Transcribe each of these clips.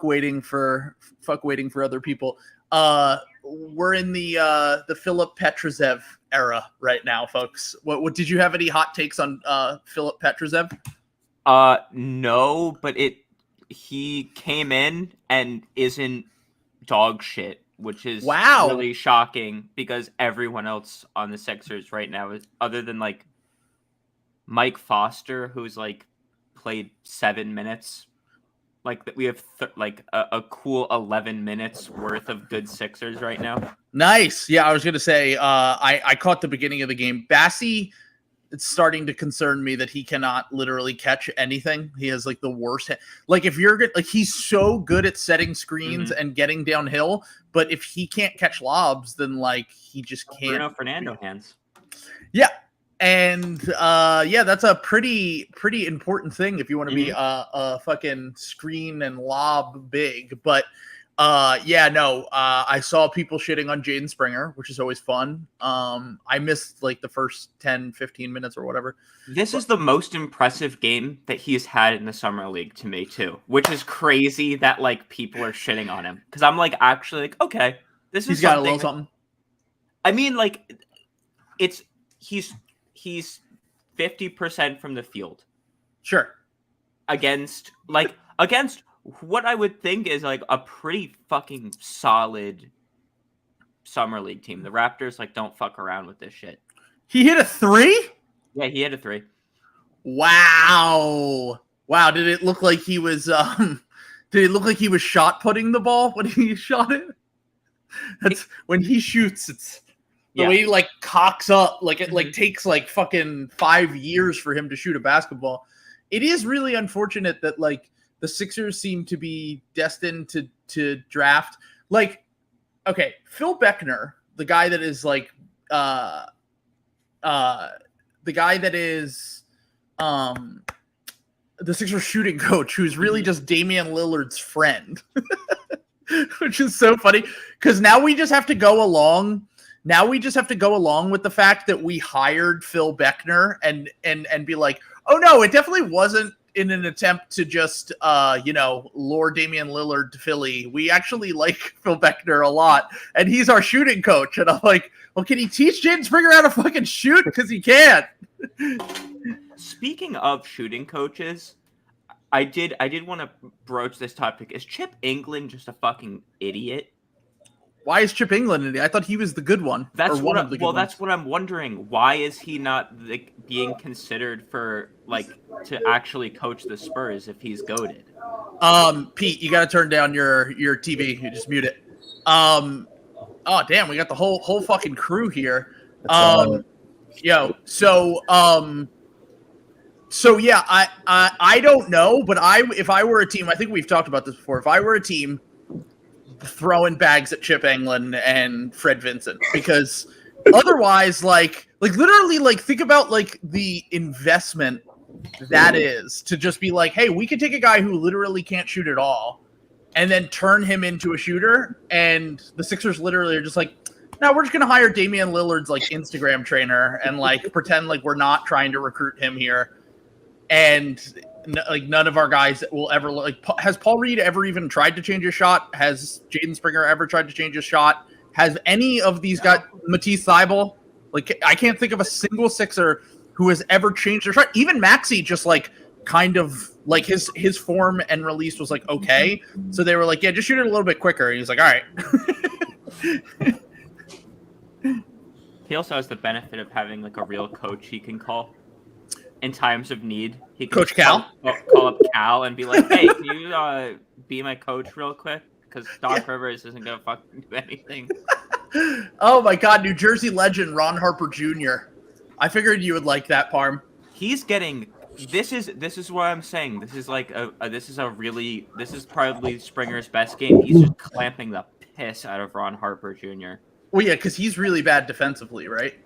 waiting for other people. We're in the Philip Petrzev era right now, folks. What did you have any hot takes on Philip Petrzev? No, but he came in and isn't dog shit, which is really shocking because everyone else on the Sixers right now is, other than like Mike Foster, who's like played 7 minutes. Like we have a cool 11 minutes worth of good Sixers right now. Nice. Yeah, I was gonna say I caught the beginning of the game. Bassie, it's starting to concern me that he cannot literally catch anything. He has like the worst like if you're good, like he's so good at setting screens and getting downhill, but if he can't catch lobs, then like he just can't. Bruno Fernando hands. Yeah. And that's a pretty important thing if you want to be a fucking screen and lob big. But I saw people shitting on Jaden Springer, which is always fun. I missed like the first 10-15 minutes or whatever. This is the most impressive game that he's had in the summer league to me too, which is crazy that like people are shitting on him, because I'm like actually like, okay, this is he's got a little something. I mean, like he's 50% from the field. Sure. Against what I would think is like a pretty fucking solid summer league team. The Raptors like don't fuck around with this shit. He hit a 3? Yeah, he hit a 3. Wow. Did it look like he was shot putting the ball when he shot it? That's when he shoots, it's the way he like cocks up, like it like takes like fucking 5 years for him to shoot a basketball. It is really unfortunate that like the Sixers seem to be destined to draft like, okay, Phil Beckner, the guy that is like the guy that is the Sixers shooting coach, who's really just Damian Lillard's friend. Which is so funny because now we just have to go along. Now we just have to go along with the fact that we hired Phil Beckner and be like, oh no, it definitely wasn't in an attempt to just lure Damian Lillard to Philly. We actually like Phil Beckner a lot, and he's our shooting coach. And I'm like, well, can he teach Jaden Springer how to fucking shoot? Because he can't. Speaking of shooting coaches, I did want to broach this topic. Is Chip England just a fucking idiot? Why is Chip England in it? I thought he was the good one. That's what I'm wondering. Why is he not being considered for to actually coach the Spurs if he's goated? Pete, you got to turn down your TV. You just mute it. Oh damn, we got the whole fucking crew here. So yeah, I don't know, but if I were a team, I think we've talked about this before. If I were a team, throwing bags at Chip England and Fred Vincent, because otherwise, like literally, like think about like the investment that is to just be like, hey, we could take a guy who literally can't shoot at all and then turn him into a shooter, and the Sixers literally are just like, no, we're just gonna hire Damian Lillard's like Instagram trainer and like pretend like we're not trying to recruit him here. And like none of our guys will ever has Paul Reed ever even tried to change his shot? Has Jaden Springer ever tried to change his shot? Has any of these guys, Matisse Thybulle? Like I can't think of a single Sixer who has ever changed their shot. Even Maxey just like kind of like his form and release was like okay. So they were like, yeah, just shoot it a little bit quicker. And he's like, all right. He also has the benefit of having like a real coach he can call in times of need. He can Coach Cal? Call up Cal and be like, hey, can you be my coach real quick? Because Doc Rivers isn't going to fucking do anything. Oh my God, New Jersey legend Ron Harper Jr. I figured you would like that, Parm. He's getting... This is what I'm saying. This is like this is probably Springer's best game. He's just clamping the piss out of Ron Harper Jr. Well, yeah, because he's really bad defensively, right?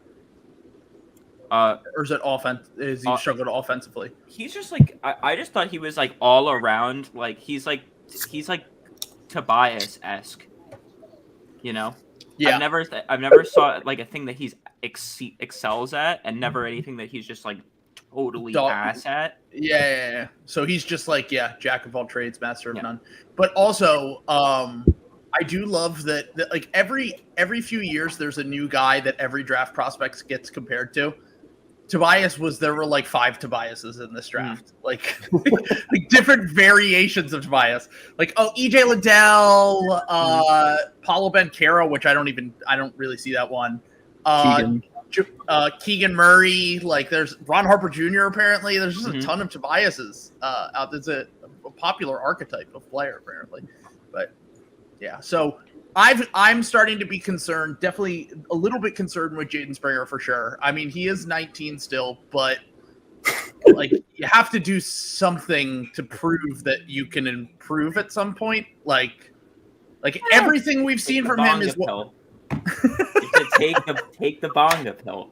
Or is it offense? Is he struggling offensively? He's just like I just thought he was like all around. Like he's like Tobias-esque, you know? Yeah. I've never saw like a thing that he's excels at, and never anything that he's just like totally ass at. Yeah. So he's just like, jack of all trades, master of none. But also, I do love that like every few years there's a new guy that every draft prospect gets compared to. There were like 5 Tobiases in this draft, like different variations of Tobias. Like, EJ Liddell, Paulo Banchero, which I don't really see that one. Keegan Murray, like there's Ron Harper Jr. Apparently, there's just a ton of Tobiases out. There's a popular archetype of player apparently, but yeah. So I'm starting to be concerned, definitely a little bit concerned with Jaden Springer for sure. I mean, he is 19 still, but like you have to do something to prove that you can improve at some point. Like everything we've seen from him is what. Take the bonga pill.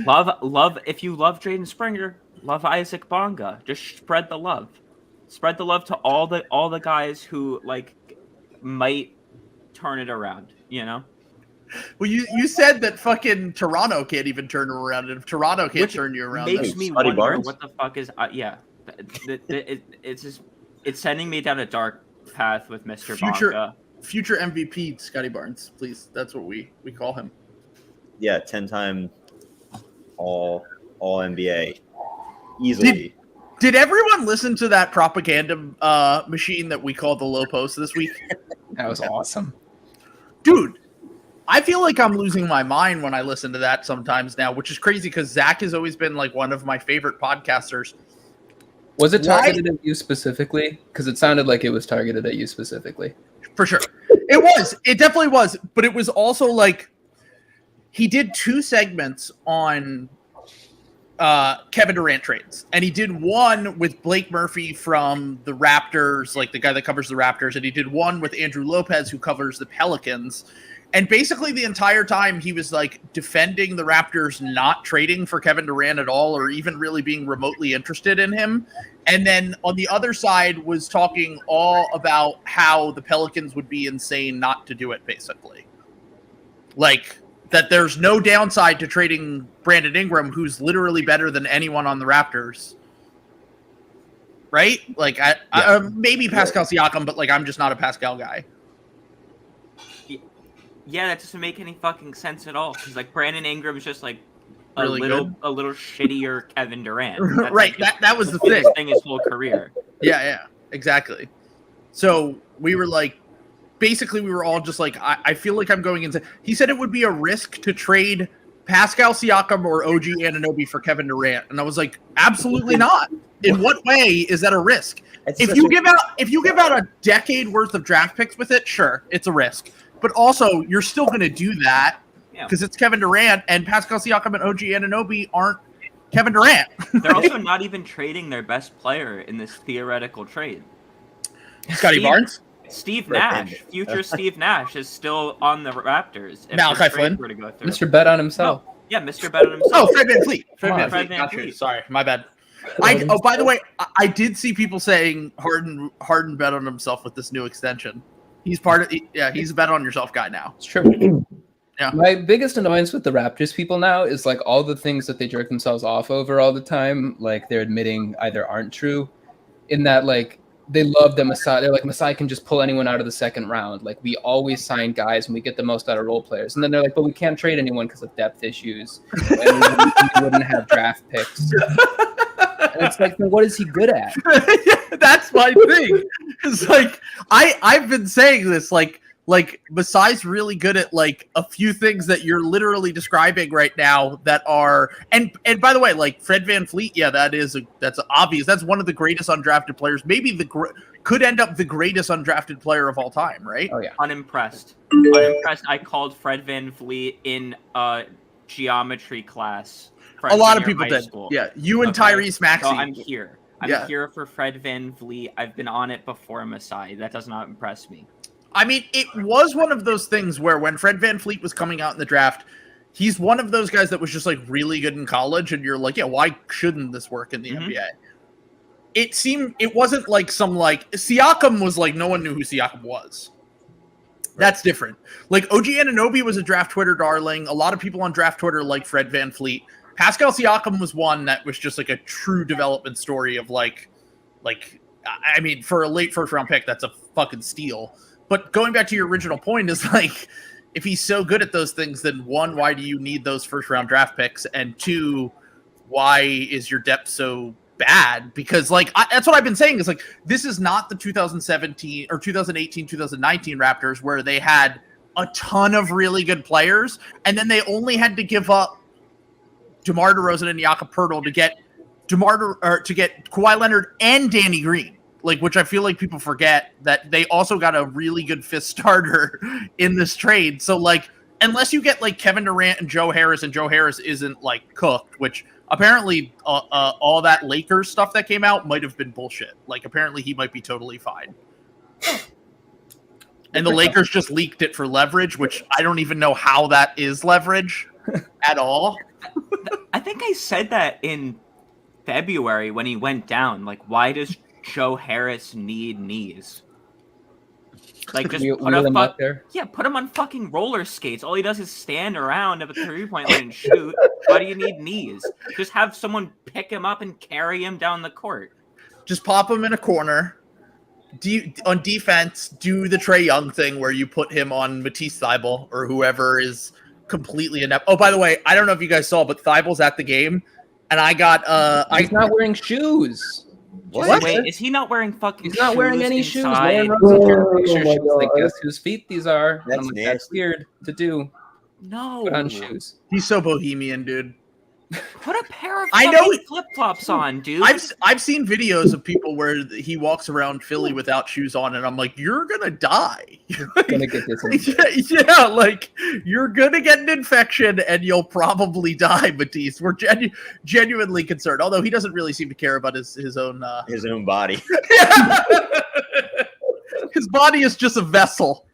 Love. If you love Jaden Springer, love Isaac Bonga. Just spread the love. Spread the love to all the guys who like might turn it around. You know. Well, you said that fucking Toronto can't even turn it around, and if Toronto can't turn you around, makes me wonder what the fuck is. It's sending me down a dark path with Mr. Bonga. Future MVP Scotty Barnes, please. That's what we call him. Yeah, 10-time all NBA. Easily. Did everyone listen to that propaganda machine that we called the Low Post this week? That was awesome. Dude, I feel like I'm losing my mind when I listen to that sometimes now, which is crazy because Zach has always been like one of my favorite podcasters. Was it targeted at you specifically? Because it sounded like it was targeted at you specifically. For sure. It was. It definitely was. But it was also like he did 2 segments on Kevin Durant trades. And he did one with Blake Murphy from the Raptors, like the guy that covers the Raptors. And he did one with Andrew Lopez, who covers the Pelicans. And basically the entire time he was like defending the Raptors not trading for Kevin Durant at all or even really being remotely interested in him. And then on the other side was talking all about how the Pelicans would be insane not to do it, basically. Like that there's no downside to trading Brandon Ingram, who's literally better than anyone on the Raptors. Right? Like maybe Pascal Siakam, but like I'm just not a Pascal guy. Yeah, that doesn't make any fucking sense at all. Because like Brandon Ingram is just like a really little shittier Kevin Durant. That's right. Like that was the thing his whole career. Yeah, exactly. So we were like, basically we were all just like, I feel like I'm going into. He said it would be a risk to trade Pascal Siakam or OG Anunoby for Kevin Durant, and I was like, absolutely not. In what way is that a risk? If you give out a decade worth of draft picks with it, sure, it's a risk. But also, you're still going to do that because it's Kevin Durant, and Pascal Siakam and OG Anunoby aren't Kevin Durant. They're also not even trading their best player in this theoretical trade. Scotty Barnes? Steve Nash, future Steve Nash, is still on the Raptors. Malachi Flynn? Mr. Bet on himself. Oh, yeah, Mr. Bet on himself. Oh, Fred VanVleet. Fred VanVleet. Sorry, my bad. By the way, I did see people saying Harden bet on himself with this new extension. He's he's a bet on yourself guy now. It's true. Yeah. My biggest annoyance with the Raptors people now is like all the things that they jerk themselves off over all the time, like they're admitting either aren't true, in that like they love that Masai. They're like Masai can just pull anyone out of the second round. Like we always sign guys and we get the most out of role players. And then they're like, but we can't trade anyone because of depth issues. And we wouldn't have draft picks. And it's like, what is he good at? That's my thing. It's like I've been saying this, like Masai's really good at like a few things that you're literally describing right now that are and by the way, like Fred VanVleet, that's obvious. That's one of the greatest undrafted players. Maybe could end up the greatest undrafted player of all time, right? Oh yeah. Unimpressed. I called Fred VanVleet in geometry class. A lot of people did. School. Yeah, you and Tyrese Maxey. So I'm here. I'm here for Fred VanVleet. I've been on it before Masai. That does not impress me. I mean, it was one of those things where when Fred VanVleet was coming out in the draft, he's one of those guys that was just like really good in college, and you're like, yeah, why shouldn't this work in the NBA? It wasn't like Siakam was like no one knew who Siakam was. That's different. Like OG Anunoby was a draft Twitter darling. A lot of people on draft Twitter like Fred VanVleet. Pascal Siakam was one that was just like a true development story of like, I mean, for a late first round pick, that's a fucking steal. But going back to your original point is like, if he's so good at those things, then one, why do you need those first round draft picks? And two, why is your depth so bad? Because like, that's what I've been saying is like, this is not the 2017 or 2018, 2019 Raptors where they had a ton of really good players. And then they only had to give up DeMar DeRozan and Jakob Poeltl to get Kawhi Leonard and Danny Green. Like, which I feel like people forget that they also got a really good fifth starter in this trade. So, like, unless you get, like, Kevin Durant and Joe Harris isn't, like, cooked, which apparently all that Lakers stuff that came out might have been bullshit. Like, apparently he might be totally fine. And the Lakers just leaked it for leverage, which I don't even know how that is leverage at all. I think I said that in February when he went down. Like, why does Joe Harris need knees? Like, just put him up there. Yeah, put him on fucking roller skates. All he does is stand around at the 3-point line and shoot. Why do you need knees? Just have someone pick him up and carry him down the court. Just pop him in a corner. On defense, do the Trae Young thing where you put him on Matisse Thybulle or whoever is completely inept. Oh, by the way, I don't know if you guys saw, but Thybulle's at the game, and I got he's not wearing shoes. What? Wait, is he not wearing fucking shoes? He's not wearing any shoes. Lauren like, guess whose feet these are? That's weird to do. No. Put on shoes. He's so bohemian, dude. Put a pair of flip-flops on, dude. I've seen videos of people where he walks around Philly without shoes on, and I'm like, you're gonna die. You're gonna get this. Yeah, like you're gonna get an infection, and you'll probably die, Matisse. We're genuinely concerned. Although he doesn't really seem to care about his own body. His body is just a vessel.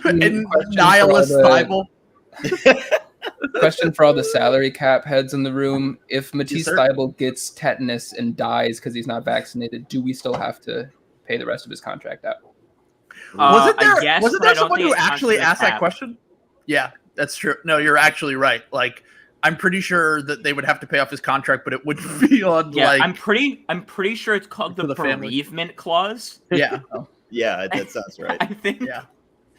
And nihilist Bible. Question for all the salary cap heads in the room: if Matisse Thybulle gets tetanus and dies because he's not vaccinated, do we still have to pay the rest of his contract out? Wasn't there someone who actually asked that question? Yeah, that's true. No, you're actually right. Like, I'm pretty sure that they would have to pay off his contract, but it wouldn't be on. Yeah, like, I'm pretty sure it's called the bereavement clause. Yeah. Yeah, that sounds right. I think. Yeah.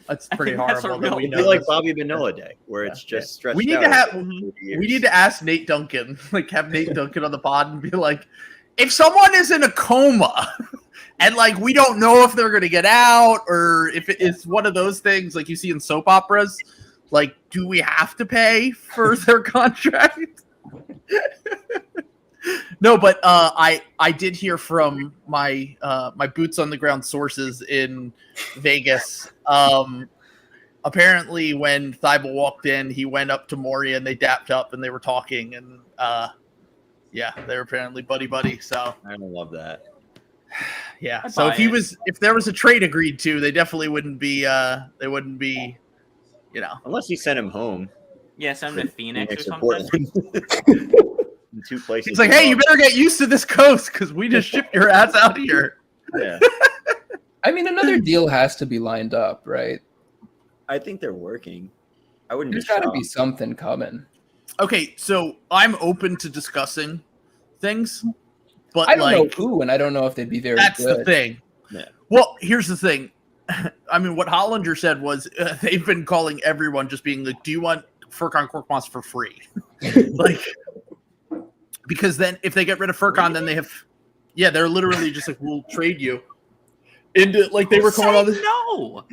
That's pretty horrible. It'd be like Bobby Bonilla Day, where it's just stretched out. We need to ask Nate Duncan, like have Nate Duncan on the pod and be like, if someone is in a coma and like we don't know if they're gonna get out or if it's one of those things like you see in soap operas, like do we have to pay for their contract? No, but I did hear from my my boots on the ground sources in Vegas. Apparently, when Thybulle walked in, he went up to Moria and they dapped up and they were talking and yeah, they were apparently buddy. So I don't love that. Yeah. So if there was a trade agreed to, they definitely wouldn't be. They wouldn't be. You know, unless you sent him home. Yeah, send him to Phoenix or something. In two places. He's like, hey, you better get used to this coast because we just shipped your ass out here. Yeah. I mean, another deal has to be lined up, right? I think they're working. I wouldn't. There's got to be something coming. Okay, so I'm open to discussing things, but I don't know who, and I don't know if they'd be very that's good. The thing. Yeah. Well, here's the thing. I mean, what Hollinger said was they've been calling everyone just being like, do you want Furkan Korkmaz for free? Like, because then if they get rid of Furkan, then they have, yeah, they're literally just like, we'll trade you. Into like they were calling all this. No,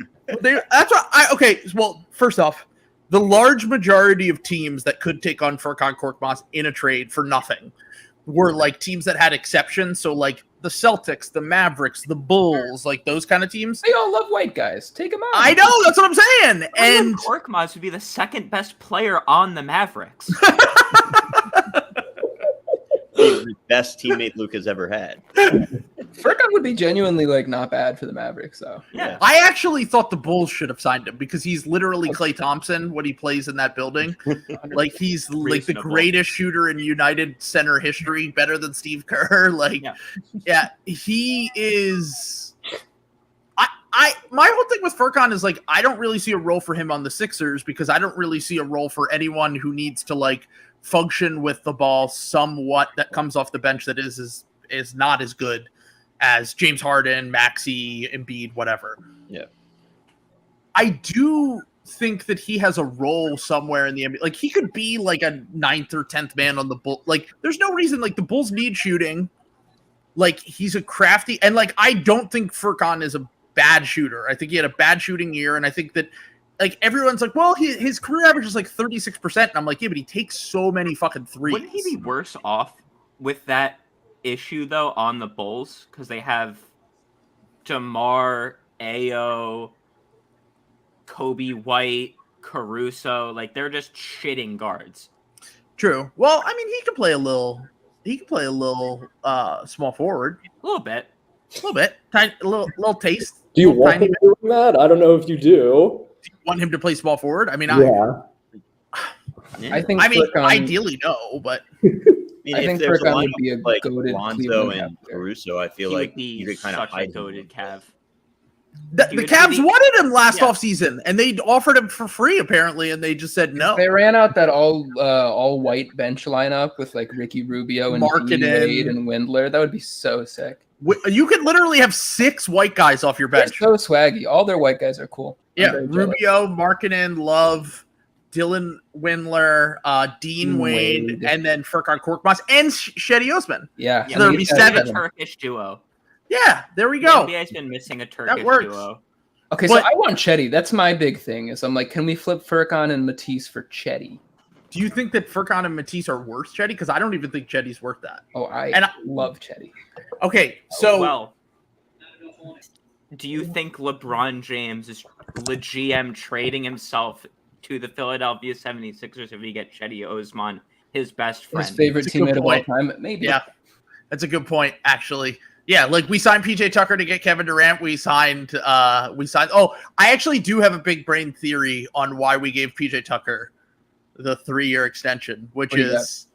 that's what okay. Well, first off, the large majority of teams that could take on Furkan Korkmaz in a trade for nothing were like teams that had exceptions. So like the Celtics, the Mavericks, the Bulls, like those kind of teams. They all love white guys. Take them out. I know, that's what I'm saying. And Korkmaz would be the second best player on the Mavericks. The best teammate Luke has ever had. Furkan would be genuinely like not bad for the Mavericks, though. Yeah, I actually thought the Bulls should have signed him because he's literally Klay Thompson when he plays in that building. Like he's like the greatest shooter in United center history, better than Steve Kerr. Like, yeah he is. my whole thing with Furkan is like I don't really see a role for him on the Sixers because I don't really see a role for anyone who needs to like function with the ball somewhat that comes off the bench that is not as good as James Harden, Maxey, Embiid, whatever. Yeah. I do think that he has a role somewhere in the NBA. Like he could be like a 9th or 10th man on the Bulls. Like there's no reason like the Bulls need shooting. Like he's a crafty and like I don't think Furkan is a bad shooter. I think he had a bad shooting year and I think that like everyone's like, well, his career average is like 36%. And I'm like, yeah, but he takes so many fucking threes. Wouldn't he be worse off with that issue though on the Bulls? Because they have DeMar, Ayo, Kobe White, Caruso. Like they're just shitting guards. True. Well, I mean, he could play a little small forward. A little bit. Tiny, a little taste. Do you want him doing that? I don't know if you do. Do you want him to play small forward? I mean, yeah. I think. Ideally, no, but I think Furkan would be a like goated Lonzo and Caruso. I feel like you could kind of hide goated Cav. The Cavs wanted him last offseason, and they offered him for free apparently, and they just said no. They ran out that all white bench lineup with like Ricky Rubio and Wade and Windler. That would be so sick. You could literally have 6 white guys off your bench. They're so swaggy. All their white guys are cool. Yeah, Rubio, Markkanen, Love, Dylan Windler, Dean Wade, and then Furkan Korkmaz and Shetty Osman. Yeah, so there'll be 7 Turkish duo. Yeah, there we go. The NBA's been missing a Turkish duo. Okay, so I want Chetty. That's my big thing. Is I'm like, can we flip Furkan and Matisse for Chetty? Do you think that Furkan and Matisse are worth Chetty? Because I don't even think Chetty's worth that. Oh, I love Chetty. Okay, so do you think LeBron James is the GM trading himself to the Philadelphia 76ers if he gets Chetty Osman, his best friend? His favorite teammate of all time? Maybe. Yeah, that's a good point, actually. Yeah, like we signed PJ Tucker to get Kevin Durant. We signed. Oh, I actually do have a big brain theory on why we gave PJ Tucker the 3-year extension, which is,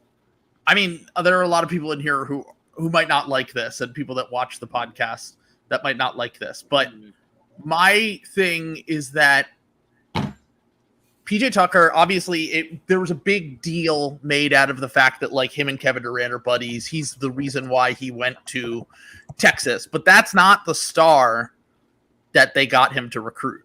I mean, there are a lot of people in here who might not like this, and people that watch the podcast that might not like this. But my thing is that PJ Tucker, obviously, there was a big deal made out of the fact that like him and Kevin Durant are buddies. He's the reason why he went to Texas, but that's not the star that they got him to recruit.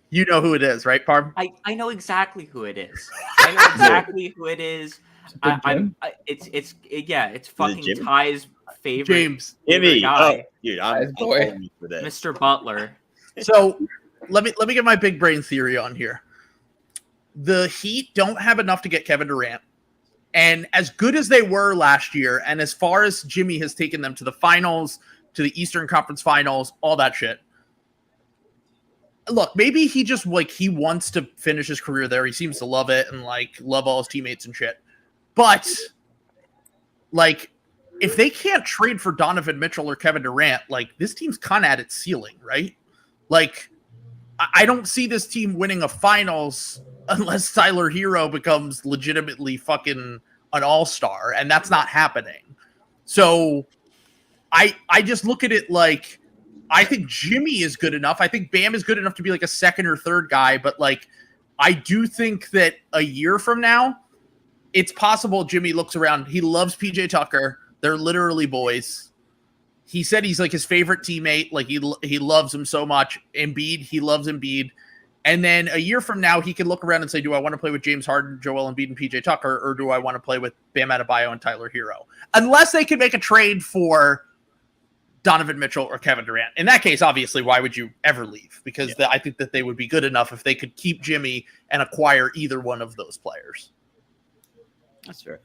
You know who it is, right, Parm? I know exactly who it is. I know exactly who it is. It's fucking Ty's favorite. James. Jimmy. Guy. Oh, dude, I'm for this. Mr. Butler. So let me get my big brain theory on here. The Heat don't have enough to get Kevin Durant. And as good as they were last year, and as far as Jimmy has taken them to the finals, to the Eastern Conference Finals, all that shit. Look, maybe he just like he wants to finish his career there. He seems to love it and like love all his teammates and shit. But like if they can't trade for Donovan Mitchell or Kevin Durant, like this team's kind of at its ceiling, right? Like I don't see this team winning a finals unless Tyler Hero becomes legitimately fucking an all-star, and that's not happening. So I just look at it like I think Jimmy is good enough. I think Bam is good enough to be like a second or third guy, but like I do think that a year from now, it's possible Jimmy looks around. He loves PJ Tucker. They're literally boys. He said he's like his favorite teammate. Like he loves him so much. Embiid, he loves Embiid. And then a year from now, he can look around and say, do I want to play with James Harden, Joel Embiid, and PJ Tucker, or do I want to play with Bam Adebayo and Tyler Hero? Unless they can make a trade for Donovan Mitchell or Kevin Durant. In that case, obviously, why would you ever leave? Because I think that they would be good enough if they could keep Jimmy and acquire either one of those players. That's fair.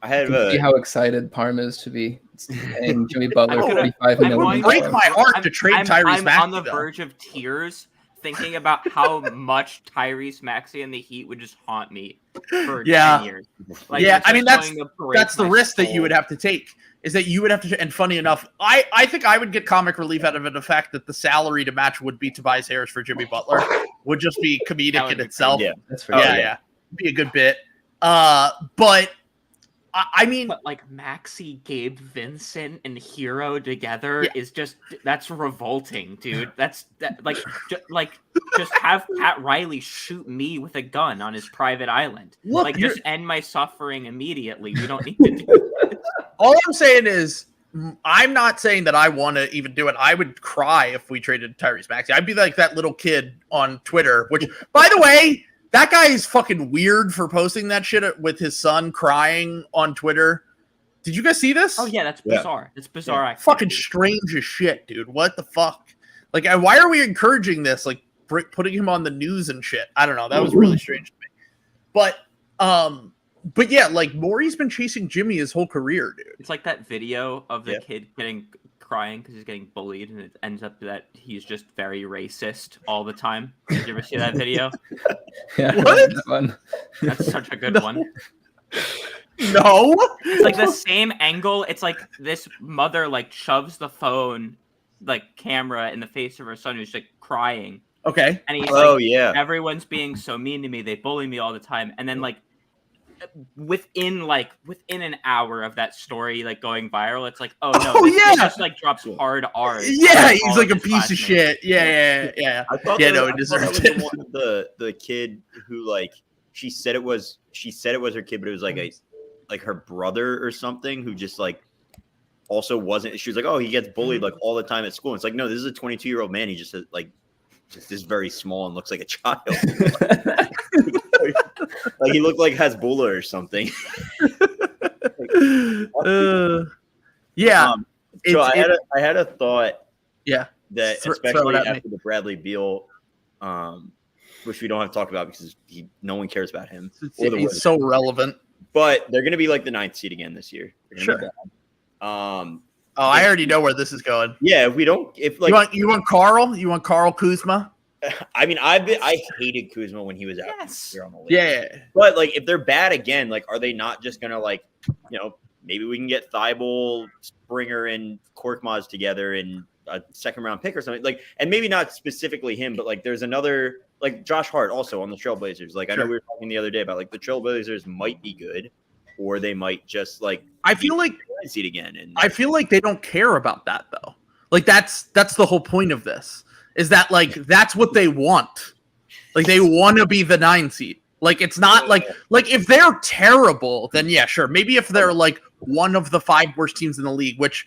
See how excited Parm is to be paying Jimmy Butler $45 million. Break my heart to trade Tyrese Maxey. I'm on the verge of tears thinking about how much Tyrese Maxey and the Heat would just haunt me for 10 years. Like, I mean, that's the risk that you would have to take, is that you would have to, and funny enough, I think I would get comic relief out of it, the fact that the salary to match would be Tobias Harris for Jimmy Butler would just be comedic in itself. Yeah, that's yeah. Be a good bit. But I mean, but like Maxi, Gabe, Vincent, and Hero together is that's revolting, dude. Just have Pat Riley shoot me with a gun on his private island. Look, just end my suffering immediately. We don't need to do this. All I'm saying is, I'm not saying that I want to even do it. I would cry if we traded Tyrese Maxey. I'd be like that little kid on Twitter, which, by the way, that guy is fucking weird for posting that shit with his son crying on Twitter. Did you guys see this? Oh, yeah, that's bizarre. It's bizarre. Yeah. Fucking strange as shit, dude. What the fuck? Like, why are we encouraging this? Like, putting him on the news and shit. I don't know. That was really strange to me. But yeah, like, Maury's been chasing Jimmy his whole career, dude. It's like that video of the kid crying because he's getting bullied, and it ends up that he's just very racist all the time. Did you ever see that video? Yeah, what? That's such a good one. No, it's like the same angle. It's like this mother like shoves the phone, like camera, in the face of her son who's like crying. Okay, and he's everyone's being so mean to me. They bully me all the time, and then like. Within an hour of that story like going viral, it's like, oh no, he just like drops hard R's. Yeah, he's like a piece of shit. Yeah. I thought it deserved it. One of the kid who like she said it was her kid, but it was like her brother or something who just like also wasn't. She was like, oh, he gets bullied like all the time at school. And it's like, no, this is a 22-year-old man. He just is very small and looks like a child. Like he looked like Hezbollah or something. Yeah. So I had a thought. Yeah. That especially after the Bradley Beal, which we don't have to talk about because no one cares about him. He's so relevant. But they're going to be like the 9th seed again this year. Sure. I already know where this is going. Yeah, you want Carl? You want Carl Kuzma? I mean, I hated Kuzma when he was out here on the league. Yeah. But like, if they're bad again, like, are they not just gonna like, maybe we can get Thibault, Springer, and Korkmaz together in a second-round pick or something, like, and maybe not specifically him, but like, there's another like Josh Hart also on the Trailblazers. Like, I know we were talking the other day about like the Trailblazers might be good, or they might just like. I feel like see it again, and I feel like they don't care about that though. Like that's the whole point of this. Is that like that's what they want? Like they want to be the 9 seed. Like it's not like if they're terrible, then yeah, sure. Maybe if they're like one of the 5 worst teams in the league, which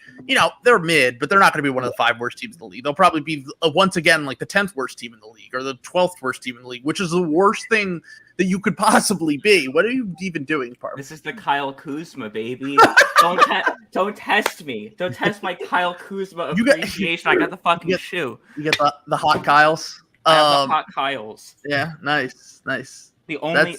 they're mid, but they're not going to be one of the 5 worst teams in the league. They'll probably be once again like the 10th worst team in the league or the 12th worst team in the league, which is the worst thing that you could possibly be. What are you even doing, Parv? This is the Kyle Kuzma, baby. Don't test me. Don't test my Kyle Kuzma appreciation. I got the fucking shoe. You get the hot Kyles. I have the hot Kyles. Yeah, nice. The only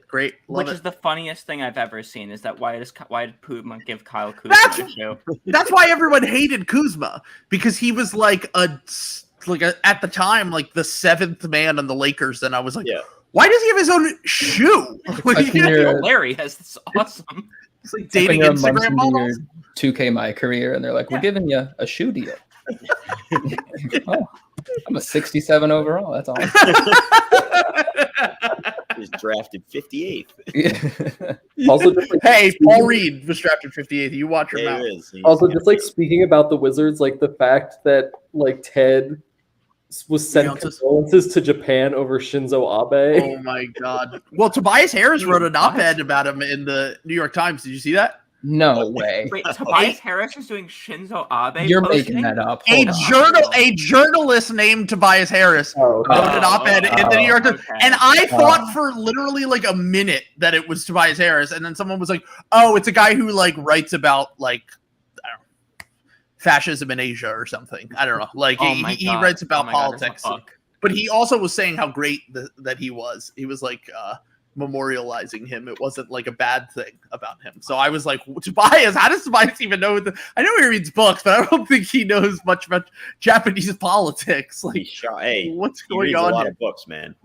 great, which is the funniest thing I've ever seen is that why did Puma give Kyle Kuzma a shoe? That's why everyone hated Kuzma, because he was like at the time like the 7th man on the Lakers, and I was like, why does he have his own shoe? Larry has this awesome. It's like dating Instagram models. 2K my career, and they're like, we're giving you a shoe deal. Oh, I'm a 67 overall. That's awesome. Was drafted 58th. Also, hey, Paul Reed was drafted 58th. You watch your mouth. Also, just like speaking about the Wizards, like the fact that like Ted was sent condolences to Japan over Shinzo Abe. Oh my god! Well, Tobias Harris wrote an op-ed about him in the New York Times. Did you see that? No way. Wait, Tobias Harris is doing Shinzo Abe? You're making that up. A journalist named Tobias Harris wrote an op-ed in the New York Times, and I thought for literally like a minute that it was Tobias Harris, and then someone was like, "Oh, it's a guy who like writes about like fascism in Asia or something." I don't know. Like he writes about politics, but he also was saying how great that he was. He was like memorializing him. It wasn't like a bad thing about him. So I was like, Tobias, how does Tobias even know? I know he reads books, but I don't think he knows much about Japanese politics. Like, what's going on? A lot of books, man.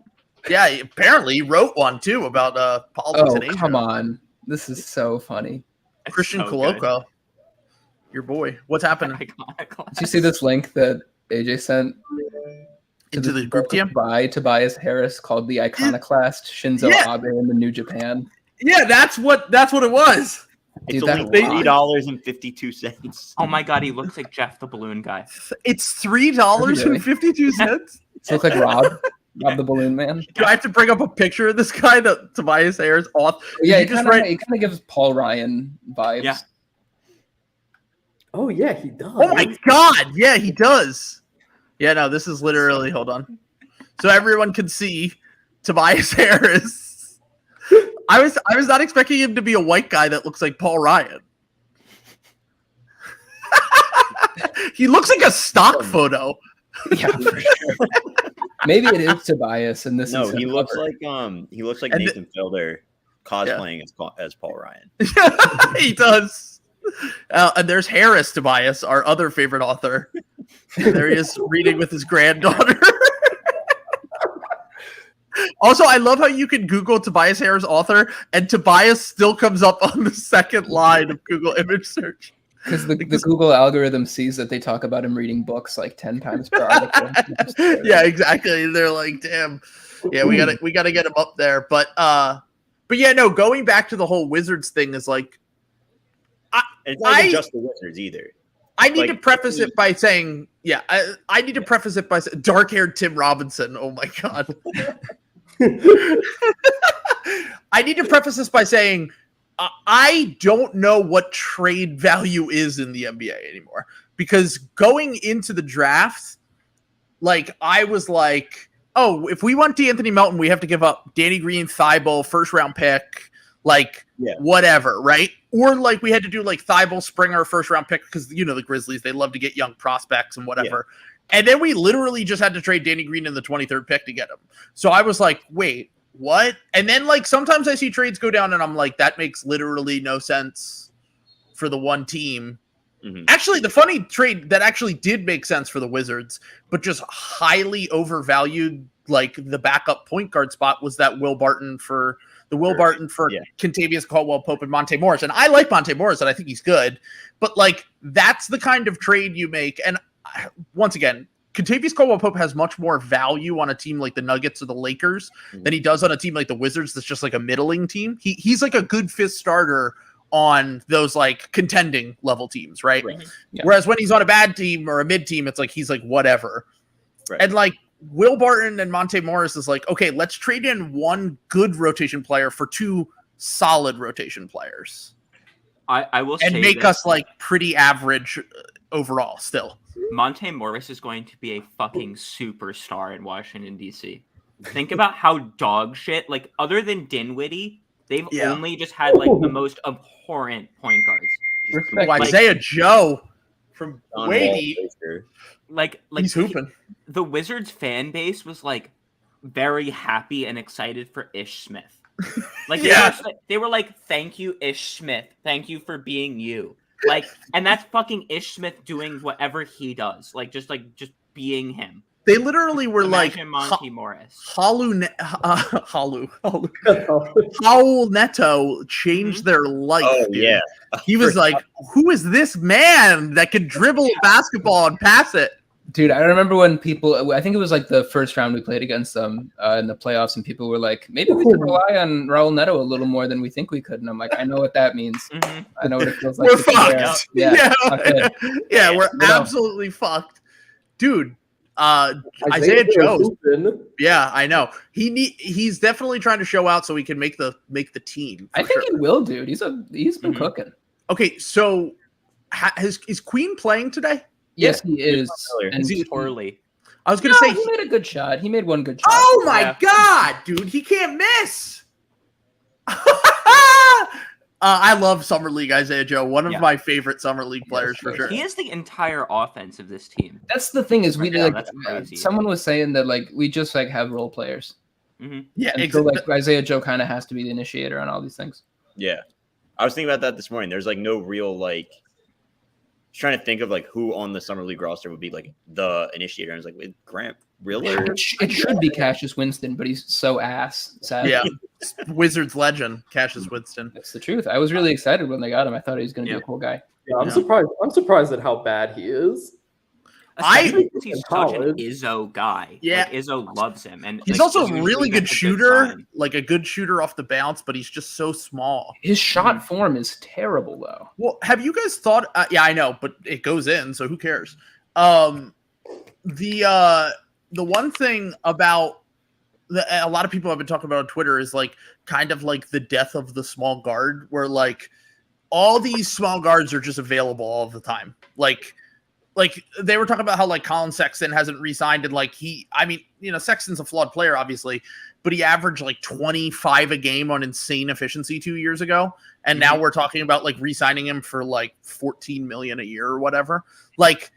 Yeah, apparently he wrote one too about politics in Asia. Come on, this is so funny. Christian Coloco. Your boy. What's happening? Did you see this link that AJ sent into the group team by Tobias Harris called The Iconoclast Shinzo Abe in the New Japan? Yeah, that's what it was. It's Dude, only $3.52. Oh my god, he looks like Jeff the Balloon Guy. It's $3.52. It looks like Rob the Balloon Man. Do I have to bring up a picture of this guy that Tobias Harris author? Yeah, it kind of gives Paul Ryan vibes. Yeah. Oh yeah, he does. Oh my god, yeah, he does. Yeah, no, this is literally. Hold on, so everyone can see Tobias Harris. I was not expecting him to be a white guy that looks like Paul Ryan. He looks like a stock photo. Yeah, for sure. Maybe it is Tobias, and this No, is he looks like Nathan Fielder cosplaying as Paul Ryan. He does. And there's Harris Tobias, our other favorite author. There he is reading with his granddaughter. Also, I love how you can Google Tobias Harris author, and Tobias still comes up on the second line of Google image search. Because the Google algorithm sees that they talk about him reading books like 10 times per article. Yeah, exactly. They're like, damn. Yeah, we gotta get him up there. But yeah, no, going back to the whole Wizards thing is like, it's not even just the Wizards either. I need to preface it by saying, I need to preface it by saying, dark-haired Tim Robinson. Oh my god. I need to preface this by saying, I don't know what trade value is in the NBA anymore, because going into the draft, like I was like, oh, if we want DeAnthony Melton, we have to give up Danny Green, Thibault, first round pick, whatever, right? Or like we had to do like Thibault, Springer, first round pick, because the Grizzlies, they love to get young prospects and whatever. Yeah. And then we literally just had to trade Danny Green in the 23rd pick to get him. So I was like, wait, what? And then like sometimes I see trades go down and I'm like, that makes literally no sense for the one team. Mm-hmm. Actually, the funny trade that actually did make sense for the Wizards, but just highly overvalued like the backup point guard spot, was that Will Barton for Kentavious Caldwell-Pope and Monte Morris. And I like Monte Morris and I think he's good, but like that's the kind of trade you make. And once again, Kentavious Caldwell-Pope has much more value on a team like the Nuggets or the Lakers than he does on a team like the Wizards that's just like a middling team. He's like a good fifth starter on those like contending level teams, right? Yeah. Whereas when he's on a bad team or a mid team, it's like he's like whatever. Right. And like Will Barton and Monte Morris is like, okay, let's trade in one good rotation player for two solid rotation players. I will say, and make us like pretty average overall still. Monte Morris is going to be a fucking superstar in Washington, D.C. Think about how dog shit, like other than Dinwiddie, they've only just had like the most abhorrent point guards. Isaiah Joe from Wady. Like he's hooping. The Wizards fan base was like very happy and excited for Ish Smith. Like they were like, thank you, Ish Smith. Thank you for being you. Like, and that's fucking Ish Smith doing whatever he does. Like just being him. They literally were Imagine like Monte Morris. Howl Neto changed their life. Oh, dude. Yeah. He was like, who is this man that can dribble a basketball and pass it? Dude, I remember when people, I think it was like the first round we played against them in the playoffs, and people were like, maybe we could rely on Raul Neto a little more than we think we could. And I'm like, I know what that means. Mm-hmm. I know what it feels like. We're fucked. Yeah, we're absolutely fucked. Dude, Isaiah Joe. Yeah, I know. He's definitely trying to show out so he can make the team. I think he will, dude. He's been cooking. Okay, so is Queen playing today? Yes, he is. And he's poorly. I was going to say he made a good shot. He made one good shot. Oh my god, dude, he can't miss. I love Summer League Isaiah Joe, one of my favorite Summer League players for sure. He is the entire offense of this team. That's the thing is someone was saying that like we just like have role players. Mm-hmm. Yeah, and so like Isaiah Joe kind of has to be the initiator on all these things. Yeah, I was thinking about that this morning. There's like no real like. Trying to think of like who on the Summer League roster would be like the initiator. I was like, wait, Grant, really? It should be Cassius Winston, but he's so ass. Sadly. Yeah, Wizards legend Cassius Winston. That's the truth. I was really excited when they got him. I thought he was going to be a cool guy. Yeah, I'm surprised. I'm surprised at how bad he is. He's such an Izzo guy. Yeah, like, Izzo loves him, and he's also a really good shooter, like a good shooter off the bounce. But he's just so small. His shot form is terrible, though. Well, have you guys thought? Yeah, I know, but it goes in, so who cares? The one thing about a lot of people have been talking about on Twitter is like kind of like the death of the small guard, where like all these small guards are just available all the time. Like they were talking about how like Colin Sexton hasn't re-signed, and like Sexton's a flawed player, obviously, but he averaged like 25 a game on insane efficiency 2 years ago, and now we're talking about like re-signing him for like 14 million a year or whatever. Like,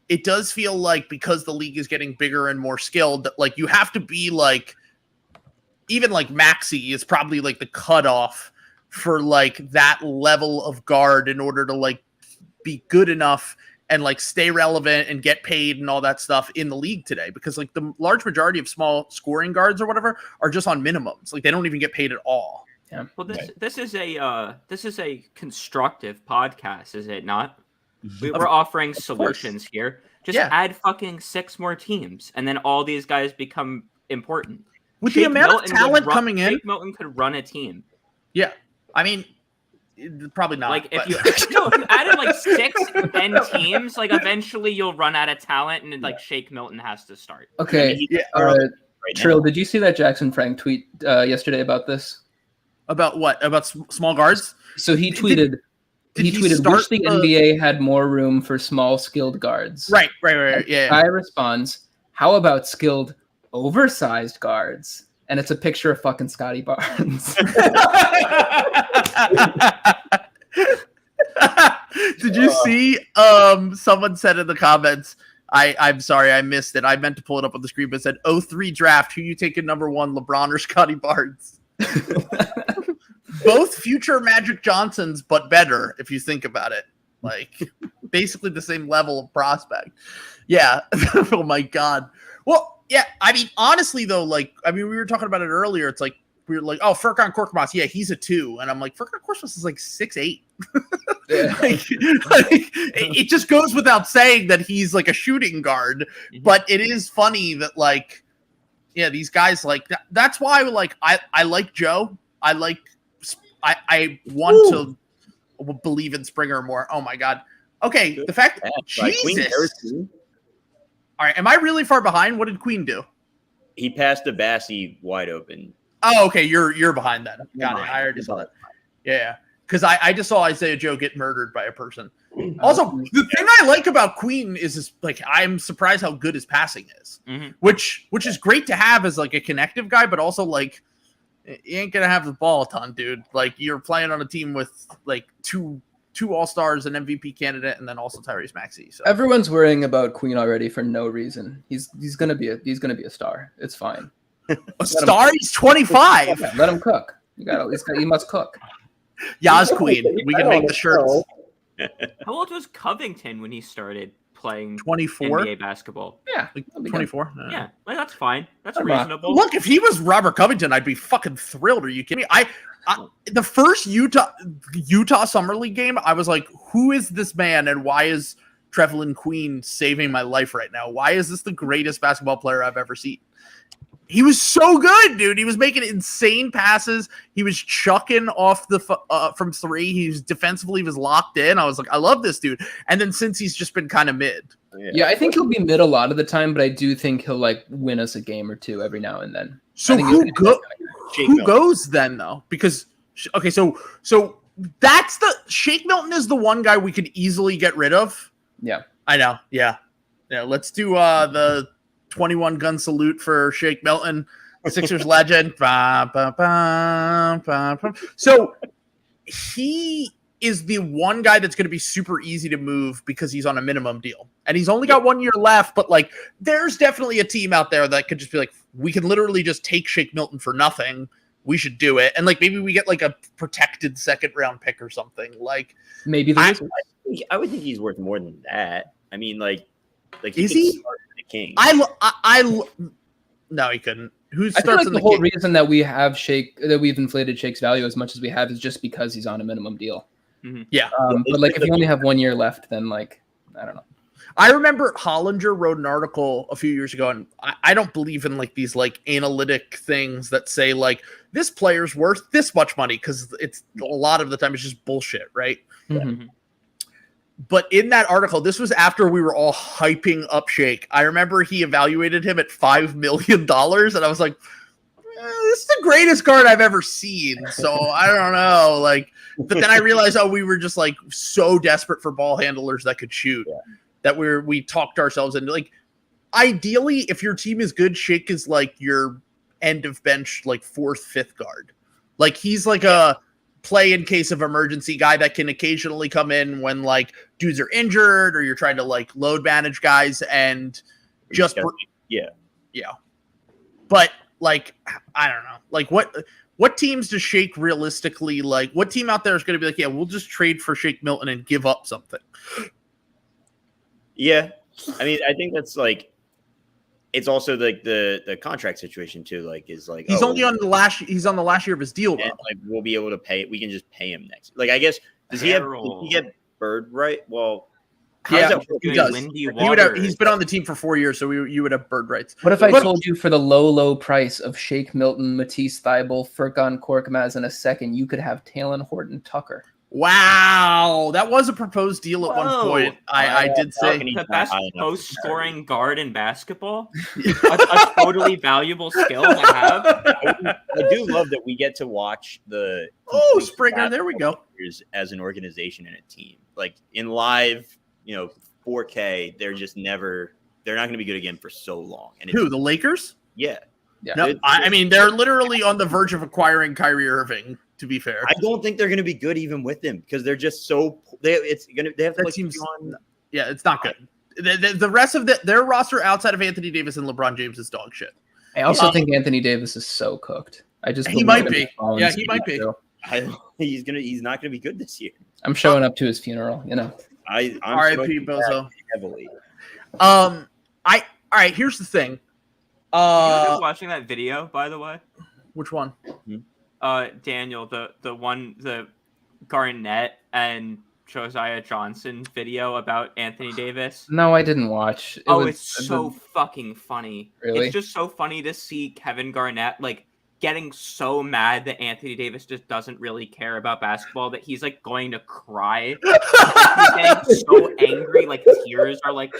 it does feel like because the league is getting bigger and more skilled, that like you have to be like, even like Maxey is probably like the cutoff for like that level of guard in order to like be good enough and like stay relevant and get paid and all that stuff in the league today. Because like the large majority of small scoring guards or whatever are just on minimums. Like they don't even get paid at all. Yeah. Well, this is a constructive podcast, is it not? We're offering solutions here. Just add fucking 6 more teams, and then all these guys become important. With the amount of talent coming in, Shake Milton could run a team. Yeah, I mean, probably not. Like if you added like 6 10 teams, like eventually you'll run out of talent, and like Shake Milton has to start. Okay, Trill, did you see that Jackson Frank tweet yesterday about this? About what? About small guards? So he tweeted. He tweeted, wish the NBA had more room for small, skilled guards. Right. Yeah. Guy responds, how about skilled, oversized guards? And it's a picture of fucking Scotty Barnes. Did you see someone said in the comments, I'm sorry, I missed it. I meant to pull it up on the screen, but it said 03 draft, who you taking number 1, LeBron or Scotty Barnes? Both future Magic Johnsons, but better if you think about it. Like, basically the same level of prospect. Yeah. Oh my God. Well, yeah. I mean, honestly though, like, we were talking about it earlier. It's like we were like, oh, Furkan Korkmaz, yeah, he's a 2, and I'm like, Furkan Korkmaz is like 6'8". It just goes without saying that he's like a shooting guard. But it is funny that like, yeah, these guys like that's why like I like Joe. I want to believe in Springer more. Oh my God. Okay, the fact Jesus. All right, am I really far behind? What did Queen do? He passed the Bassey wide open. Oh, okay, you're behind that. Got it. I already saw that. Yeah, because I just saw Isaiah Joe get murdered by a person. Also, the thing I like about Queen is like I'm surprised how good his passing is, which is great to have as like a connective guy, but also like you ain't gonna have the ball a ton, dude. Like you're playing on a team with like two All-Stars, an MVP candidate, and then also Tyrese Maxey. So everyone's worrying about Queen already for no reason. He's gonna be a star. It's fine. A star? He's 25. Let him cook. He must cook. Yas Queen. We can make the shirts. How old was Covington when he started playing 24 NBA basketball? Yeah, like 24. Yeah, like that's fine. That's reasonable. Look, if he was Robert Covington, I'd be fucking thrilled. Are you kidding me? I the first Utah Summer League game, I was like, who is this man and why is Trevelyan Queen saving my life right now? Why is this the greatest basketball player I've ever seen? He was so good, dude. He was making insane passes. He was chucking off the from 3. He was defensively was locked in. I was like, I love this dude. And then since he's just been kind of mid. Yeah, I think he'll be mid a lot of the time, but I do think he'll like win us a game or 2 every now and then. So who goes then though? Because okay, so that's the Shake Milton is the one guy we could easily get rid of. Yeah, I know. Yeah. Let's do the 21 gun salute for Shake Milton, Sixers legend. So he is the one guy that's going to be super easy to move because he's on a minimum deal and he's only got 1 year left. But like, there's definitely a team out there that could just be like, we can literally just take Shake Milton for nothing. We should do it. And like, maybe we get like a protected 2nd round pick or something. Like maybe I would think he's worth more than that. I mean, like is he? King. No, he couldn't. Who I starts feel like in the whole reason that we've inflated Shake's value as much as we have is just because he's on a minimum deal. Yeah, but like if you only have 1 year left, then like I don't know. I remember Hollinger wrote an article a few years ago, and I don't believe in like these like analytic things that say like this player's worth this much money, because it's a lot of the time it's just bullshit, right? Mm-hmm. But in that article, this was after we were all hyping up Shake. I remember he evaluated him at $5 million, and I was like, this is the greatest guard I've ever seen. So I don't know. Like, but then I realized, we were just like so desperate for ball handlers that could shoot that we talked ourselves into. Like, ideally, if your team is good, Shake is like your end of bench, like 4th, 5th guard. Like, he's like a play in case of emergency guy that can occasionally come in when like dudes are injured or you're trying to like load manage guys and just But like, I don't know, like what teams does Shake realistically like? What team out there is going to be like, yeah, we'll just trade for Shake Milton and give up something? Yeah, I mean, I think that's like, it's also like the contract situation too. Like, is like he's only on the last. He's on the last year of his deal. And, like, we'll be able to pay. We can just pay him next. Like, I guess does he get bird right? Well, yeah, he does. He's been on the team for 4 years, so you would have bird rights. What if I told you for the low price of Shake Milton, Matisse Thybulle, Furkan Korkmaz in a second, you could have Talon Horton Tucker? Wow, that was a proposed deal at one point. I did say the best post-scoring guard in basketball, a totally valuable skill to have. I do love that we get to watch the Springer. There we go. As an organization and a team, like in live, 4K, they're just never. They're not going to be good again for so long. And who, the Lakers? Yeah. No, I mean they're literally on the verge of acquiring Kyrie Irving. To be fair, I don't think they're going to be good even with him because they're just so they have to like team's on. Yeah, it's not good. The rest of their roster outside of Anthony Davis and LeBron James is dog shit. I also think Anthony Davis is so cooked. He might be. Yeah, he might be. He's not going to be good this year. I'm showing up to his funeral. I'm R.I.P. Bozo. Heavily. All right. Here's the thing. You guys watching that video, by the way? Which one? Daniel, the Garnett and Josiah Johnson video about Anthony Davis. No, I didn't watch. It's so fucking funny. Really? It's just so funny to see Kevin Garnett like getting so mad that Anthony Davis just doesn't really care about basketball that he's like going to cry. He's getting so angry, like tears are like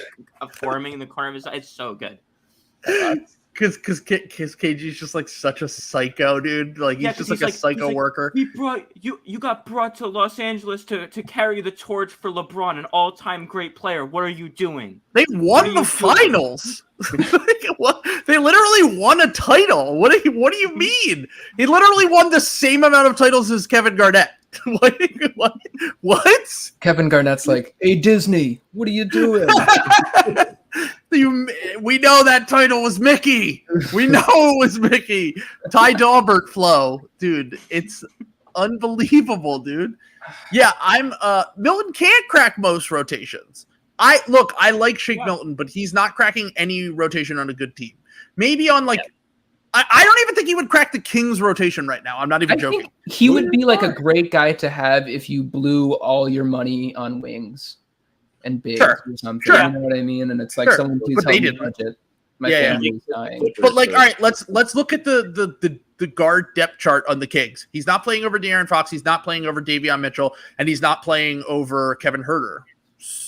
forming in the corner of his eye. It's so good. Because KG's just like such a psycho, dude. Like he's just like a psycho worker. You got brought to Los Angeles to carry the torch for LeBron, an all-time great player. What are you doing? They won the finals. They literally won a title. What do you mean? He literally won the same amount of titles as Kevin Garnett. What? Kevin Garnett's like, hey Disney, what are you doing? We know that title was Mickey. We know it was Mickey. Ty Daubert flow, dude. It's unbelievable, dude. Yeah, Milton can't crack most rotations. I like Shake Milton, but he's not cracking any rotation on a good team. Maybe on like, I don't even think he would crack the Kings rotation right now. I'm not even joking. He would be like a great guy to have if you blew all your money on wings and bigs or something. Sure. You know what I mean? And it's like someone please help me budget. My family's dying. But like, all right, let's look at the guard depth chart on the Kings. He's not playing over De'Aaron Fox. He's not playing over Davion Mitchell, and he's not playing over Kevin Huerter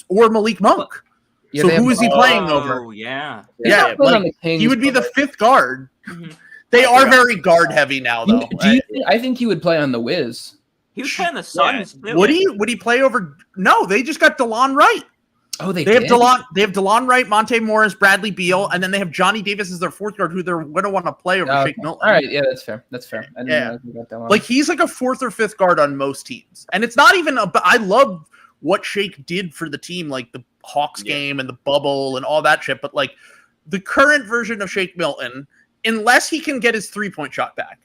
or Malik Monk. Yeah, so who is he playing over? Oh yeah. Like, he would be the 5th guard. Mm-hmm. They are very guard heavy now, though. I think he would play on the Wiz. He was playing the Suns. Yeah. Would he play over? No, they just got DeLon Wright. Oh, they have DeLon. They have DeLon Wright, Monte Morris, Bradley Beal, and then they have Johnny Davis as their 4th guard, who they're going to want to play over Shake Milton. All right, yeah, that's fair. I didn't know that one. Like he's like a 4th or 5th guard on most teams, and it's not even. I love what Shake did for the team, like the Hawks game and the bubble and all that shit. But like the current version of Shake Milton, unless he can get his 3-point shot back.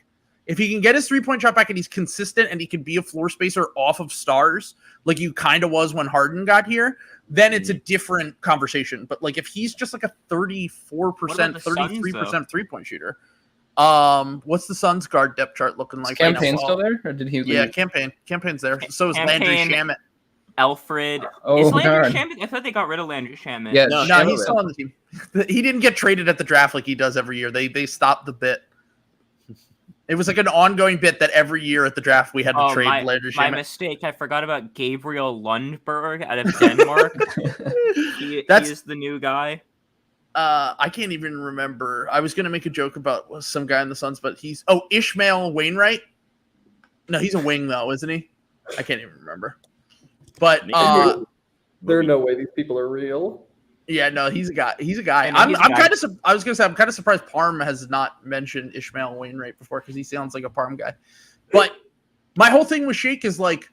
If he can get his 3-point shot back and he's consistent and he can be a floor spacer off of stars, like you kind of was when Harden got here, then it's a different conversation. But like if he's just like a 34%, 33% 3-point shooter, what's the Suns guard depth chart looking like? Is Campaign still there, or did he leave? Yeah, Campaign's there. So is Landry Shamet. Alfred. Oh, Is Landry darn. Shamet? I thought they got rid of Landry Shamet. Yeah, No, No, he's still on the team. He didn't get traded at the draft like he does every year. They stopped the bit. It was like an ongoing bit that every year at the draft we had to trade Landry Shamet. My mistake. I forgot about Gabriel Lundberg out of Denmark. He is the new guy. I can't even remember. I was going to make a joke about some guy in the Suns, but Ishmael Wainwright. No, he's a wing though, isn't he? I can't even remember. But there are no way these people are real. Yeah, no, he's a guy. He's a guy. I was gonna say I'm kind of surprised Parm has not mentioned Ishmael Wainwright before because he sounds like a Parm guy. But my whole thing with Shake is like,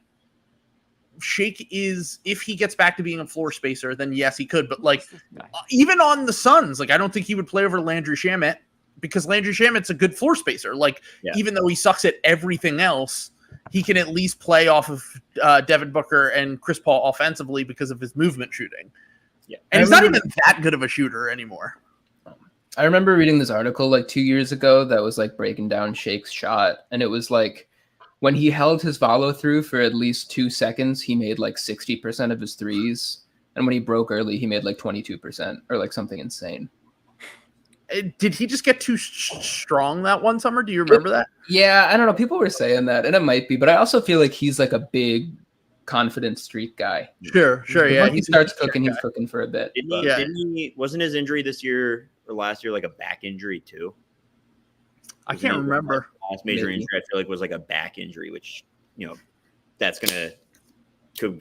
Shake is, if he gets back to being a floor spacer, then yes, he could. But like, even on the Suns, like I don't think he would play over Landry Shamet because Landry Shamet's a good floor spacer. Like even though he sucks at everything else, he can at least play off of Devin Booker and Chris Paul offensively because of his movement shooting. Yeah, and he's not even that good of a shooter anymore. I remember reading this article like 2 years ago that was like breaking down Shake's shot, and it was like when he held his follow through for at least 2 seconds, he made like 60% of his threes, and when he broke early, he made like 22% or like something insane. Did he just get too strong that one summer? Do you remember that? Yeah, I don't know. People were saying that, and it might be, but I also feel like he's like a big, confident streak guy. Sure, yeah. Once he starts cooking, he's cooking for a bit. Didn't he? Wasn't his injury this year or last year like a back injury too? I can't remember. Last major injury I feel like was like a back injury, which that's could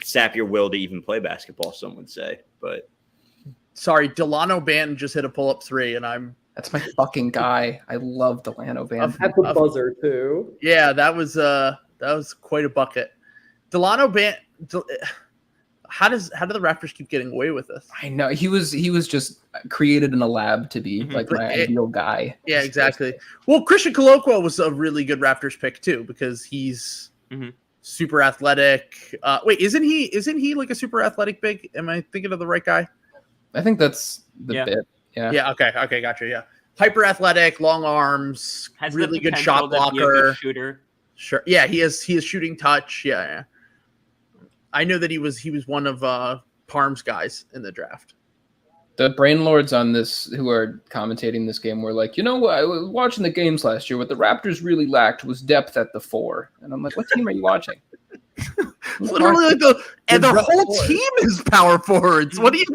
sap your will to even play basketball. Some would say, but. Sorry, Delano Banton just hit a pull-up 3, and that's my fucking guy. I love Delano Banton. At the buzzer too. Yeah, that was quite a bucket. Delano Banton. How do the Raptors keep getting away with this? I know he was just created in a lab to be like my ideal guy. Yeah, exactly. Well, Christian Colokwa was a really good Raptors pick too because he's super athletic. Wait, isn't he like a super athletic big? Am I thinking of the right guy? I think that's the bit. Yeah. Yeah. Okay. Gotcha. Yeah. Hyper athletic, long arms, has really good shot blocker, shooter. Sure. Yeah. He has shooting touch. Yeah. I know that he was one of Parm's guys in the draft. The brain lords on this who are commentating this game were like, I was watching the games last year. What the Raptors really lacked was depth at the 4. And I'm like, what team are you watching? Literally, like their whole team is power forwards. What do you?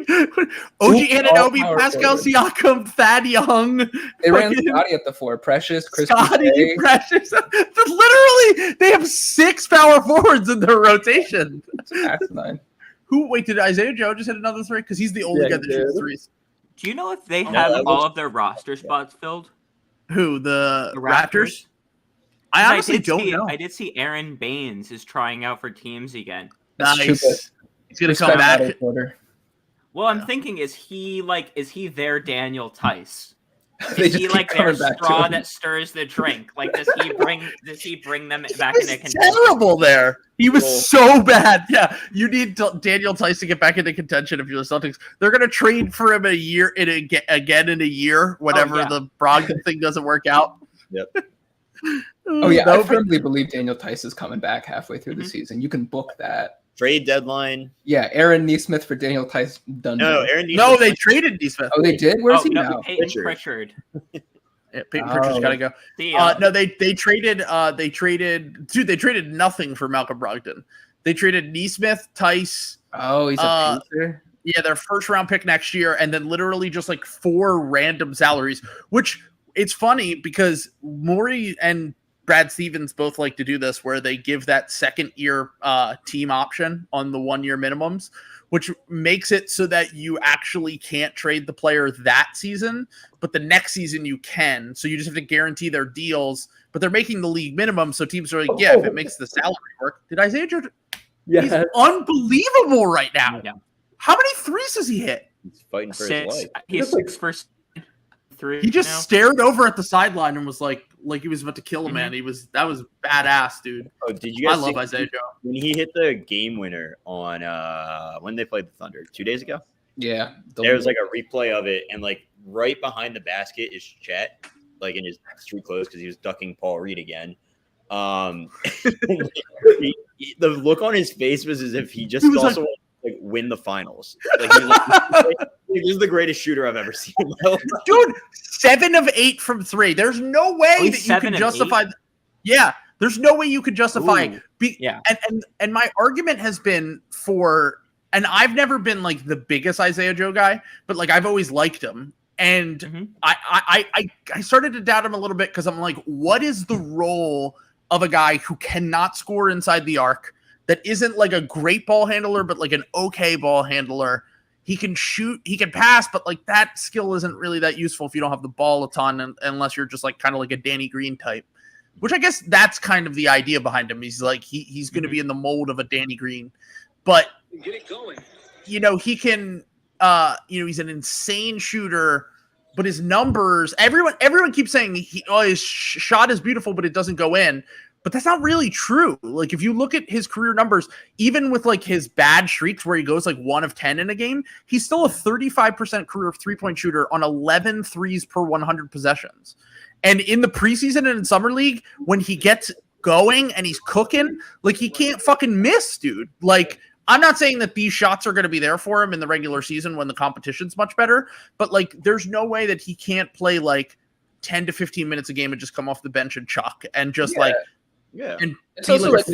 OG Anunoby, Pascal Siakam, Thad Young. They ran Scotty at the 4. Precious, Chris. Scotty, Precious. Literally, they have 6 power forwards in their rotation. That's 9. Wait, did Isaiah Joe just hit another 3? Because he's the only guy that shoots threes. Do you know if they have all of their roster spots filled? Who, the Raptors? I honestly don't know. I did see Aaron Baines is trying out for teams again. Nice. He's gonna come back. Well, I'm thinking, is he their Daniel Tice? Is he like their straw that stirs the drink? Like, does he bring them back into contention? Terrible there. He was so bad. Yeah, you need Daniel Tice to get back into contention if you're the Celtics. They're gonna trade for him again in a year, whenever the Brogdon thing doesn't work out. Yep. Oh yeah, I firmly believe Daniel Tice is coming back halfway through the season. You can book that. Trade deadline. Yeah, Aaron Neesmith for Daniel Tice done. No, Aaron Neesmith. No, they traded Neesmith. Oh, they did? Where's he now? Peyton Pritchard. Yeah, Peyton Pritchard's gotta go. No, they traded nothing for Malcolm Brogdon. They traded Neesmith, Tice. Oh, he's a pacer? Yeah, their first round pick next year, and then literally just like 4 random salaries, which it's funny because Morey and Brad Stevens both like to do this where they give that second year team option on the 1 year minimums, which makes it so that you actually can't trade the player that season, but the next season you can. So you just have to guarantee their deals, but they're making the league minimum. So teams are like, yeah, if it makes the salary work. Did Isaiah George? Yeah. He's unbelievable right now. Yeah. How many threes does he hit? He's fighting for his life. He's 6 for 3. He just stared over at the sideline and was like he was about to kill a man. That was badass, dude. Oh, did you guys? I love Isaiah Joe. When he hit the game winner on when they played the Thunder 2 days ago? Yeah. There was like a replay of it, and like right behind the basket is Chet, like in his street clothes because he was ducking Paul Reed again. the look on his face was as if he just was also wanted to, like, win the finals. Like, he was like, this is the greatest shooter I've ever seen. Dude, 7 of 8 from 3. There's no way that you can justify. Yeah, there's no way you could justify. And my argument has been for, and I've never been like the biggest Isaiah Joe guy, but like I've always liked him. And I started to doubt him a little bit because I'm like, what is the role of a guy who cannot score inside the arc, that isn't like a great ball handler, but like an okay ball handler? He can shoot, he can pass, but like that skill isn't really that useful if you don't have the ball a ton, unless you're just like kind of like a Danny Green type, which I guess that's kind of the idea behind him. He's like, he's going to be in the mold of a Danny Green, but get it going. You know, he can, he's an insane shooter, but his numbers, everyone keeps saying his shot is beautiful, but it doesn't go in. But that's not really true. Like, if you look at his career numbers, even with like his bad streaks where he goes like 1 of 10 in a game, he's still a 35% career 3-point shooter on 11 threes per 100 possessions. And in the preseason and in summer league, when he gets going and he's cooking, like, he can't fucking miss, dude. Like, I'm not saying that these shots are going to be there for him in the regular season when the competition's much better, but like, there's no way that he can't play like 10 to 15 minutes a game and just come off the bench and chuck and just and it's also like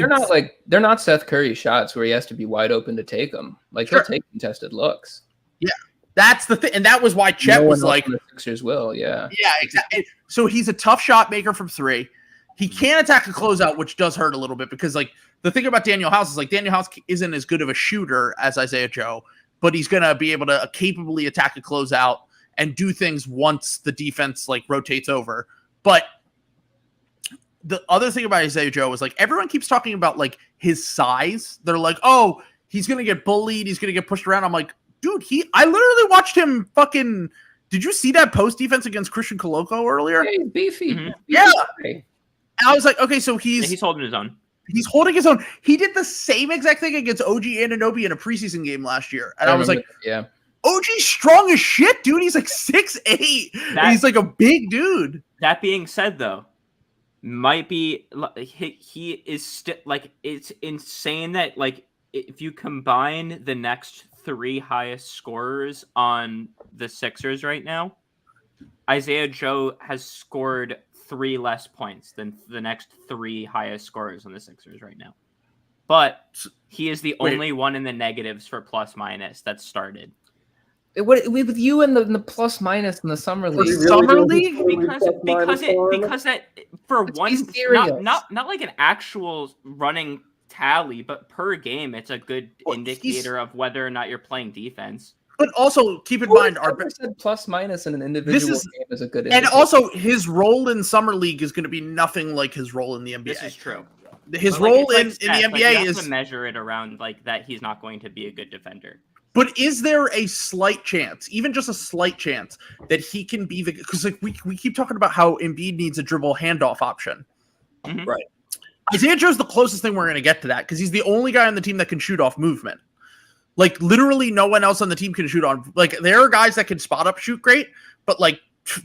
they're not Seth Curry shots where he has to be wide open to take them. Like, he'll take contested looks. Yeah, that's the thing, and that was why Chet was like, the Sixers will. Yeah, exactly. So he's a tough shot maker from 3. He can attack a closeout, which does hurt a little bit, because like the thing about Daniel House is like Daniel House isn't as good of a shooter as Isaiah Joe, but he's gonna be able to capably attack a closeout and do things once the defense like rotates over. But the other thing about Isaiah Joe is like everyone keeps talking about like his size. They're like, oh, he's gonna get bullied, he's gonna get pushed around. I'm like, dude, I literally watched him fucking. Did you see that post defense against Christian Koloko earlier? Yeah, he's beefy. Mm-hmm. Yeah. And I was like, okay, so he's holding his own. He's holding his own. He did the same exact thing against OG Anunoby in a preseason game last year. And I was like, yeah, OG's strong as shit, dude. He's like 6'8". He's like a big dude. That being said, though, might be he is still like, it's insane that like if you combine the next 3 highest scorers on the Sixers right now, Isaiah Joe has scored 3 less points than the next 3 highest scorers on the Sixers right now. But he is the only one in the negatives for plus minus that started. With you in the plus minus in the summer league, because that for one, not like an actual running tally, but per game, it's a good indicator of whether or not you're playing defense. But also keep in mind, our plus minus in an individual game is a good indicator. And also his role in summer league is going to be nothing like his role in the NBA. This is true. His role in the NBA is to measure it around like that. He's not going to be a good defender. But is there a slight chance, even just a slight chance, that he can be the, because like we keep talking about how Embiid needs a dribble handoff option. Mm-hmm. Right. Isaiah Joe's the closest thing we're going to get to that, because he's the only guy on the team that can shoot off movement. Like, literally no one else on the team can shoot on. Like, there are guys that can spot up shoot great, but like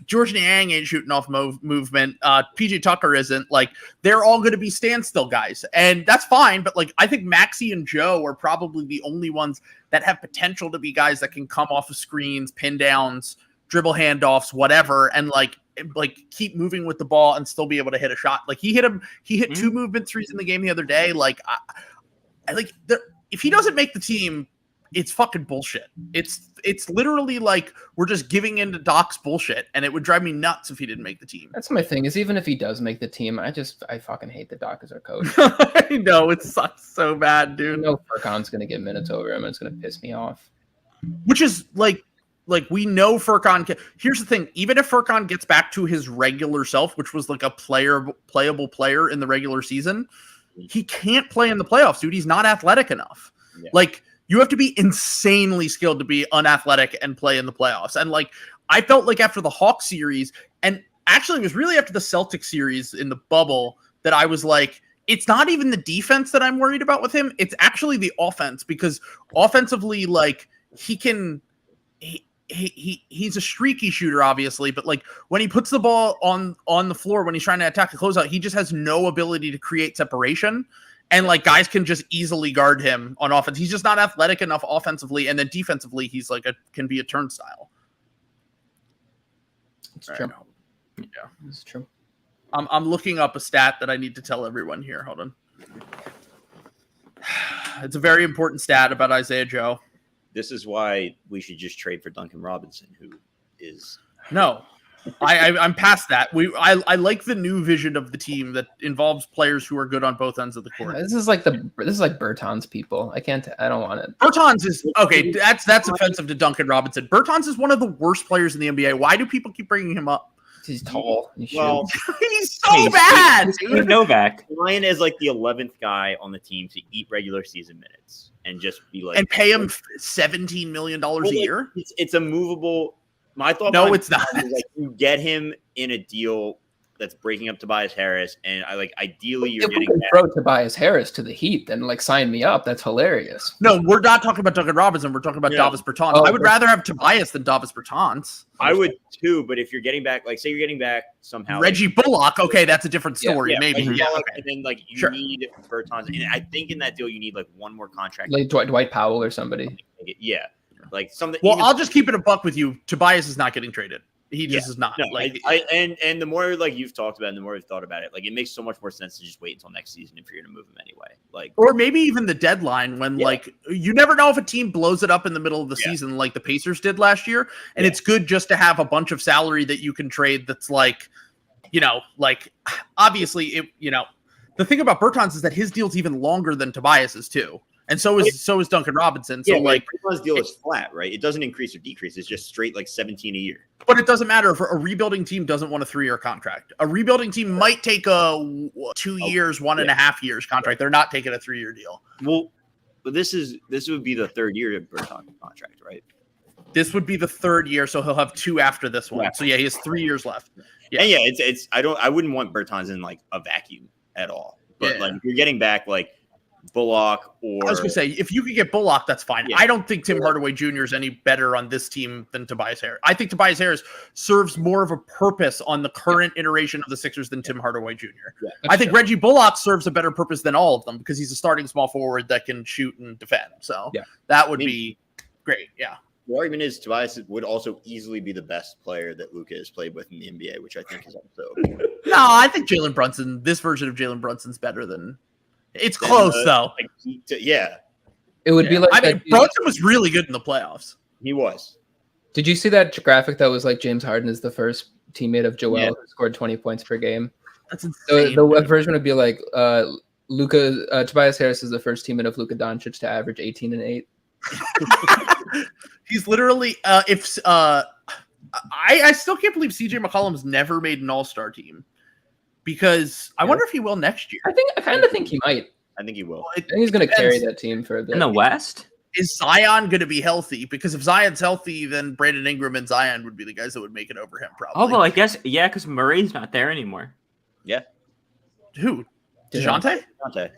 George Niang ain't shooting off movement. PJ Tucker isn't. Like, they're all going to be standstill guys, and that's fine. But like, I think Maxey and Joe are probably the only ones that have potential to be guys that can come off of screens, pin downs, dribble handoffs, whatever, and like keep moving with the ball and still be able to hit a shot. Like, he hit 2 movement threes in the game the other day. Like, if he doesn't make the team, it's fucking bullshit. It's literally like we're just giving in to Doc's bullshit, and it would drive me nuts if he didn't make the team. That's my thing, is even if he does make the team, I fucking hate that Doc as our coach. I know, it sucks so bad, dude. I know Furkan's gonna get minutes over him, and it's gonna piss me off. Which is like we know Furkan here's the thing, even if Furkan gets back to his regular self, which was like a playable player in the regular season, he can't play in the playoffs, dude. He's not athletic enough. Yeah. Like, you have to be insanely skilled to be unathletic and play in the playoffs. And like, I felt like after the Hawks series, and actually it was really after the Celtics series in the bubble, that I was like, it's not even the defense that I'm worried about with him. It's actually the offense, because offensively, like, he's a streaky shooter, obviously, but like when he puts the ball on the floor, when he's trying to attack a closeout, he just has no ability to create separation. And like guys can just easily guard him on offense. He's just not athletic enough offensively, and then defensively, he's like can be a turnstile. It's true. Yeah, it's true. I'm looking up a stat that I need to tell everyone here. Hold on. It's a very important stat about Isaiah Joe. This is why we should just trade for Duncan Robinson, who is no. I'm past that. I like the new vision of the team that involves players who are good on both ends of the court. This is like Bertans people. I don't want it. Bertans is okay. That's offensive to Duncan Robinson. Bertans is one of the worst players in the NBA. Why do people keep bringing him up? He's tall. Well, he's so bad. Dude. Novak. Ryan is like the 11th guy on the team to eat regular season minutes and just be like and pay him $17 million a year. It's a movable. My thought. No, it's not. Is like you get him in a deal that's breaking up Tobias Harris, and ideally you're getting throw Tobias Harris to the Heat, then like sign me up. That's hilarious. No, we're not talking about Duncan Robinson. We're talking about Davis Bertans. I would rather have Tobias than Davis Bertans. I would too, but if you're getting back, like say you're getting back somehow Reggie Bullock, okay, that's a different story. Maybe. Okay. And then like you need Bertans, and I think in that deal you need like one more contract, like Dwight Powell or somebody. Yeah. Like something. Well, I'll just keep it a buck with you. Tobias is not getting traded. He just is not. No, like and the more like you've talked about it, and the more we've thought about it, like it makes so much more sense to just wait until next season if you're going to move him anyway. Like, or maybe even the deadline when like you never know if a team blows it up in the middle of the season like the Pacers did last year, and it's good just to have a bunch of salary that you can trade. That's like, like obviously the thing about Bertans is that his deal's even longer than Tobias's too. And so is Duncan Robinson. So like Bertans' deal is flat, right? It doesn't increase or decrease. It's just straight like 17 a year. But it doesn't matter if a rebuilding team doesn't want a 3-year contract. A rebuilding team might take a 2 years, 1.5 years contract. They're not taking a 3-year deal. Well, but this would be the third year of Bertans' contract, right? This would be the third year, so he'll have 2 after this one. So yeah, he has 3 years left. Yeah, and it's I wouldn't want Bertans in like a vacuum at all. But like if you're getting back like Bullock or I was gonna say if you could get Bullock, that's fine. I don't think Tim Hardaway Jr. is any better on this team than Tobias Harris. I think Tobias Harris serves more of a purpose on the current iteration of the Sixers than Tim Hardaway Jr. I think Reggie Bullock serves a better purpose than all of them because he's a starting small forward that can shoot and defend. So that would be great. Yeah. The argument is Tobias would also easily be the best player that Luka has played with in the NBA, which I think is also. No, I think Jalen Brunson. This version of Jalen Brunson's better than. It's close though. It would be like. I mean, Brunson was really good in the playoffs. He was. Did you see that graphic that was like James Harden is the first teammate of Joel who scored 20 points per game? That's insane. So the version would be like Tobias Harris is the first teammate of Luka Doncic to average 18 and 8. He's literally I still can't believe CJ McCollum's never made an all-star team. Because I wonder if he will next year. I kind of think he might. I think he will. Well, I think he's going to carry that team for a bit. In the West? Is Zion going to be healthy? Because if Zion's healthy, then Brandon Ingram and Zion would be the guys that would make it over him, probably. Oh, well, I guess, because Murray's not there anymore. Yeah. Who? DeJounte?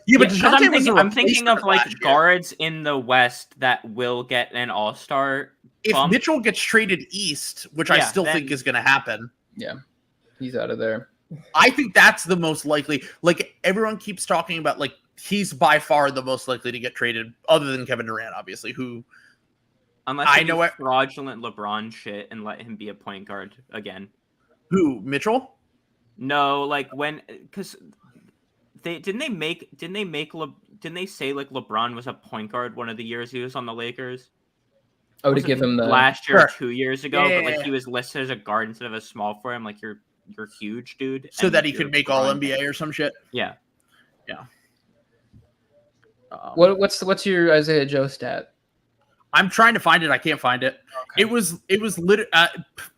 Yeah, but DeJounte I'm thinking of like guards in the West that will get an all-star If Mitchell gets traded east, which I still think is going to happen. Yeah. He's out of there. I think that's the most likely. Like everyone keeps talking about, like he's by far the most likely to get traded, other than Kevin Durant, obviously. Unless I know fraudulent LeBron shit and let him be a point guard again. Who, Mitchell? No, like because didn't they say like LeBron was a point guard one of the years he was on the Lakers? Oh, to give him the last year, 2 years ago, but like he was listed as a guard instead of a small for him. Like you're huge, dude. So that he could make all NBA or some shit. Yeah. What's your Isaiah Joe stat? I'm trying to find it. I can't find it. Okay. It was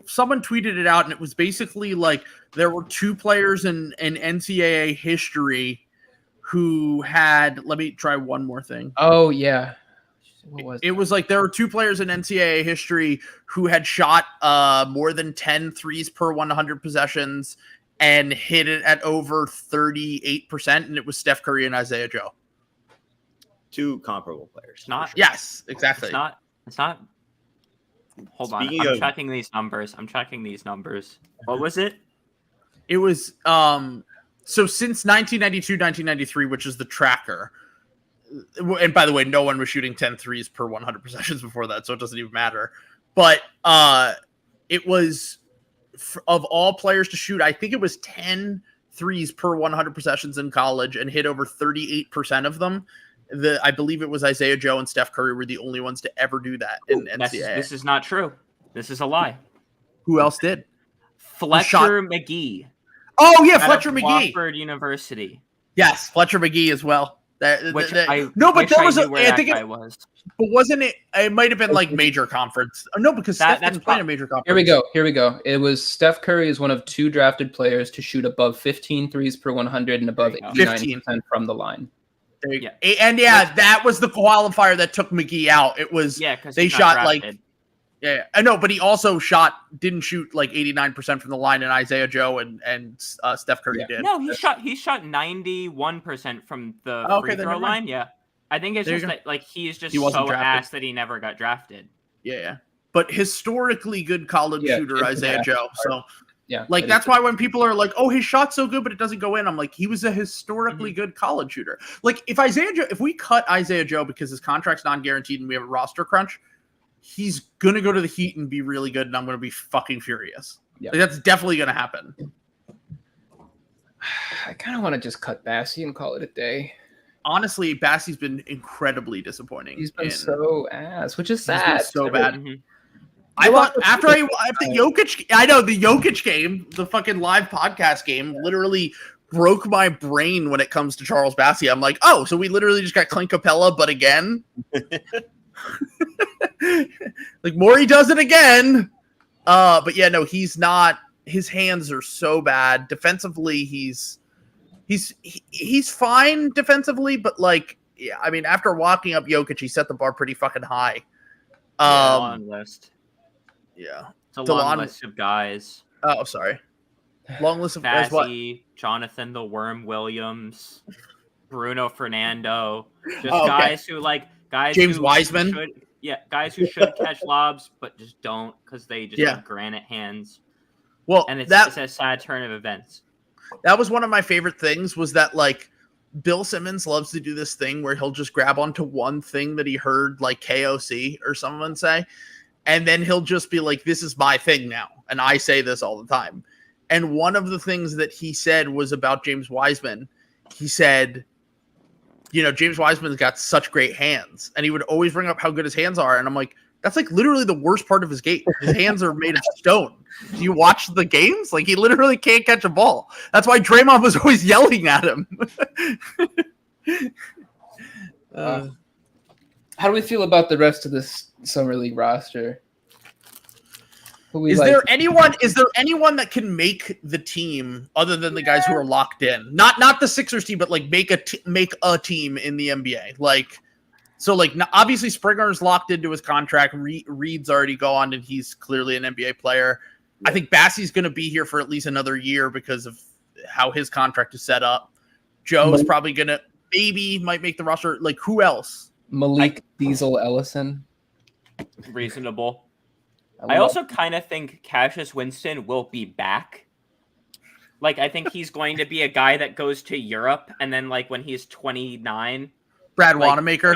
someone tweeted it out, and it was basically like there were 2 players in NCAA history who had. Let me try one more thing. Oh yeah. What was it was like there were 2 players in NCAA history who had shot more than 10 threes per 100 possessions and hit it at over 38%, and it was Steph Curry and Isaiah Joe. 2 comparable players. Not yes, exactly. It's not. Hold on. I'm checking these numbers. What was it? It was So since 1992, 1993, which is the tracker, and by the way, no one was shooting 10 threes per 100 possessions before that, so it doesn't even matter. But it was, of all players to shoot, I think it was 10 threes per 100 possessions in college and hit over 38% of them. I believe it was Isaiah Joe and Steph Curry were the only ones to ever do that in NCAA. This is not true. This is a lie. Who else did? Fletcher McGee. Oh, yeah, Fletcher McGee. Wofford University. Yes, Fletcher McGee as well. But there was I think it was. But wasn't it? It might have been like major conference. No, because Steph didn't play in a major conference. Here we go. It was Steph Curry is one of 2 drafted players to shoot above 15 threes per 100 and above 89% from the line. And that was the qualifier that took McGee out. It was because they shot like I know, but he also didn't shoot like 89% from the line, and Isaiah Joe and Steph Curry did. No, he shot 91% from the free throw line. Yeah, I think it's just that like he's just so ass that he never got drafted. Yeah, but historically good college shooter Isaiah Joe. So like that's why when people are like, "Oh, his shot's so good, but it doesn't go in," I'm like, he was a historically good college shooter. Like if we cut Isaiah Joe because his contract's non-guaranteed and we have a roster crunch, he's gonna go to the Heat and be really good, and I'm gonna be fucking furious. Yeah, like, that's definitely gonna happen. I kind of want to just cut Bassey and call it a day. Honestly, Bassey's been incredibly disappointing. He's been so ass, which is sad. So bad. Mm-hmm. I thought after the Jokic, I know the Jokic game, the fucking live podcast game, literally broke my brain when it comes to Charles Bassey. I'm like, oh, so we literally just got Clint Capella, but again. Like Morey does it again. But yeah, no, he's not. His hands are so bad. Defensively, he's fine defensively, but like, yeah, I mean, after walking up Jokic, he set the bar pretty fucking high. Long list. Yeah, it's a long list of guys. Oh, sorry. Long list of guys. What? Jonathan the Worm Williams, Bruno Fernando, just guys who like guys. James Wiseman. Guys who should catch lobs but just don't because they just have granite hands. Well, and it's a sad turn of events. That was one of my favorite things. Was that like Bill Simmons loves to do this thing where he'll just grab onto one thing that he heard like KOC or someone say. And then he'll just be like, this is my thing now. And I say this all the time. And one of the things that he said was about James Wiseman. He said, you know, James Wiseman's got such great hands. And he would always bring up how good his hands are. And I'm like, that's like literally the worst part of his game. His hands are made of stone. Do you watch the games? Like he literally can't catch a ball. That's why Draymond was always yelling at him. How do we feel about the rest of this summer league roster? Is there anyone that can make the team other than the guys who are locked in? Not the Sixers team, but like make a team in the NBA. Like, so like obviously Springer's locked into his contract. Reed's already gone, and he's clearly an NBA player. I think Bassey's going to be here for at least another year because of how his contract is set up. Joe's probably going to might make the roster. Like, who else? Malik Diesel Ellison. Reasonable. I also kind of think Cassius Winston will be back. Like, I think he's going to be a guy that goes to Europe, and then, like, when he's 29... Brad Wanamaker?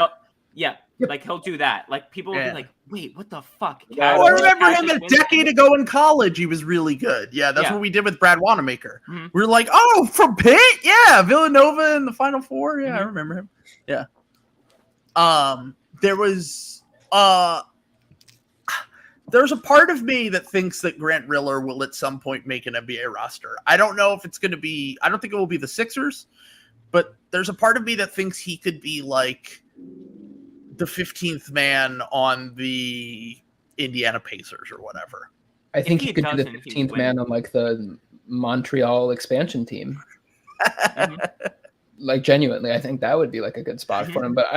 Like, he'll do that. Like, people will be like, wait, what the fuck? I remember him a decade ago in college. He was really good. Yeah, that's what we did with Brad Wanamaker. Mm-hmm. We were like, oh, from Pitt? Yeah, Villanova in the Final Four. Yeah, I remember him. Yeah. There's a part of me that thinks that Grant Riller will at some point make an NBA roster. I don't know if it's going to be, I don't think it will be the Sixers, but there's a part of me that thinks he could be like the 15th man on the Indiana Pacers or whatever. I think he could be the 15th man on like the Montreal expansion team. Like genuinely, I think that would be like a good spot for him. But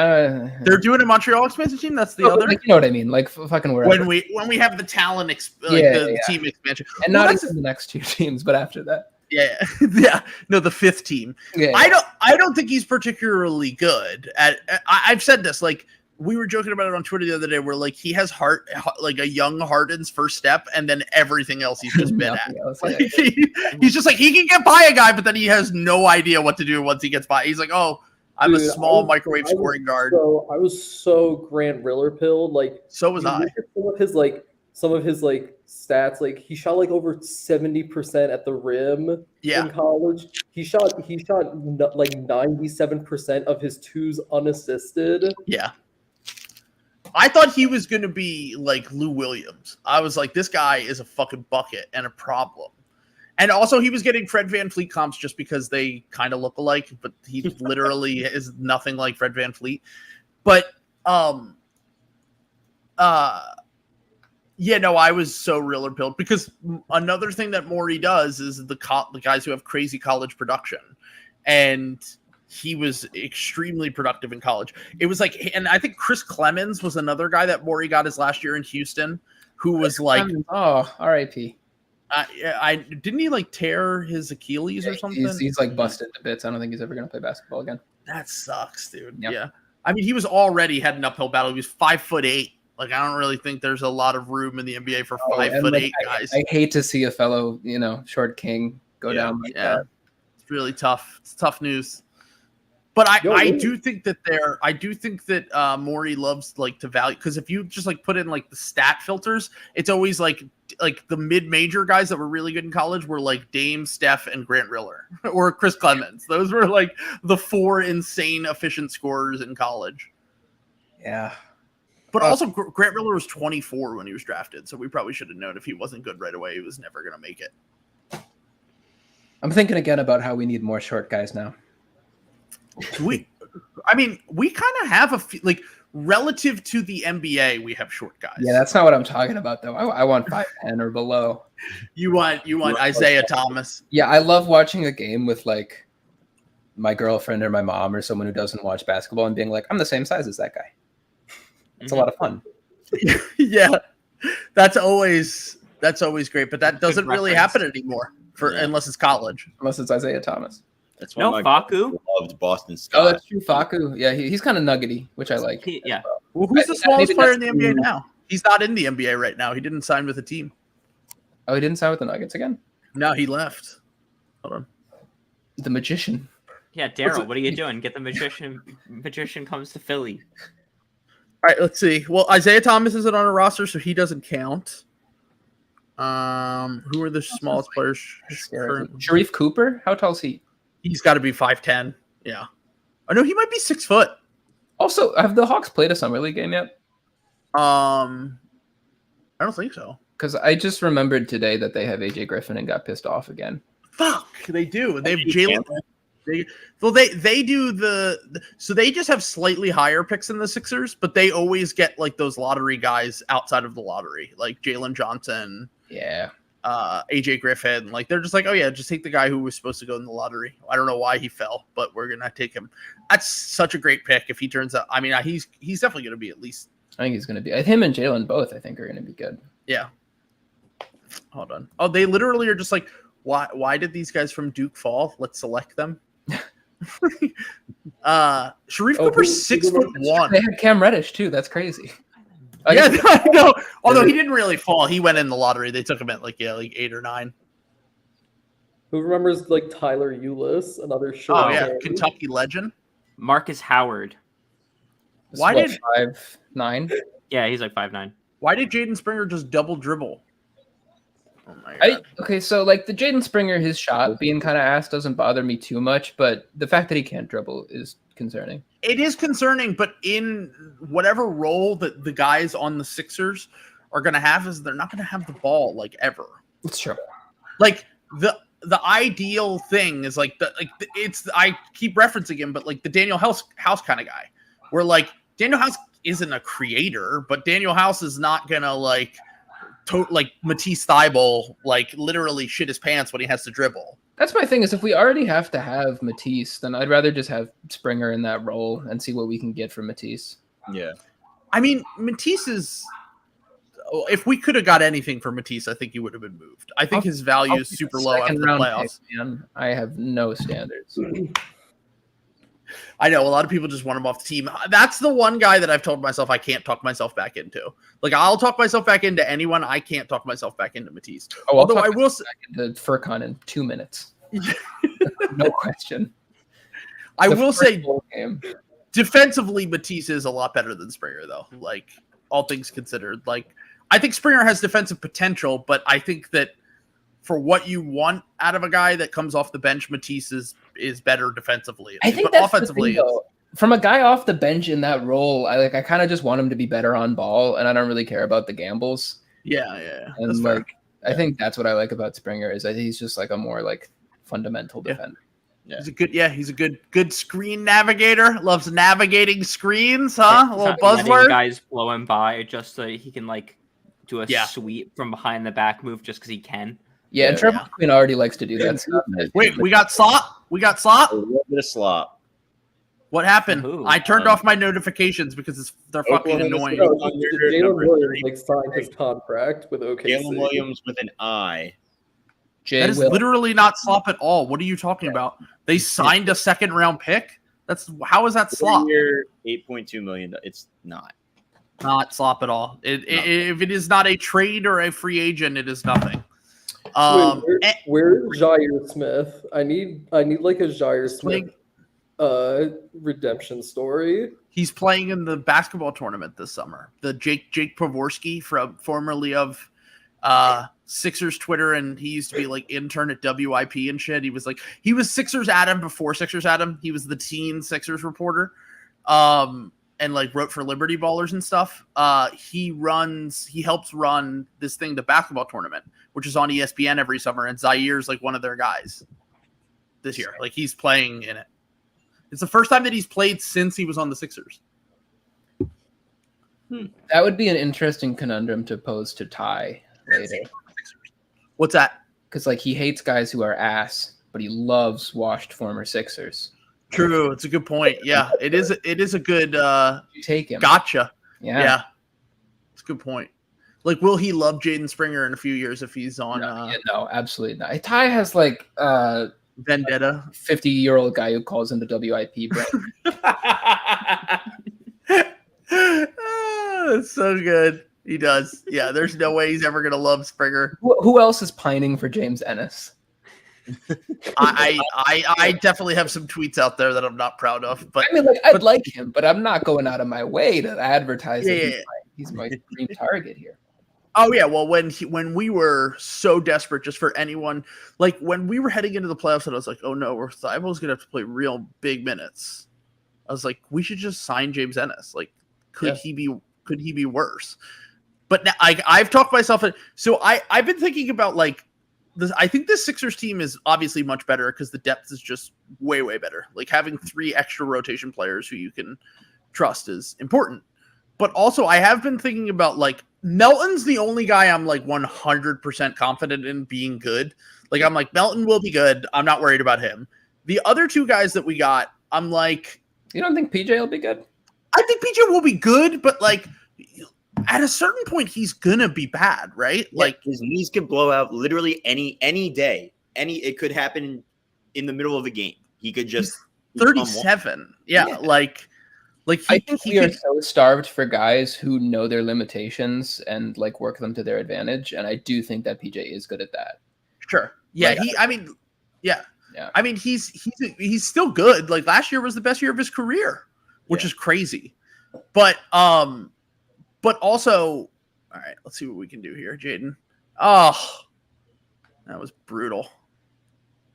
they're doing a Montreal expansion team. That's the other. Like, you know what I mean? Like fucking wherever. When we have the talent, team expansion, and not even the next 2 teams, but after that. Yeah, yeah. No, the 5th team. Yeah. I don't think he's particularly good at. I've said this. Like we were joking about it on Twitter the other day where like he has like a young Harden's first step and then everything else he's just been at. Like, he's just like, he can get by a guy, but then he has no idea what to do once he gets by. He's like, oh, I'm a small microwave scoring guard. So I was so Grant Riller pilled. Like, so was I. Some of his stats, like he shot like over 70% at the rim in college. He shot like 97% of his twos unassisted. Yeah. I thought he was going to be like Lou Williams. I was like, this guy is a fucking bucket and a problem. And also he was getting Fred VanVleet comps just because they kind of look alike, but he literally is nothing like Fred VanVleet. But, yeah, no, I was so Riller pilled because another thing that Morey does is the guys who have crazy college production. And he was extremely productive in college. It was like, and I think Chris Clemens was another guy that Morey got his last year in Houston, who was like, oh, R.I.P. I didn't he like tear his Achilles or something? He's like busted to bits. I don't think he's ever going to play basketball again. That sucks, dude. Yep. Yeah. I mean, he was already had an uphill battle. He was 5'8". Like, I don't really think there's a lot of room in the NBA for 5'8" guys. I hate to see a fellow, short king go down like that. It's really tough. It's tough news. But I do think that Morey loves like to value, because if you just like put in like the stat filters, it's always like the mid-major guys that were really good in college were like Dame, Steph, and Grant Riller or Chris Clemens. Those were like the 4 insane efficient scorers in college. Yeah. But also Grant Riller was 24 when he was drafted, so we probably should have known if he wasn't good right away, he was never going to make it. I'm thinking again about how we need more short guys now. We kind of have a few, like relative to the NBA, we have short guys. Yeah, that's not what I'm talking about though. I want 5'10" or below. You want Isaiah Thomas? Yeah, I love watching a game with like my girlfriend or my mom or someone who doesn't watch basketball and being like, I'm the same size as that guy. It's a lot of fun. Yeah, that's always great, but that doesn't really happen anymore unless it's college, unless it's Isaiah Thomas. That's why Facu loved Boston Scott. Oh, that's true. Facu. Yeah, he's kind of nuggety, which I like. Well, who's the smallest player in the NBA now? He's not in the NBA right now. He didn't sign with a team. Oh, he didn't sign with the Nuggets again? No, he left. Hold on. The magician. Yeah, Daryl, what are you doing? Get the magician. Magician comes to Philly. All right, let's see. Well, Isaiah Thomas isn't on a roster, so he doesn't count. Who are the smallest players? Sharif Cooper? How tall is he? He's got to be 5'10". Yeah. Oh no, he might be 6 foot. Also, have the Hawks played a summer league game yet? I don't think so. Because I just remembered today that they have AJ Griffin and got pissed off again. Fuck, they do. They have Jalen. They do so they just have slightly higher picks than the Sixers, but they always get like those lottery guys outside of the lottery, like Jalen Johnson. Yeah. AJ Griffin, like they're just like, oh yeah, just take the guy who was supposed to go in the lottery. I don't know why he fell, but we're gonna take him. That's such a great pick if he turns out. I mean, he's definitely gonna be at least. I think he's gonna be. Him and Jalen both, I think, are gonna be good. Yeah. Hold on. Oh, they literally are just like, why did these guys from Duke fall? Let's select them. Sharif Cooper's 6'1". They had Cam Reddish too. That's crazy. Yeah, I know. Although he didn't really fall, he went in the lottery. They took him at like 8 or 9. Who remembers like Tyler Ulis, another short? Oh yeah, Kentucky legend. Marcus Howard. Why did 5'9"? Yeah, he's like 5'9". Why did Jaden Springer just double dribble? Oh my God. Okay, so like the Jaden Springer, his shot being kind of ass doesn't bother me too much, but the fact that he can't dribble is concerning. It is concerning, but in whatever role that the guys on the Sixers are going to have, is they're not going to have the ball like ever. It's true. Like the ideal thing is like I keep referencing him, but like the Daniel House kind of guy, where like Daniel House isn't a creator, but Daniel House is not going to like Matisse Thybulle like literally shit his pants when he has to dribble. That's my thing, is if we already have to have Matisse, then I'd rather just have Springer in that role and see what we can get from Matisse. Yeah. I mean, Matisse is... If we could have got anything for Matisse, I think he would have been moved. I think his value is super low after the playoffs. Pick, man. I have no standards. I know a lot of people just want him off the team. That's the one guy that I've told myself I can't talk myself back into. Like I'll talk myself back into anyone. I can't talk myself back into Matisse. Although I will say the Furcon in 2 minutes. No question. I will say defensively, Matisse is a lot better than Springer, though. Like all things considered, like I think Springer has defensive potential, but I think that for what you want out of a guy that comes off the bench, Matisse is better defensively. I think that's offensively, the thing, though. From a guy off the bench in that role, I kind of just want him to be better on ball, and I don't really care about the gambles. Yeah. And like I think that's what I like about Springer is I think he's just like a more like fundamental defender. Yeah. He's a good screen navigator. Loves navigating screens, huh? A little buzzword. Guys blowing by just so he can like do a sweep from behind the back move just because he can. Yeah, and Trevor Queen already likes to do that stuff. Wait, we got slop? A little bit of slop. What happened? I turned off my notifications because they're fucking annoying. Jalen Williams like signed his contract with OKC. Jalen Williams with an I. That is literally not slop at all. What are you talking about? They signed a second round pick? How is that slop? $8.2 million. It's not slop at all. If it is not a trade or a free agent, it is nothing. Where's Jair Smith? I need like a Jair Smith redemption story. He's playing in the basketball tournament this summer. The Jake Pavorsky formerly of Sixers Twitter, and he used to be like intern at WIP and shit. He was Sixers Adam before Sixers Adam. He was the teen Sixers reporter. And like wrote for Liberty Ballers and stuff. He helps run this thing, the basketball tournament, which is on ESPN every summer. And Zaire's like one of their guys this year. Like he's playing in it. It's the first time that he's played since he was on the Sixers. That would be an interesting conundrum to pose to Ty later. What's that? Because like he hates guys who are ass, but he loves washed former Sixers. True, it's a good point. Yeah, it is a good you take him. Gotcha. Yeah. It's a good point. Like, will he love Jaden Springer in a few years if he's on? No, absolutely not. Ty has like vendetta. 50-year-old guy who calls him the WIP brand. It's so good. He does. Yeah, there's no way he's ever gonna love Springer. Who else is pining for James Ennis? I definitely have some tweets out there that I'm not proud of, but I mean, like I'd like him, but I'm not going out of my way to advertise that he's my dream target here. Oh yeah, well when we were so desperate just for anyone, like when we were heading into the playoffs, and I was like, oh no, Thibault's gonna have to play real big minutes. I was like, we should just sign James Ennis. Like, could he be worse? But now I've talked myself in, so I've been thinking about like. I think this Sixers team is obviously much better because the depth is just way, way better. Like having 3 extra rotation players who you can trust is important. But also I have been thinking about like Melton's the only guy I'm like 100% confident in being good. Like I'm like Melton will be good. I'm not worried about him. The other 2 guys that we got, I'm like. You don't think PJ will be good? I think PJ will be good, but like. At a certain point, he's gonna be bad, right? Yeah, like his knees could blow out literally any day. It could happen in the middle of a game. He could just 37. Yeah, like I think we are so starved for guys who know their limitations and like work them to their advantage. And I do think that PJ is good at that. Sure. Yeah. Yeah. I mean, he's still good. Like last year was the best year of his career, which is crazy. But also, all right, let's see what we can do here, Jaden. Oh, that was brutal.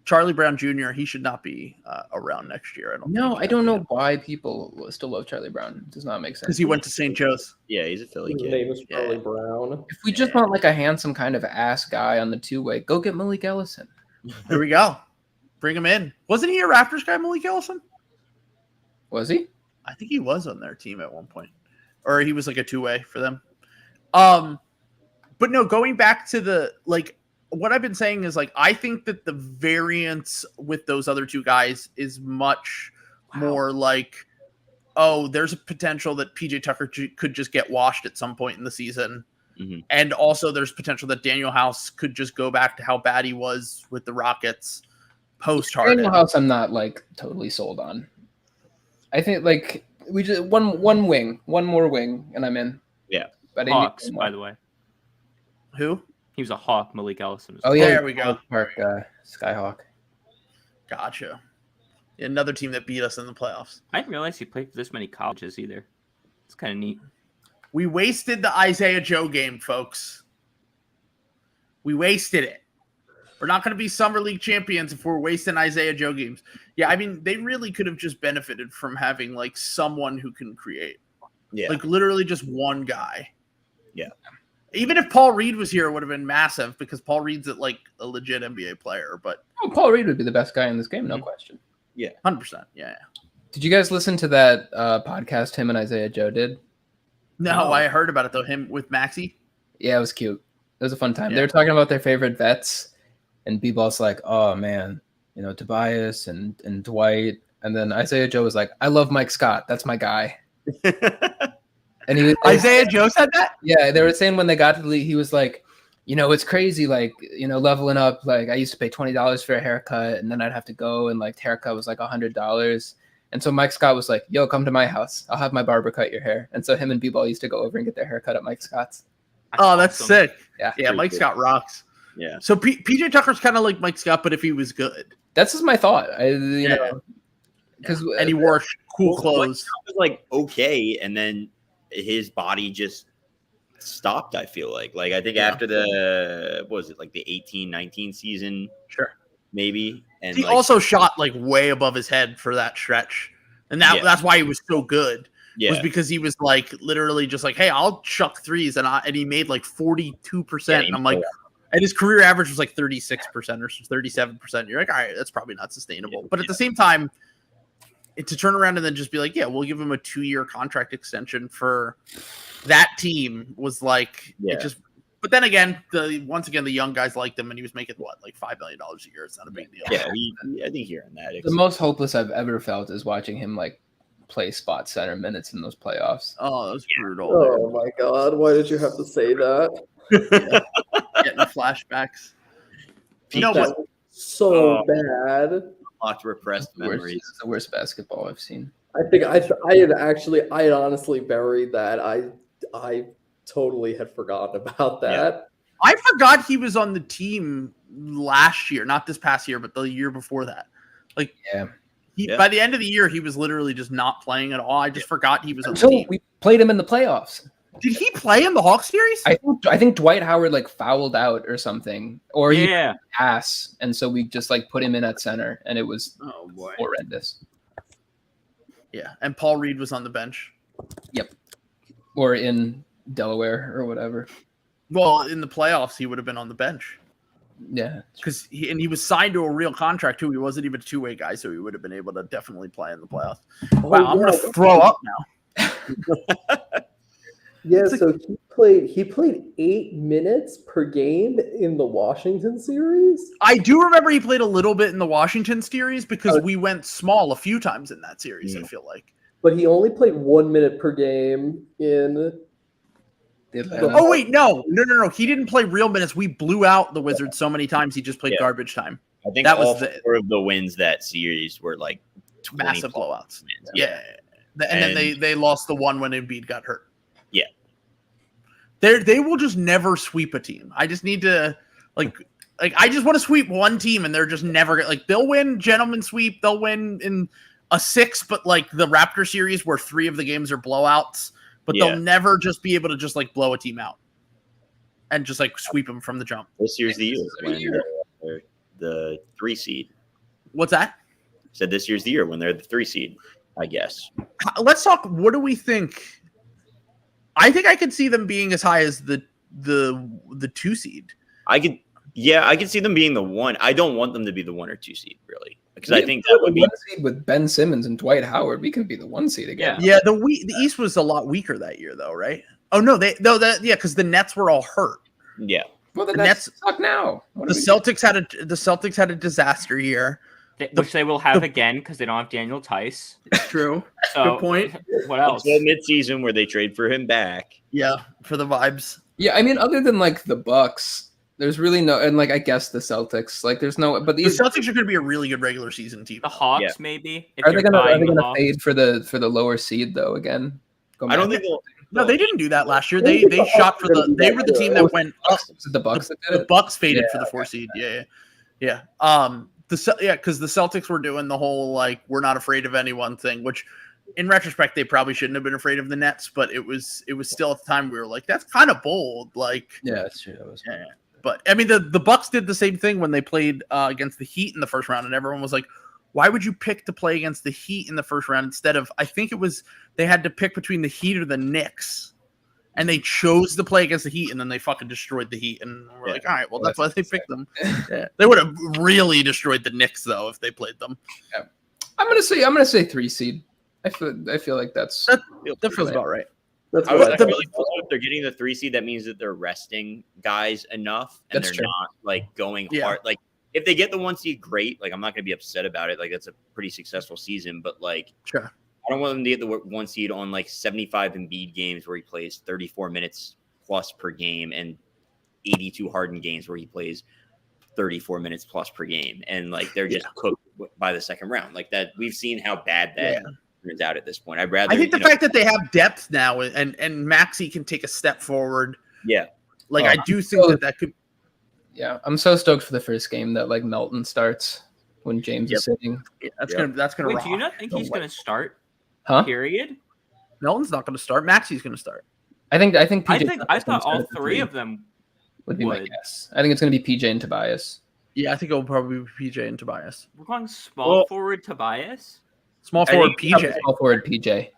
Charlie Brown Jr., he should not be around next year. I don't know why people still love Charlie Brown. It does not make sense. Because he went to St. Joe's. Yeah, he's a Philly kid. His name is Charlie Brown. If we just want like a handsome kind of ass guy on the 2-way, go get Malik Ellison. There we go. Bring him in. Wasn't he a Raptors guy, Malik Ellison? Was he? I think he was on their team at one point. Or he was like a 2-way for them. But no, going back to the, like, what I've been saying is, like, I think that the variance with those other 2 guys is much more like, oh, there's a potential that PJ Tucker could just get washed at some point in the season. Mm-hmm. And also there's potential that Daniel House could just go back to how bad he was with the Rockets post-Harden. Daniel House I'm not, like, totally sold on. I think like we just one more wing, and I'm in. Yeah. But Hawks, by the way. Who? He was a Hawk, Malik Ellison. Oh yeah, there we go. Park Skyhawk. Gotcha. Another team that beat us in the playoffs. I didn't realize he played for this many colleges either. It's kind of neat. We wasted the Isaiah Joe game, folks. We wasted it. We're not going to be Summer League champions if we're wasting Isaiah Joe games. Yeah, I mean, they really could have just benefited from having like someone who can create. Yeah. Like literally just one guy. Yeah. Even if Paul Reed was here, it would have been massive because Paul Reed's like a legit NBA player. But Paul Reed would be the best guy in this game, no question. Yeah, 100%. Yeah. Did you guys listen to that podcast him and Isaiah Joe did? No, I heard about it though. Him with Maxey. Yeah, it was cute. It was a fun time. Yeah. They were talking about their favorite vets, and B-Ball's like, "Oh man, you know Tobias and Dwight," and then Isaiah Joe was like, "I love Mike Scott. That's my guy." And Isaiah Joe said that? Yeah, they were saying when they got to the league, he was like, you know, it's crazy, like, you know, leveling up. Like, I used to pay $20 for a haircut, and then I'd have to go, and like, the haircut was like $100. And so Mike Scott was like, yo, come to my house. I'll have my barber cut your hair. And so him and B-Ball used to go over and get their hair cut at Mike Scott's. Oh, that's sick. Yeah, Mike Scott rocks. Yeah. So PJ Tucker's kind of like Mike Scott, but if he was good. That's just my thought. You know, because and he wore cool clothes. It was like okay, and then his body just stopped. I feel like I think after the what was it, like the 18-19 season, sure, maybe. And he also shot like way above his head for that stretch, and that's why he was so good. Yeah, was because he was like literally just like, hey, I'll chuck threes, and he made like 42%, and I'm like. And his career average was like 36% or 37%. You're like, all right, that's probably not sustainable. But at the same time, to turn around and then just be like, yeah, we'll give him a 2-year contract extension for that team was like, it just. But then again, once again, the young guys liked him, and he was making like $5 million a year. It's not a big deal. Yeah, I think hearing that. The most hopeless I've ever felt is watching him like play spot center minutes in those playoffs. Oh, that was brutal. Oh my God, why did you have to say that? Getting flashbacks. You know what? So bad. Lots of repressed memories. It's the worst basketball I've seen. I think I had honestly buried that. I totally had forgotten about that. Yeah. I forgot he was on the team last year, not this past year, but the year before that. Like, by the end of the year, he was literally just not playing at all. I just forgot he was on the team. We played him in the playoffs. Did he play in the Hawks series? I think Dwight Howard like fouled out or something, or he pass, and so we just like put him in at center, and it was horrendous. Yeah, and Paul Reed was on the bench. Yep, or in Delaware or whatever. Well, in the playoffs, he would have been on the bench. Yeah, because he was signed to a real contract too. He wasn't even a two-way guy, so he would have been able to definitely play in the playoffs. Wow, I'm gonna throw up now. Yeah, so he played 8 minutes per game in the Washington series. I do remember he played a little bit in the Washington series because we went small a few times in that series, I feel like. But he only played 1 minute per game in Oh wait, no. He didn't play real minutes. We blew out the Wizards so many times he just played garbage time. I think that was four of the wins that series were like massive blowouts. Yeah. And then they lost the one when Embiid got hurt. Yeah. They will just never sweep a team. I just need to I just want to sweep one team, and they're just never they'll win gentleman sweep. They'll win in a 6, but like the Raptor series where 3 of the games are blowouts, but they'll never just be able to just like blow a team out and just like sweep them from the jump. This year's the year when they're the 3 seed. What's that? Said this year's the year when they're the 3 seed, I guess. Let's talk. What do we think? I think I could see them being as high as the 2 seed. I could see them being the 1. I don't want them to be the 1 or 2 seed, really, because I think that would be 1 seed with Ben Simmons and Dwight Howard. We can be the 1 seed again. Yeah. The East was a lot weaker that year, though, right? Oh no, because the Nets were all hurt. Yeah. Well, the Nets suck now. The Celtics had a disaster year, which they will have again because they don't have Daniel Tice. It's true. So, good point. What else? Until mid-season where they trade for him back. Yeah, for the vibes. Yeah, I mean, other than like the Bucks, There's really no, and like I guess the Celtics, like there's no, but the Celtics are going to be a really good regular season team. The Hawks maybe. Are they gonna fade for the lower seed though again? I don't think no, they didn't do that last year. They shot for they were the team that went up. The Bucks. The Bucks faded for the 4 seed. Yeah. Because the Celtics were doing the whole like we're not afraid of anyone thing, which in retrospect they probably shouldn't have been afraid of the Nets, but it was still at the time we were like that's kind of bold. Like that's true. Yeah. But I mean the Bucks did the same thing when they played against the Heat in the first round, and everyone was like, why would you pick to play against the Heat in the first round instead of, I think it was, they had to pick between the Heat or the Knicks, and they chose to play against the Heat, and then they fucking destroyed the Heat, and we're like, all right, well, that's why they picked them. Yeah. They would have really destroyed the Knicks, though, if they played them. Yeah. I'm gonna say 3 seed. I feel like that feels about right. That's I feel like if they're getting the 3 seed, that means that they're resting guys enough, and they're not like going hard. Like if they get the 1 seed, great. Like I'm not going to be upset about it. Like that's a pretty successful season. But like, sure, I don't want them to get the 1 seed on like 75 Embiid games where he plays 34 minutes plus per game, and 82 Harden games where he plays 34 minutes plus per game, and like they're just cooked by the second round. Like that, we've seen how bad that turns out at this point. I think the fact that they have depth now and Maxey can take a step forward. Yeah, like I do think that could. Yeah, I'm so stoked for the first game that like Melton starts when James is sitting. Yeah, that's gonna. Wait, rock. do you not think he's gonna start? Huh? Period. Melton's not gonna start. Maxey's gonna start. I thought all 3 of them would be my guess. I think it's gonna be PJ and Tobias. Yeah, I think it'll probably be PJ and Tobias. We're going small forward Tobias. Small forward PJ. Small forward PJ.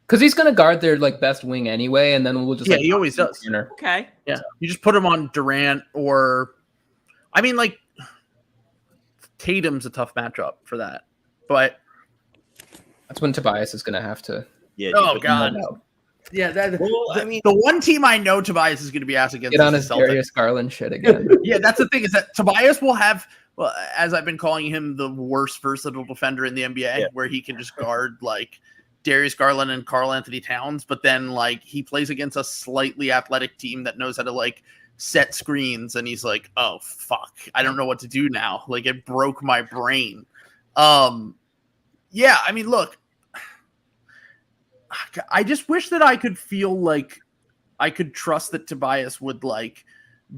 Because he's going to guard their like best wing anyway, and then we'll just he always does. Okay, yeah, you just put him on Durant or, I mean, like Tatum's a tough matchup for that, but that's when Tobias is going to have to. Yeah. Oh God. Yeah, I mean, the one team I know Tobias is going to be asked against. Get on his Darius Garland shit again. Yeah, that's the thing is that Tobias will have. Well, as I've been calling him, the worst versatile defender in the NBA, where he can just guard like Darius Garland and Karl Anthony Towns, but then like he plays against a slightly athletic team that knows how to like set screens, and he's like, oh fuck, I don't know what to do now. Like it broke my brain. Yeah, I mean, look, I just wish that I could feel like I could trust that Tobias would like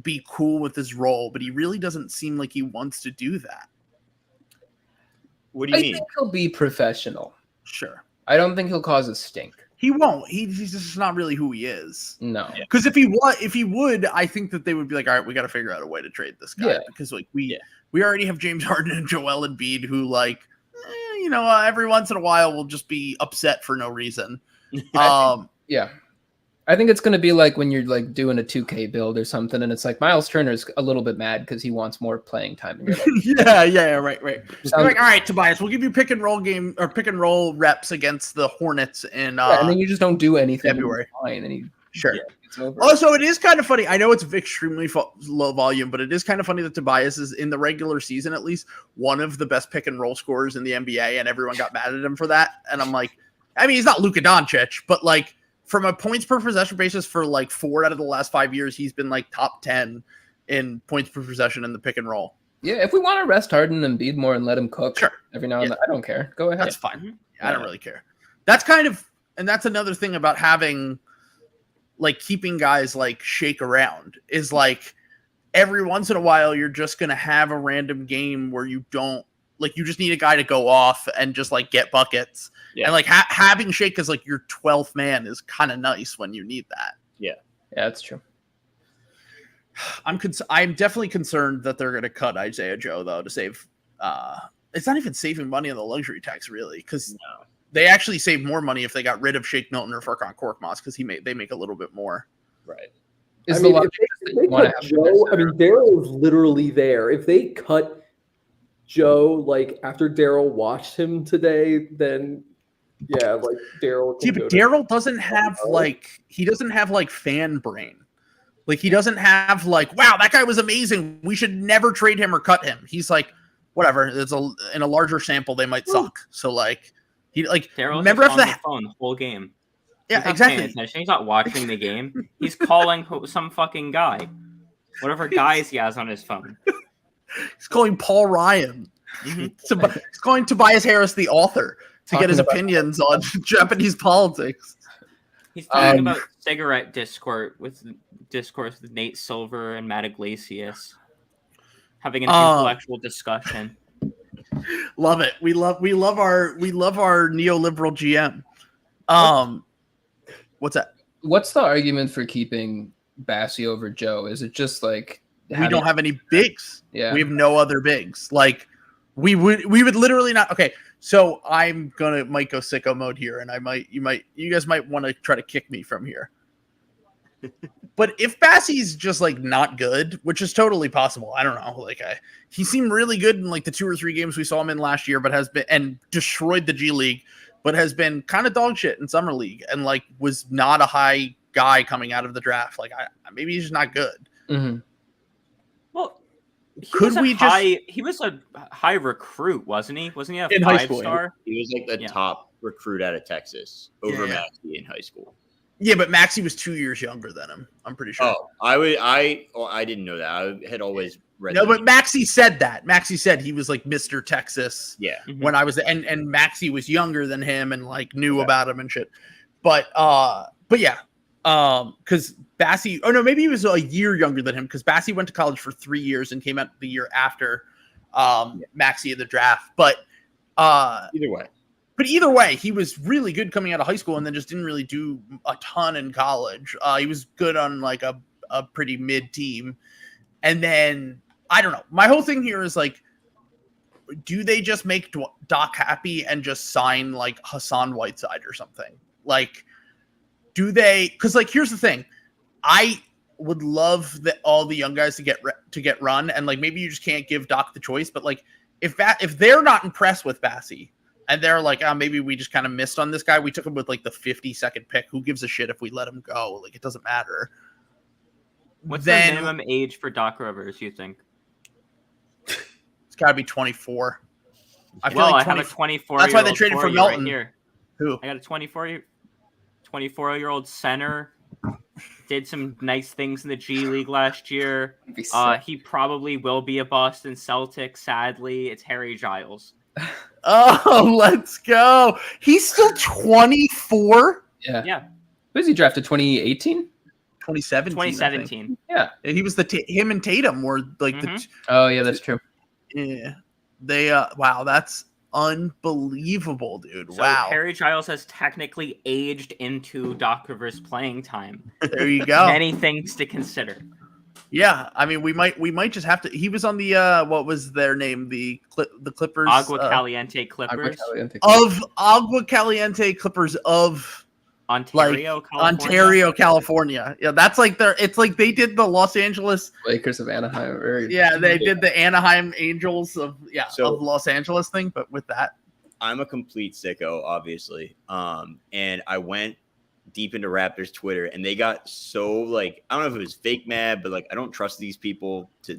be cool with his role, but he really doesn't seem like he wants to do that. What do you mean? I think he'll be professional. Sure. I don't think he'll cause a stink. He won't. He's just not really who he is. No. Because if he would, I think that they would be like, all right, we got to figure out a way to trade this guy. Yeah. Because like we already have James Harden and Joel Embiid who like, every once in a while will just be upset for no reason. Yeah. I think it's going to be like when you're like doing a 2K build or something, and it's like Miles Turner's a little bit mad because he wants more playing time. In your life. yeah, right. You're like, all right, Tobias, we'll give you pick and roll reps against the Hornets in. And then you just don't do anything. February. Fine, and sure. Also, it is kind of funny. I know it's extremely low volume, but it is kind of funny that Tobias is in the regular season, at least one of the best pick and roll scorers in the NBA, and everyone got mad at him for that. And I'm like, I mean, he's not Luka Doncic, but like. From a points per possession basis for like 4 out of the last 5 years, he's been like top 10 in points per possession in the pick and roll. Yeah, if we want to rest Harden and Embiid more and let him cook every now and then, I don't care. Go ahead. That's fine. I don't really care. That's kind of, and that's another thing about having, like keeping guys like shake around is like every once in a while, you're just going to have a random game where you don't, like you just need a guy to go off and just like get buckets. Yeah. And like having Shake as like your 12th man is kind of nice when you need that. Yeah, that's true. I'm definitely concerned that they're going to cut Isaiah Joe though to save. It's not even saving money on the luxury tax really because they actually save more money if they got rid of Shake Milton or Furkan Korkmaz because they make a little bit more. Right. If they cut Joe, I mean Daryl is literally there. If they cut Joe, like after Daryl watched him today, then like Daryl. Yeah, but Daryl doesn't have like fan brain. Like he doesn't have like, wow, that guy was amazing. We should never trade him or cut him. He's like, whatever. In a larger sample, they might suck. So like he like Daryl's remember on after the phone the whole game. Yeah, exactly. He's not watching the game. He's calling some fucking guy. whatever guys he has on his phone. He's calling Paul Ryan. Mm-hmm. He's calling Tobias Harris the author to get his opinions on Japanese politics. He's talking about cigarette discourse with Nate Silver and Matt Iglesias, having an intellectual discussion. Love it. We love our neoliberal GM. What's that? What's the argument for keeping Bassey over Joe? Is it just like we don't have any bigs? Yeah, we have no other bigs. Like we would literally not. Okay, so might go sicko mode here, and you guys might want to try to kick me from here. But if Bassey's just like not good, which is totally possible, I don't know. Like he seemed really good in like the 2 or 3 games we saw him in last year, but has been and destroyed the G League, but has been kind of dog shit in summer league and like was not a high guy coming out of the draft. Like maybe he's just not good. Mm-hmm. Well, he was a high recruit, wasn't he? Wasn't he a 5-star? He was like the top recruit out of Texas over Maxey in high school. Yeah, but Maxey was 2 years younger than him. I'm pretty sure. Oh, I didn't know that. I had always read. No, but Maxey said that. Maxey said he was like Mr. Texas. Yeah. When I was and Maxey was younger than him and like knew about him and shit. But yeah. Because Bassey, oh no, maybe he was a year younger than him because Bassey went to college for 3 years and came out the year after Maxey in the draft. But either way, he was really good coming out of high school and then just didn't really do a ton in college. He was good on like a pretty mid team. And then, I don't know. My whole thing here is like, do they just make Doc happy and just sign like Hassan Whiteside or something? Like, do they? Because like, here's the thing. I would love all the young guys to get run. And like, maybe you just can't give Doc the choice. But like, if they're not impressed with Bassey, and they're like, maybe we just kind of missed on this guy. We took him with like the 52nd pick. Who gives a shit if we let him go? Like, it doesn't matter. What's the minimum age for Doc Rivers, you think? It's got to be 24. I have a 24. That's why they traded for Melton. Right here. Who? I got a 24-year-old center. Did some nice things in the G League last year. He probably will be a Boston Celtic. Sadly, it's Harry Giles. Oh, let's go. He's still 24? Yeah. Was he drafted 2018? 2017. Yeah. He was him and Tatum were like oh, yeah, that's true. Yeah. They wow, that's unbelievable, dude. So wow. Harry Giles has technically aged into Doc Rivers' playing time. There you go. Many things to consider. Yeah, I mean, we might just have to. He was on the what was their name? The Clippers. Agua Caliente Clippers. Agua Caliente Clippers of Ontario, California. Ontario, California. Yeah, that's like it's like they did the Los Angeles Lakers of Anaheim. They did the Anaheim Angels of Los Angeles thing, but with that. I'm a complete sicko, obviously. And I went deep into Raptors Twitter, and they got so like, I don't know if it was fake mad, but like I don't trust these people to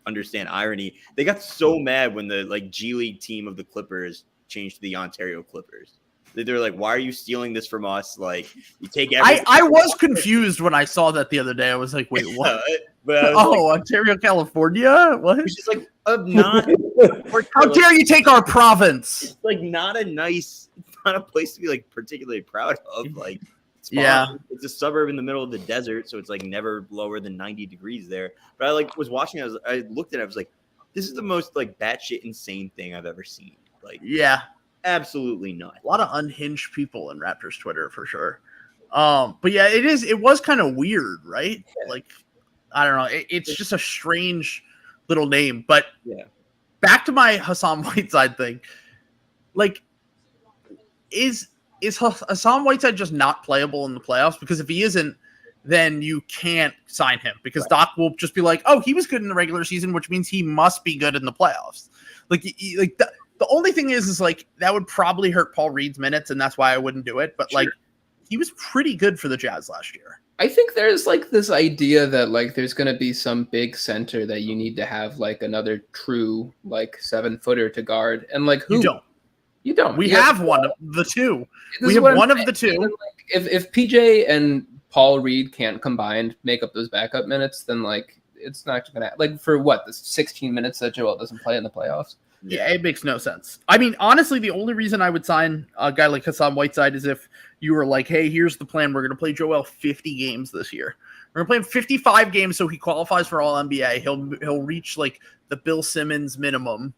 understand irony. They got so mad when the like G League team of the Clippers changed to the Ontario Clippers. They're like, why are you stealing this from us? Like, you take everything. I was confused when I saw that the other day. I was like, wait, what? Ontario, California? What? It's just like not. How dare you take our province? It's like not a place to be like particularly proud of. Like, it's a suburb in the middle of the desert, so it's like never lower than 90 degrees there. But I like was watching. I looked at it. I was like, this is the most like batshit insane thing I've ever seen. Like, absolutely not. A lot of unhinged people in Raptors Twitter for sure. But yeah, it was kind of weird, right? Yeah. Like, I don't know. It's just a strange little name. But back to my Hassan Whiteside thing. Like, is Hassan Whiteside just not playable in the playoffs? Because if he isn't, then you can't sign him because Doc will just be like, oh, he was good in the regular season, which means he must be good in the playoffs. The only thing is like that would probably hurt Paul Reed's minutes, and that's why I wouldn't do it. But like, he was pretty good for the Jazz last year. I think there's like this idea that like there's going to be some big center that you need to have like another true like 7-footer to guard, and like who? You don't. We have one of the two. We have one of the two. Like, if PJ and Paul Reed can't combined make up those backup minutes, then like it's not going to like for what the 16 minutes that Joel doesn't play in the playoffs. Yeah, it makes no sense. I mean, honestly, the only reason I would sign a guy like Hassan Whiteside is if you were like, hey, here's the plan. We're going to play Joel 50 games this year. We're going to play him 55 games so he qualifies for All NBA. He'll reach like the Bill Simmons minimum.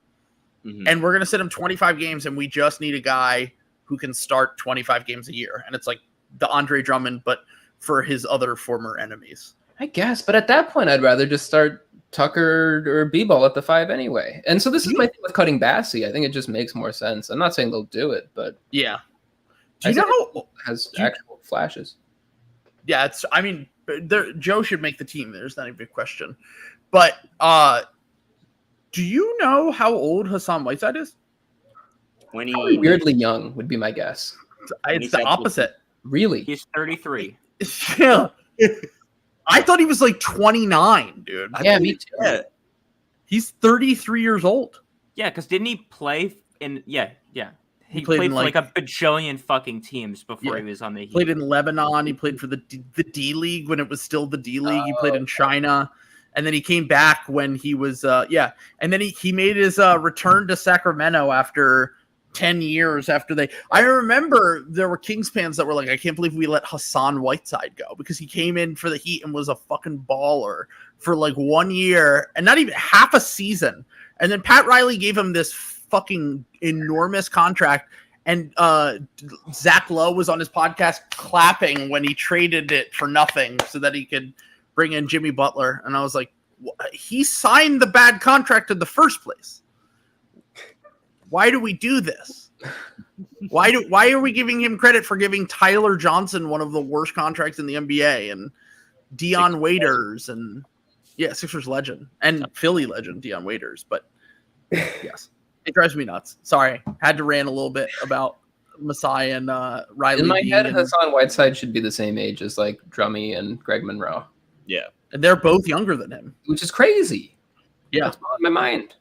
Mm-hmm. And we're going to sit him 25 games, and we just need a guy who can start 25 games a year. And it's like the Andre Drummond, but for his other former enemies. I guess, but at that point, I'd rather just start Tucker or B-Ball at the 5 anyway. And so this is my thing with cutting Bassey. I think it just makes more sense. I'm not saying they'll do it, but yeah. Do you know how it has actual flashes? Yeah, Joe should make the team. There's not even a question. But do you know how old Hassan Whiteside is? 20. Probably weirdly young would be my guess. It's the opposite. Really? He's 33. Yeah. I thought he was like 29, dude. Yeah, me too. Yeah. He's 33 years old. Yeah, because didn't he play in? Yeah. He played for like a bajillion fucking teams before he was on the Heat. Played in Lebanon. He played for the D League when it was still the D League. He played in China. And then he came back when he was, And then he made his return to Sacramento after 10 years after they. I remember there were Kings fans that were like, I can't believe we let Hassan Whiteside go because he came in for the Heat and was a fucking baller for like 1 year and not even half a season. And then Pat Riley gave him this fucking enormous contract. And Zach Lowe was on his podcast clapping when he traded it for nothing so that he could bring in Jimmy Butler. And I was like, he signed the bad contract in the first place. Why do we do this? Why are we giving him credit for giving Tyler Johnson one of the worst contracts in the NBA and Dion Waiters and Sixers legend and Philly legend Dion Waiters? But yes, it drives me nuts. Sorry, had to rant a little bit about Masai and Riley. In my head, Hassan Whiteside should be the same age as like Drummy and Greg Monroe. Yeah, and they're both younger than him, which is crazy. Yeah, that's blowing my mind.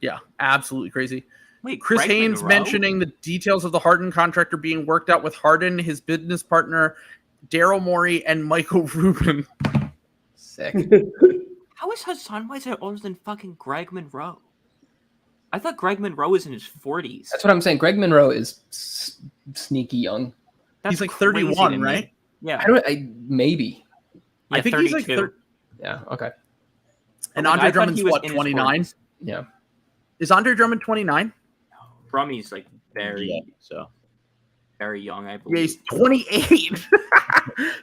Yeah, absolutely crazy. Wait, Chris Greg Haynes Monroe? mentioning the details of the Harden contract are being worked out with Harden, his business partner, Daryl Morey, and Michael Rubin. Sick. How is Hassan Whiteside older than fucking Greg Monroe? I thought Greg Monroe was in his 40s. That's what I'm saying. Greg Monroe is sneaky young. He's like 31, right? Yeah. Maybe. Yeah, I think 32. he's like yeah, okay. And Andre Drummond's what, 29? Yeah. Is Andre Drummond 29? Brummy's like very young, I believe. Yeah, he's 28.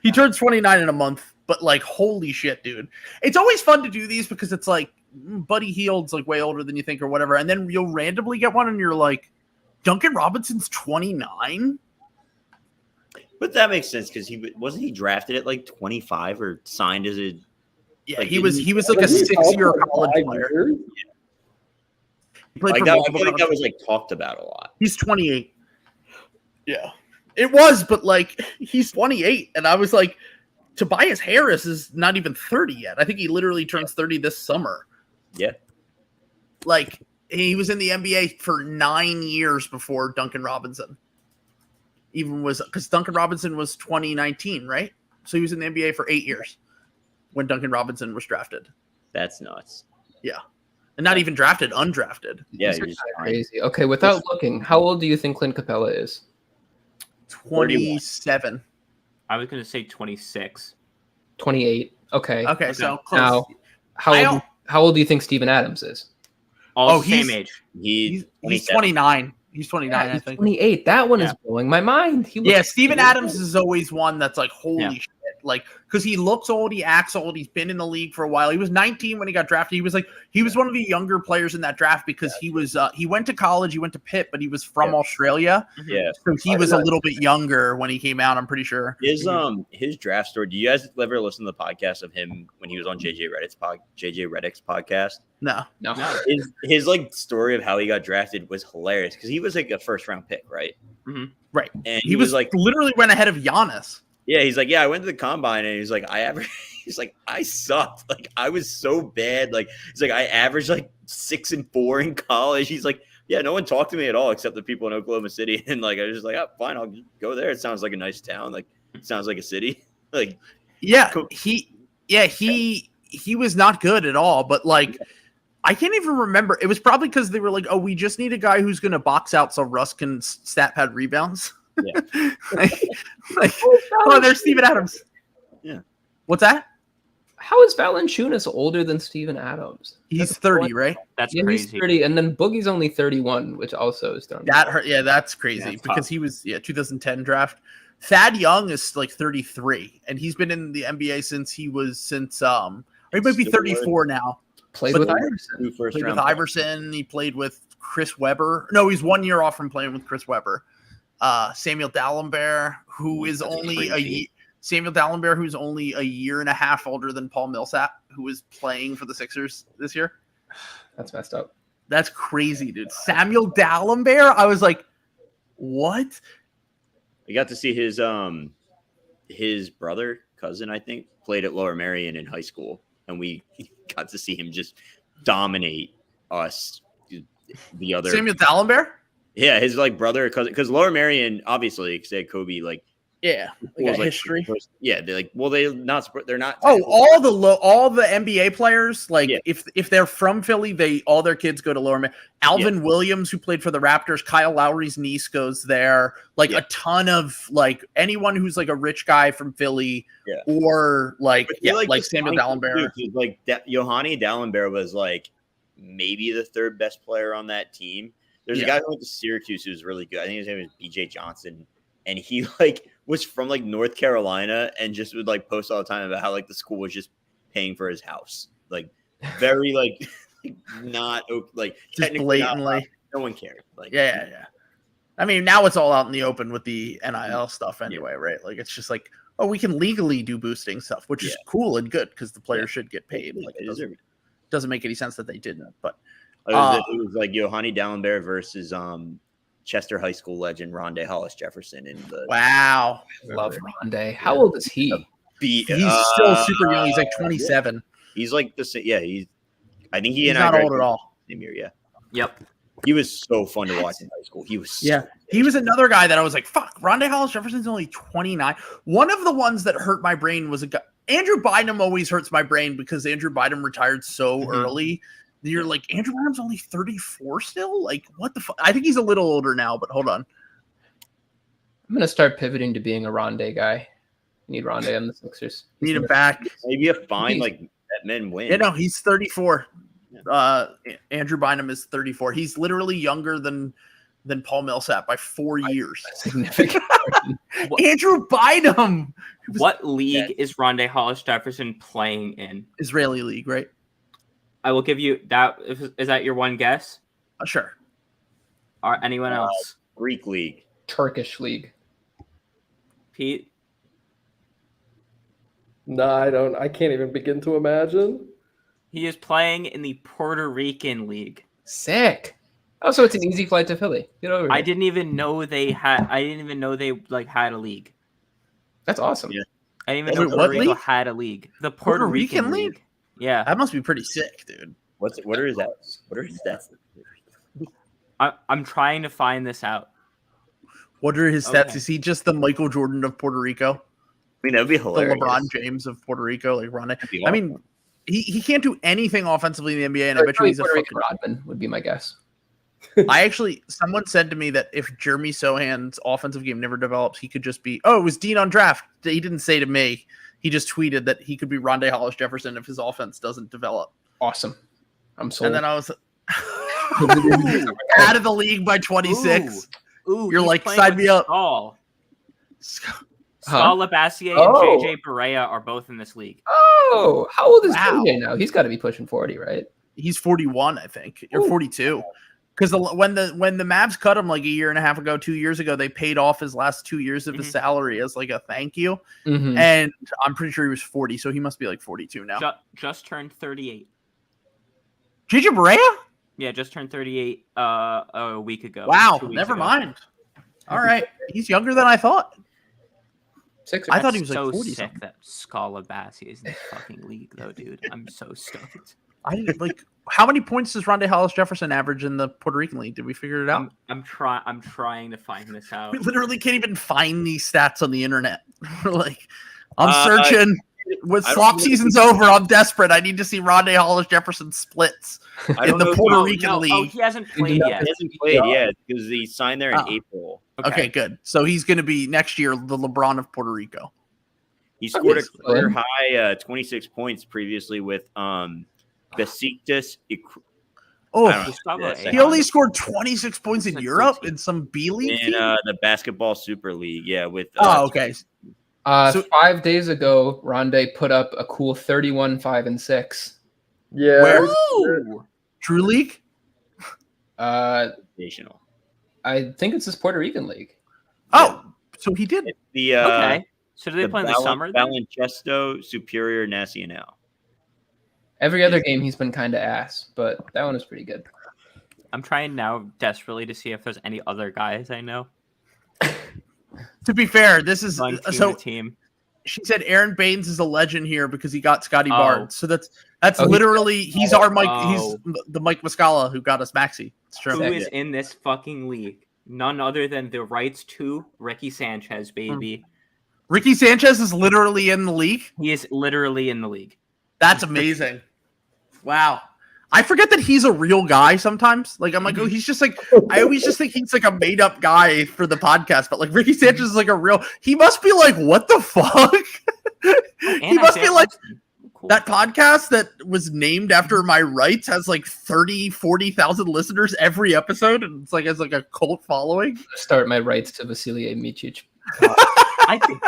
He turns 29 in a month, but like, holy shit, dude. It's always fun to do these because it's like, Buddy Hield's like way older than you think or whatever. And then you'll randomly get one and you're like, Duncan Robinson's 29? But that makes sense because he drafted at like 25 or signed as a. Yeah, like, he was like a 6-year college player. Yeah. He played like that, I feel like that was like talked about a lot. He's 28. Yeah, it was, but like he's 28, and I was like, Tobias Harris is not even 30 yet. I think he literally turns 30 this summer. Yeah, like he was in the NBA for 9 years before Duncan Robinson. Even was because Duncan Robinson was 2019, right? So he was in the NBA for 8 years when Duncan Robinson was drafted. That's nuts. Yeah. And not even drafted, undrafted. Yeah, you're just crazy. Okay, without looking, how old do you think Clint Capella is? 27. I was going to say 26. 28. Okay. Okay, so close. Now, how old do you think Steven Adams is? All the same age. He's 29. He's 29, I think. 28. That one is blowing my mind. Steven Adams is always one that's like, holy shit. Like, because he looks old, he acts old, he's been in the league for a while. He was 19 when he got drafted. He was one of the younger players in that draft because he went to college, he went to Pitt, but he was from Australia. Yeah. So he was a little bit younger when he came out, I'm pretty sure. His draft story, do you guys ever listen to the podcast of him when he was on JJ Redick's podcast? No. His like story of how he got drafted was hilarious because he was like a first round pick, right? Mm-hmm. Right. And he was like literally went ahead of Giannis. Yeah, he's like, I went to the combine and he's like, he's like, I sucked. Like, I was so bad. Like, he's like, I averaged like 6 and 4 in college. He's like, yeah, no one talked to me at all except the people in Oklahoma City. And like, I was just like, oh, fine, I'll go there. It sounds like a nice town. Like, it sounds like a city. Like, yeah, cool. Yeah, he was not good at all. But like, I can't even remember. It was probably because they were like, "Oh, we just need a guy who's going to box out so Russ can stat pad rebounds." Yeah. Oh, there's Steven Adams. Yeah. What's that? How is Valanciunas older than Steven Adams? He's 30, right? That's yeah, crazy. He's 30, and then Boogie's only 31, which also is done. That hurt. Yeah, that's crazy because he was 2010 draft. Thad Young is like 33, and he's been in the NBA since he might be 34 now. Played with Iverson. Played with Iverson. He played with Chris Webber. No, he's 1 year off from playing with Chris Webber. Samuel Dalembert, who's only a year and a half older than Paul Millsap, who is playing for the Sixers this year. That's messed up. That's crazy, dude. Samuel Dalembert. I was like, what? I got to see his cousin, I think, played at Lower Merion in high school, and we got to see him just dominate us. The other Samuel Dalembert. Yeah, his like brother, cousin, because Lower Merion obviously said Kobe like. Yeah, like history. Yeah, they're not. Oh, all the NBA players, like if they're from Philly, all their kids go to Lower Merion. Alvin Williams, who played for the Raptors, Kyle Lowry's niece goes there. Like a ton of like anyone who's like a rich guy from Philly, or like Samuel Dalembert. Like Yohani Dalembert was like maybe the third best player on that team. There's a guy who went to Syracuse who's really good. I think his name is BJ Johnson. And he like was from like North Carolina and just would like post all the time about how like the school was just paying for his house. Like very like not like just blatantly. No one cared. Like yeah. I mean, now it's all out in the open with the NIL stuff anyway, right? Like it's just like, oh, we can legally do boosting stuff, which is cool and good because the players should get paid. Like it doesn't make any sense that they didn't. But it was like Yohani Dalembert versus Chester High School legend Rondé Hollis Jefferson in the wow. Love Rondé. How old is he? He's still super young. He's like 27. He's like I think he's not old at all. Same year, yeah. Yep. He was so fun to watch in high school. He was he was another guy that I was like, fuck, Rondé Hollis Jefferson's only 29. One of the ones that hurt my brain was a guy. Andrew Bynum always hurts my brain because Andrew Bynum retired so early. You're like, Andrew Bynum's only 34 still? Like, what the fuck? I think he's a little older now, but hold on. I'm going to start pivoting to being a Rondé guy. Need Rondé on the Sixers. Need him back. Maybe a fine, like, that men win. Yeah, no, he's 34. Andrew Bynum is 34. He's literally younger than Paul Millsap by 4 years. Significant. Andrew Bynum! What league is Rondé Hollis Jefferson playing in? Israeli league, right? I will give you that. Is that your one guess? Sure. Or anyone else? Greek league. Turkish league. Pete? No, I can't even begin to imagine. He is playing in the Puerto Rican league. Sick. Oh, so it's an easy flight to Philly. Get over here. I didn't even know they had a league. That's awesome. Yeah. I didn't even know Puerto Rico had a league. The Puerto Rican league. Yeah, that must be pretty sick, dude. What are his stats? I'm trying to find this out. What are his stats? Is he just the Michael Jordan of Puerto Rico? I mean, that'd be hilarious. The LeBron James of Puerto Rico, like Rondé. I mean, he can't do anything offensively in the NBA, and I bet you he's a fucking Rodman would be my guess. Someone said to me that if Jeremy Sohan's offensive game never develops, he could just be. Oh, it was Dean on draft. He didn't say to me. He just tweeted that he could be Rondé Hollis Jefferson if his offense doesn't develop. Awesome. I'm sold. And then I was out of the league by 26. Ooh, you're like, sign me up. Skal Labissiere and JJ Barea are both in this league. Oh, how old is JJ now? He's got to be pushing 40, right? He's 41, I think, or 42. Because when the Mavs cut him like a year and a half ago, 2 years ago, they paid off his last 2 years of his salary as like a thank you. And I'm pretty sure he was 40, so he must be like 42 now. Just turned 38. JJ Barea? Yeah, just turned 38 a week ago. Wow, never mind. All right, he's younger than I thought. I thought he was like 40. Sick that Skal Labissiere is in the fucking league, though, dude. I'm so stoked. How many points does Rondé Hollis Jefferson average in the Puerto Rican league? Did we figure it out? I'm trying to find this out. We literally can't even find these stats on the internet. I'm searching. When swap season's over, I'm desperate. I need to see Rondé Hollis-Jefferson splits in the Puerto Rican League. Oh, he hasn't played yet. He hasn't played yet because he signed there in April. Okay, good. So he's going to be next year the LeBron of Puerto Rico. He scored a career high 26 points previously with Besiktas. He only scored 26 points in Europe in some B League in the Basketball Super League. Yeah, with okay. So 5 days ago, Rondé put up a cool 31, 5, and 6. Yeah. Where? True League? National. I think it's this Puerto Rican league. Oh, so he did. Okay. So do they play in the summer? Baloncesto Superior Nacional. Every other game he's been kind of ass, but that one is pretty good. I'm trying now desperately to see if there's any other guys I know. To be fair, this is team. She said Aaron Baines is a legend here because he got Scotty Barnes. So that's literally he's our Mike. He's the Mike Muscala who got us Maxey. It's true. Who is in this fucking league? None other than the rights to Ricky Sanchez, baby. Ricky Sanchez is literally in the league? He is literally in the league. That's amazing. Wow. I forget that he's a real guy sometimes. Like, I'm like, oh, he's just like, I always just think he's like a made up guy for the podcast. But like, Ricky Sanchez is like a real, he must be like, what the fuck? He must be like, that podcast that was named after my rights has like 40,000 listeners every episode. And it's like, has like a cult following. Start my rights to Vasilije Micic. I think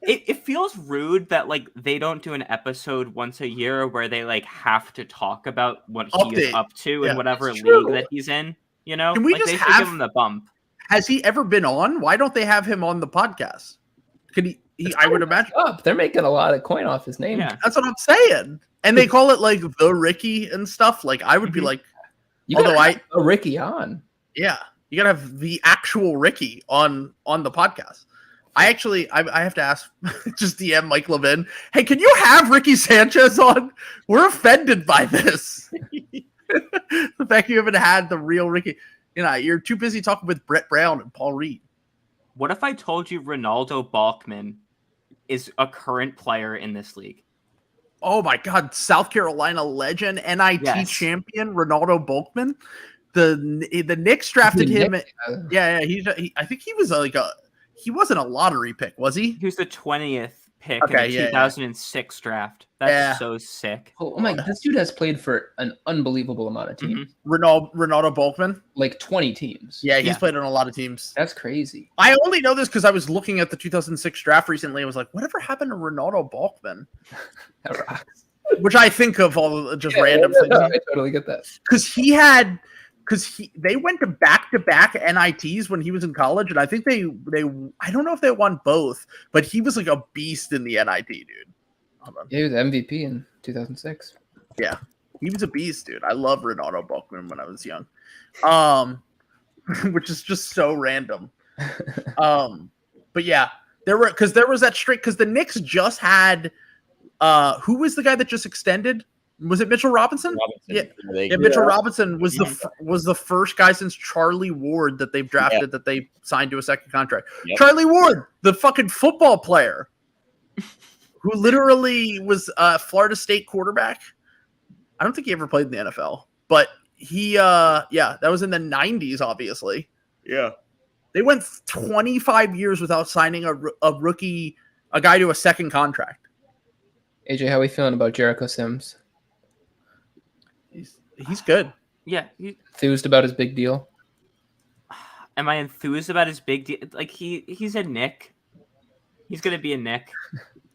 it feels rude that like they don't do an episode once a year where they like have to talk about what he is up to in whatever league that he's in. You know, can we like, just they should give him the bump. Has he ever been on? Why don't they have him on the podcast? Could he I would imagine. They're making a lot of coin off his name. Yeah. That's what I'm saying. And they call it like the Ricky and stuff. Like I would be like, a Ricky on. Yeah, you gotta have the actual Ricky on the podcast. I have to ask, just DM Mike Levin. Hey, can you have Ricky Sanchez on? We're offended by this. The fact you haven't had the real Ricky. You know, you're too busy talking with Brett Brown and Paul Reed. What if I told you Ronaldo Balkman is a current player in this league? Oh my God, South Carolina legend, NIT champion Ronaldo Balkman. The Knicks drafted him. I think he was he wasn't a lottery pick, was he? He was the 20th pick in the 2006 draft. That's so sick. Oh my, this dude has played for an unbelievable amount of teams. Ronaldo Balkman? Like 20 teams. Yeah, he's played on a lot of teams. That's crazy. I only know this because I was looking at the 2006 draft recently. I was like, whatever happened to Ronaldo Balkman? That rocks. Which I think of all just random things. I totally get that. Because they went to back NITs when he was in college, and I think they I don't know if they won both, but he was like a beast in the NIT, dude. Yeah, he was MVP in 2006. Yeah, he was a beast, dude. I love Ronaldo Balkman when I was young, which is just so random. But yeah, there was that streak because the Knicks just had who was the guy that just extended? Was it Mitchell Robinson? Mitchell Robinson was the first guy since Charlie Ward that they've drafted that they signed to a second contract. Yep. Charlie Ward, the fucking football player who literally was a Florida State quarterback. I don't think he ever played in the NFL, but he that was in the 90s, obviously. Yeah. They went 25 years without signing a rookie, a guy to a second contract. AJ, how are we feeling about Jericho Sims? He's good. Yeah. Enthused about his big deal? Am I enthused about his big deal? Like he's a Knick. He's gonna be a Knick.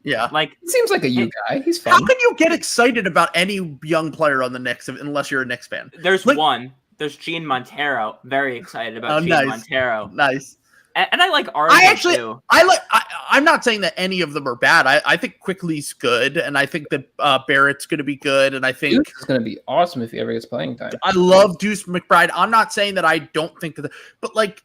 Yeah. Like seems like a you guy. He's fun. How can you get excited about any young player on the Knicks unless you're a Knicks fan? There's one. There's Gene Montero. Very excited about Gene Montero. Nice. And I like RJ too. I'm not saying that any of them are bad. I think Quickly's good, and I think that Barrett's going to be good, and I think Deuce is going to be awesome if he ever gets playing time. I love Deuce McBride. I'm not saying that I don't think that, but like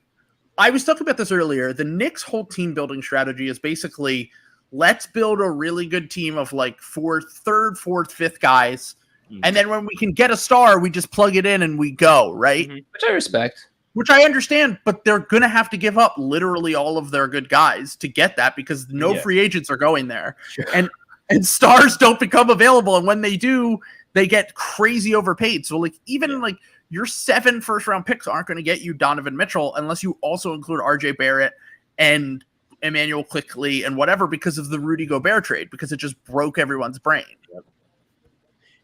I was talking about this earlier. The Knicks' whole team building strategy is basically let's build a really good team of like third, fourth, fifth guys, and then when we can get a star, we just plug it in and we go, right? Which I respect. Which I understand, but they're going to have to give up literally all of their good guys to get that because no free agents are going there. Sure. And and stars don't become available. And when they do, they get crazy overpaid. So like even like your 7 first-round picks aren't going to get you Donovan Mitchell unless you also include RJ Barrett and Emmanuel Quickley and whatever because of the Rudy Gobert trade, because it just broke everyone's brain. Yep.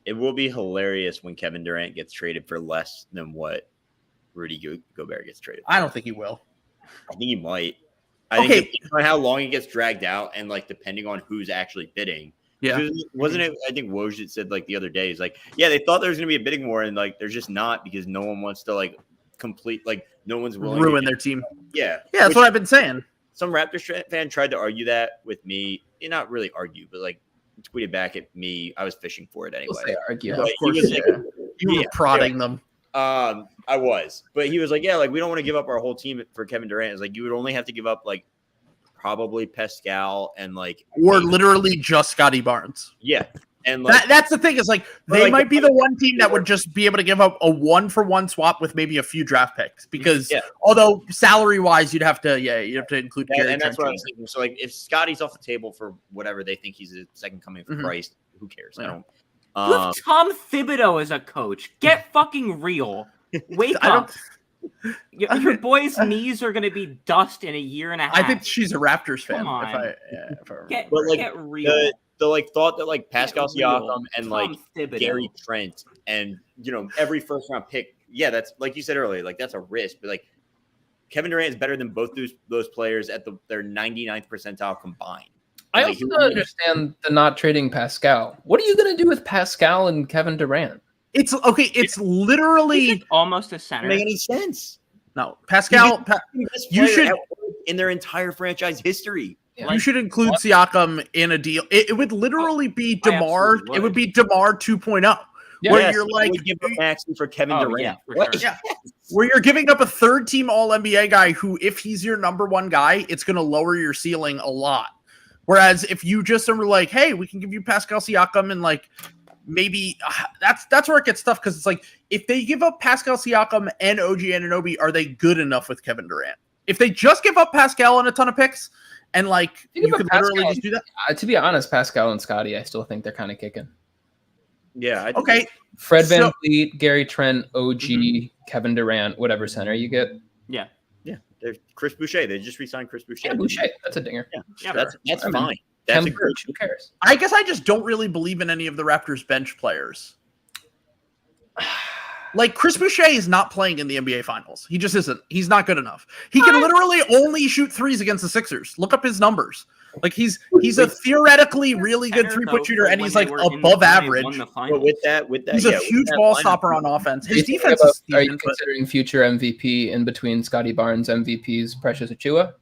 It will be hilarious when Kevin Durant gets traded for less than what Rudy Gobert gets traded for. I don't think he will. I think he might. I think depending on how long it gets dragged out and like depending on who's actually bidding. Yeah. Wasn't it? I think Woj had said like the other day, he's like, yeah, they thought there was going to be a bidding war and like there's just not because no one wants to like complete, like no one's willing ruin their team. Yeah. Yeah, that's what I've been saying. Some Raptors fan tried to argue that with me. Not really argue, but like tweeted back at me. I was fishing for it anyway. We'll argue. Of course, you were prodding them. I was, but he was like, yeah, like we don't want to give up our whole team for Kevin Durant. It's like you would only have to give up like probably Pascal and like or literally just Scotty Barnes. Yeah. And like, that's the thing is like they might be the one team that would just be able to give up a 1-for-1 swap with maybe a few draft picks because although salary wise you'd have to include Gary and that's what I was thinking. So like if Scotty's off the table for whatever they think he's a second coming of Christ, who cares? I don't. You have Tom Thibodeau as a coach. Get fucking real. Wake up. Your boy's knees are going to be dust in a year and a half. I think she's a Raptors fan. Come on. Get real. The like thought that like Pascal Siakam and like Gary Trent and every first round pick. Yeah, that's like you said earlier. Like that's a risk, but like Kevin Durant is better than both those players at their 99th percentile combined. I also don't understand the not trading Pascal. What are you going to do with Pascal and Kevin Durant? It's okay. It's literally almost a center. Doesn't make any sense. No, Pascal. You should in their entire franchise history. Yeah. You should include Siakam in a deal. It would literally be DeMar. It would be DeMar 2.0. Yeah, where you're like give up Maxey for Kevin Durant. Yeah, for sure. Where you're giving up a third-team All-NBA guy who, if he's your number one guy, it's going to lower your ceiling a lot. Whereas if you just are like, hey, we can give you Pascal Siakam and like maybe that's where it gets tough because it's like if they give up Pascal Siakam and OG Anunoby, are they good enough with Kevin Durant? If they just give up Pascal and a ton of picks. And like you could literally just do that. To be honest, Pascal and Scotty, I still think they're kind of kicking. Yeah. Okay. Fred VanVleet, Gary Trent, OG, Kevin Durant, whatever center you get. Yeah. Yeah. There's Chris Boucher. They just re-signed Chris Boucher. Yeah, Boucher. That's a dinger. Yeah. That's fine. That's a good. Who cares? I guess I just don't really believe in any of the Raptors bench players. Like Chris Boucher is not playing in the NBA Finals. He just isn't. He's not good enough. He can literally only shoot threes against the Sixers. Look up his numbers. Like he's a theoretically really good 3-point shooter, and he's like above average. But with that, he's a huge ball stopper on offense. His defense is Are you considering future MVP in between Scotty Barnes MVPs, Precious Achiuwa?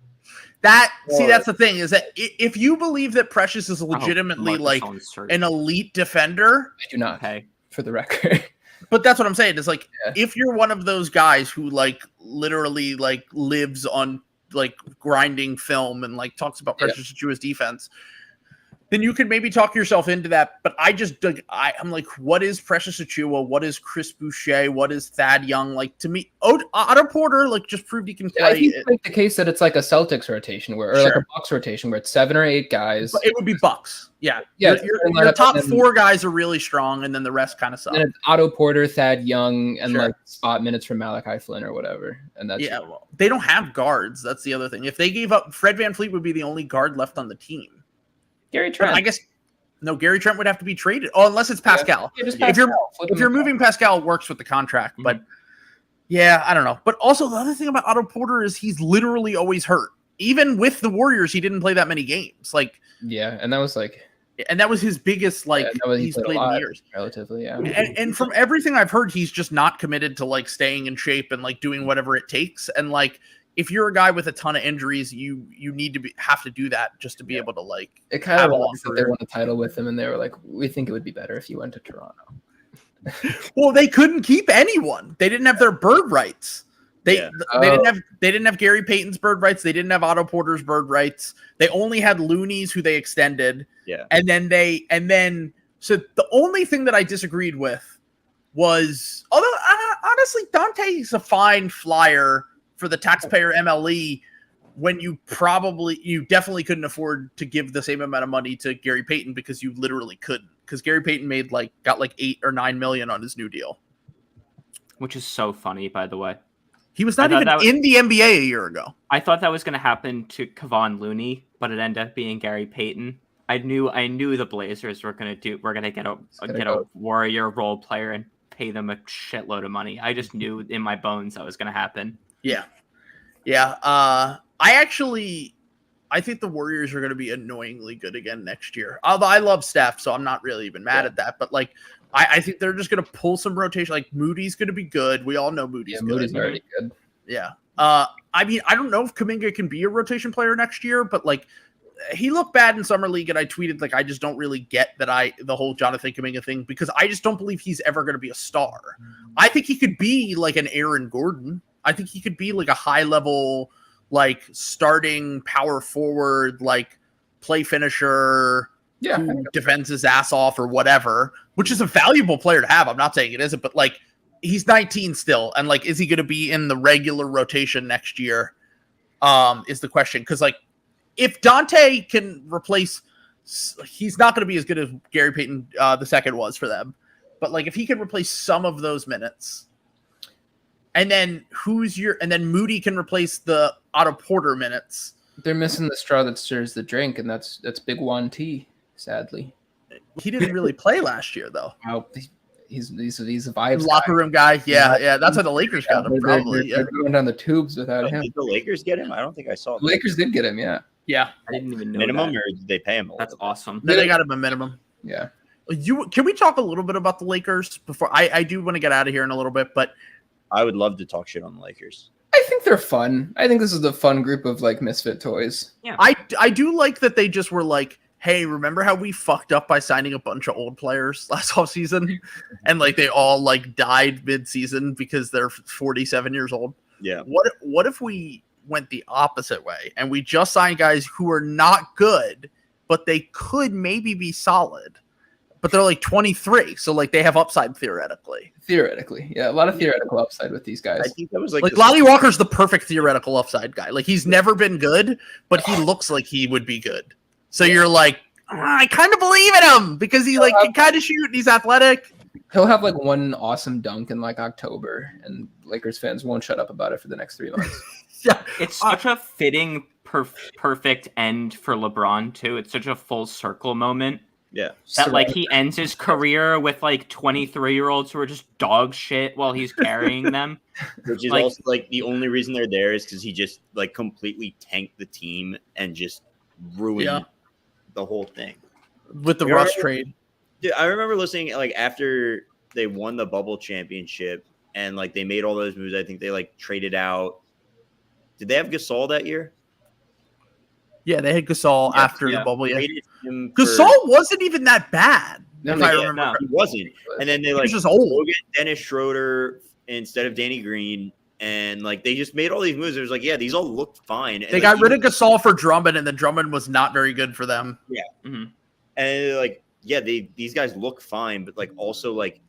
That's the thing is that if you believe that Precious is legitimately like an elite defender, I do not. For the record. But that's what I'm saying. Is like if you're one of those guys who like literally like lives on like grinding film and like talks about Precious Achiuwa's defense, then you could maybe talk yourself into that. But I just I'm like, what is Precious Achiuwa? What is Chris Boucher? What is Thad Young? Like to me, Otto Porter like just proved he can play. I think make the case that it's like a Celtics rotation or like a Bucks rotation where it's 7 or 8 guys. But it would be Bucks. Yeah. Your top 4 guys are really strong, and then the rest kind of suck. And it's Otto Porter, Thad Young, and like spot minutes from Malachi Flynn or whatever. And that's well, they don't have guards. That's the other thing. If they gave up, Fred VanVleet would be the only guard left on the team. Gary Trent. I guess Gary Trent would have to be traded. Oh, unless it's Pascal. If you're moving Pascal, it works with the contract. But I don't know. But also the other thing about Otto Porter is he's literally always hurt. Even with the Warriors, he didn't play that many games. Like and that was his biggest he's played in years. Relatively, And from everything I've heard, he's just not committed to like staying in shape and like doing whatever it takes. And like if you're a guy with a ton of injuries, you need to have to do that just to be able to like. It kind of was that they won the title with him, and they were like, "We think it would be better if you went to Toronto." Well, they couldn't keep anyone. They didn't have their bird rights. They didn't have Gary Payton's bird rights. They didn't have Otto Porter's bird rights. They only had Looney's, who they extended. Yeah, and then so the only thing that I disagreed with was, although honestly, Dante's a fine flyer for the taxpayer MLE, when you definitely couldn't afford to give the same amount of money to Gary Payton because you literally couldn't. Because Gary Payton got like $8 or $9 million on his new deal, which is so funny, by the way. He was not even in the NBA a year ago. I thought that was going to happen to Kevon Looney, but it ended up being Gary Payton. I knew the Blazers were going to get a Warrior role player and pay them a shitload of money. I just knew in my bones that was going to happen. Yeah. I think the Warriors are going to be annoyingly good again next year. Although I love Steph, so I'm not really even mad at that. But like, I think they're just going to pull some rotation. Like Moody's going to be good. We all know Moody's good. Moody's already good. Yeah. I mean, I don't know if Kuminga can be a rotation player next year, but like, he looked bad in summer league, and I tweeted like I just don't really get the whole Jonathan Kuminga thing because I just don't believe he's ever going to be a star. I think he could be like an Aaron Gordon. I think he could be like a high level, like starting power forward, like play finisher, who defends his ass off or whatever, which is a valuable player to have. I'm not saying it isn't, but like he's 19 still, and like is he going to be in the regular rotation next year? Is the question, because like. If Dante can replace, he's not going to be as good as Gary Payton the second was for them. But like, if he can replace some of those minutes, and then Moody can replace the Otto Porter minutes. They're missing the straw that stirs the drink, and that's Big Juan T. Sadly, he didn't really play last year though. Wow, he's a vibes locker room guy. Yeah. That's why the Lakers got him. Probably. They're going down the tubes without him. Did the Lakers get him? I don't think I saw. The Lakers did get him. Yeah. Yeah, I didn't even know minimum, that. or did they pay him? That's awesome. Then they got him a minimum. Yeah. Can we talk a little bit about the Lakers before I do want to get out of here in a little bit, but I would love to talk shit on the Lakers. I think they're fun. I think this is a fun group of like misfit toys. Yeah. I do like that they just were like, hey, remember how we fucked up by signing a bunch of old players last offseason? And like they all like died mid-season because they're 47 years old. Yeah. What if we went the opposite way and we just signed guys who are not good, but they could maybe be solid, but they're like 23, so like they have upside theoretically. Yeah, a lot of theoretical upside with these guys. I think that was like Lonnie Walker's the perfect theoretical upside guy. Like he's never been good, but he looks like he would be good. So you're like, I kind of believe in him because he like can kind of shoot and he's athletic. He'll have like one awesome dunk in like October, and Lakers fans won't shut up about it for the next 3 months. Yeah, it's such a fitting, perfect end for LeBron too. It's such a full circle moment. Yeah, that like he ends his career with like 23-year-olds who are just dog shit while he's carrying them. Which is also like the only reason they're there is because he just like completely tanked the team and just ruined the whole thing with the Russ trade. Dude, I remember listening like after they won the bubble championship and like they made all those moves. I think they like traded out. Did they have Gasol that year? Yeah, they had Gasol after the bubble. Yeah, Gasol wasn't even that bad. If I remember, no, he wasn't. And then they like just old. Get Dennis Schroeder instead of Danny Green, and like they just made all these moves. It was like, yeah, these all looked fine. And, they got rid of Gasol for Drummond, and then Drummond was not very good for them. Yeah, and like these guys look fine, but like also like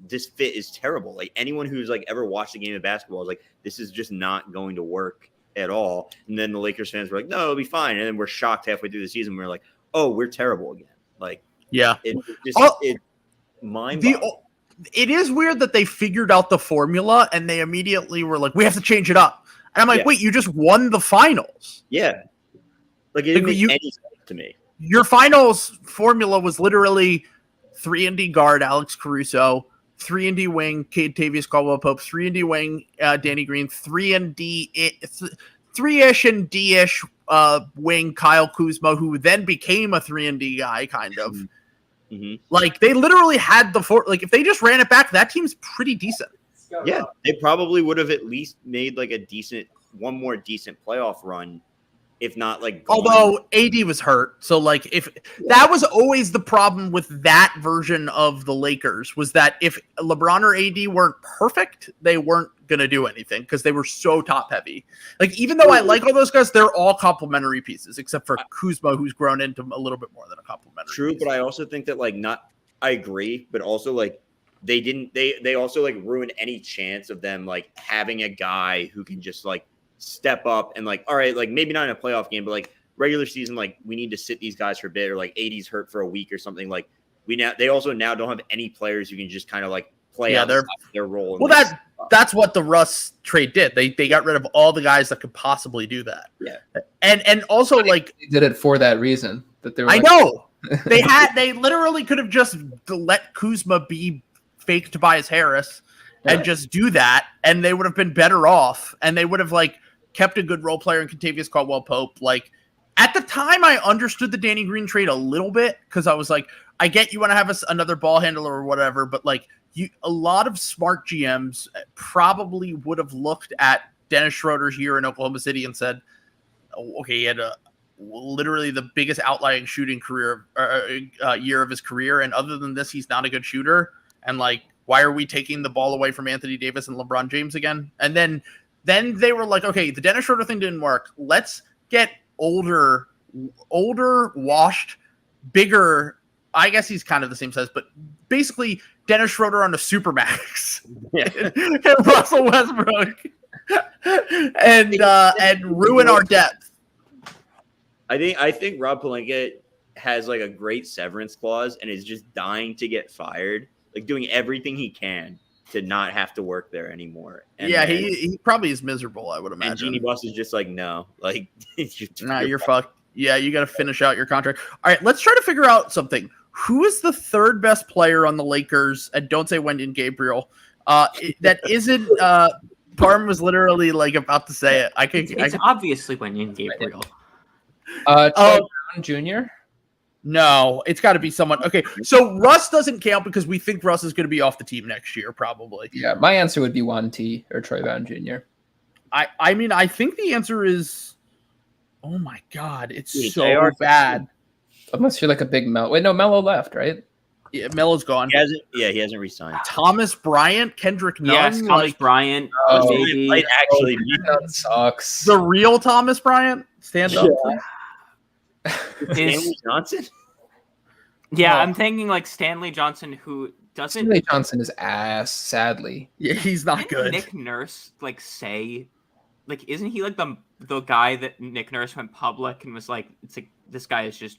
this fit is terrible. Like anyone who's like ever watched a game of basketball is like, this is just not going to work at all. And then the Lakers fans were like, no, it'll be fine. And then we're shocked halfway through the season. We're like, oh, we're terrible again. Like, it's mind-boggling. It is weird that they figured out the formula and they immediately were like, we have to change it up. And I'm like, wait, you just won the finals. Yeah. Like it didn't make any sense to me. Your finals formula was literally 3-and-D guard Alex Caruso, 3-and-D wing Tavius Caldwell-Pope, 3-and-D wing Danny Green, 3-and-D 3-ish and D-ish wing Kyle Kuzma, who then became a 3-and-D guy, kind of. Mm-hmm. Like they literally had like if they just ran it back, that team's pretty decent. Yeah, they probably would have at least made like one more decent playoff run. If not like although AD was hurt. So like if that was always the problem with that version of the Lakers was that if LeBron or AD weren't perfect, they weren't going to do anything because they were so top heavy. Like even though I like all those guys, they're all complementary pieces except for Kuzma, who's grown into a little bit more than a complementary piece. But I also think that I agree, but also like they also like ruined any chance of them like having a guy who can just like step up and like, all right, like maybe not in a playoff game, but like regular season, like we need to sit these guys for a bit, or like AD's hurt for a week or something. Like they also now don't have any players who can just kind of like play out their role. Well, that's what the Russ trade did. They got rid of all the guys that could possibly do that. Yeah, and also like they did it for that reason. That they were. I know they literally could have just let Kuzma be fake Tobias Harris and just do that, and they would have been better off, and they would have like kept a good role player in Contavious Caldwell-Pope. Like at the time, I understood the Danny Green trade a little bit because I was like, I get you want to have another ball handler or whatever, but like. A lot of smart GMs probably would have looked at Dennis Schroeder's year in Oklahoma City and said, okay, he had literally the biggest outlying shooting year of his career. And other than this, he's not a good shooter. And like, why are we taking the ball away from Anthony Davis and LeBron James again? And then they were like, okay, the Dennis Schroeder thing didn't work. Let's get older, washed, bigger. I guess he's kind of the same size, but basically Dennis Schroeder on a supermax, and Russell Westbrook, and ruin our depth. I think Rob Pelinka has like a great severance clause and is just dying to get fired, like doing everything he can to not have to work there anymore. And yeah, he probably is miserable, I would imagine. And Jeannie Buss is just like, no, like you're fucked. Yeah, you got to finish out your contract. All right, let's try to figure out something. Who is the third best player on the Lakers? And don't say Wendy and Gabriel. That isn't. Parm was literally like about to say it. It's obviously Wendy and Gabriel. Troy Brown Jr. No, it's got to be someone. Okay, so Russ doesn't count because we think Russ is going to be off the team next year, probably. Yeah, my answer would be Juan T or Troy Brown Jr. I mean, I think the answer is. Oh my God, it's so bad. Unless you're like a big Melo. Wait, no, Melo left, right? Yeah, Melo's gone. He hasn't resigned. Thomas Bryant, Kendrick Nunn. Yes, Thomas Bryant. Might actually that sucks. The real Thomas Bryant? Stand up. Stanley Johnson? Yeah, I'm thinking like Stanley Johnson, who doesn't. Stanley Johnson is ass, sadly. Yeah, he's not good. Nick Nurse, like, say, like, isn't he like the guy that Nick Nurse went public and was like, it's like this guy is just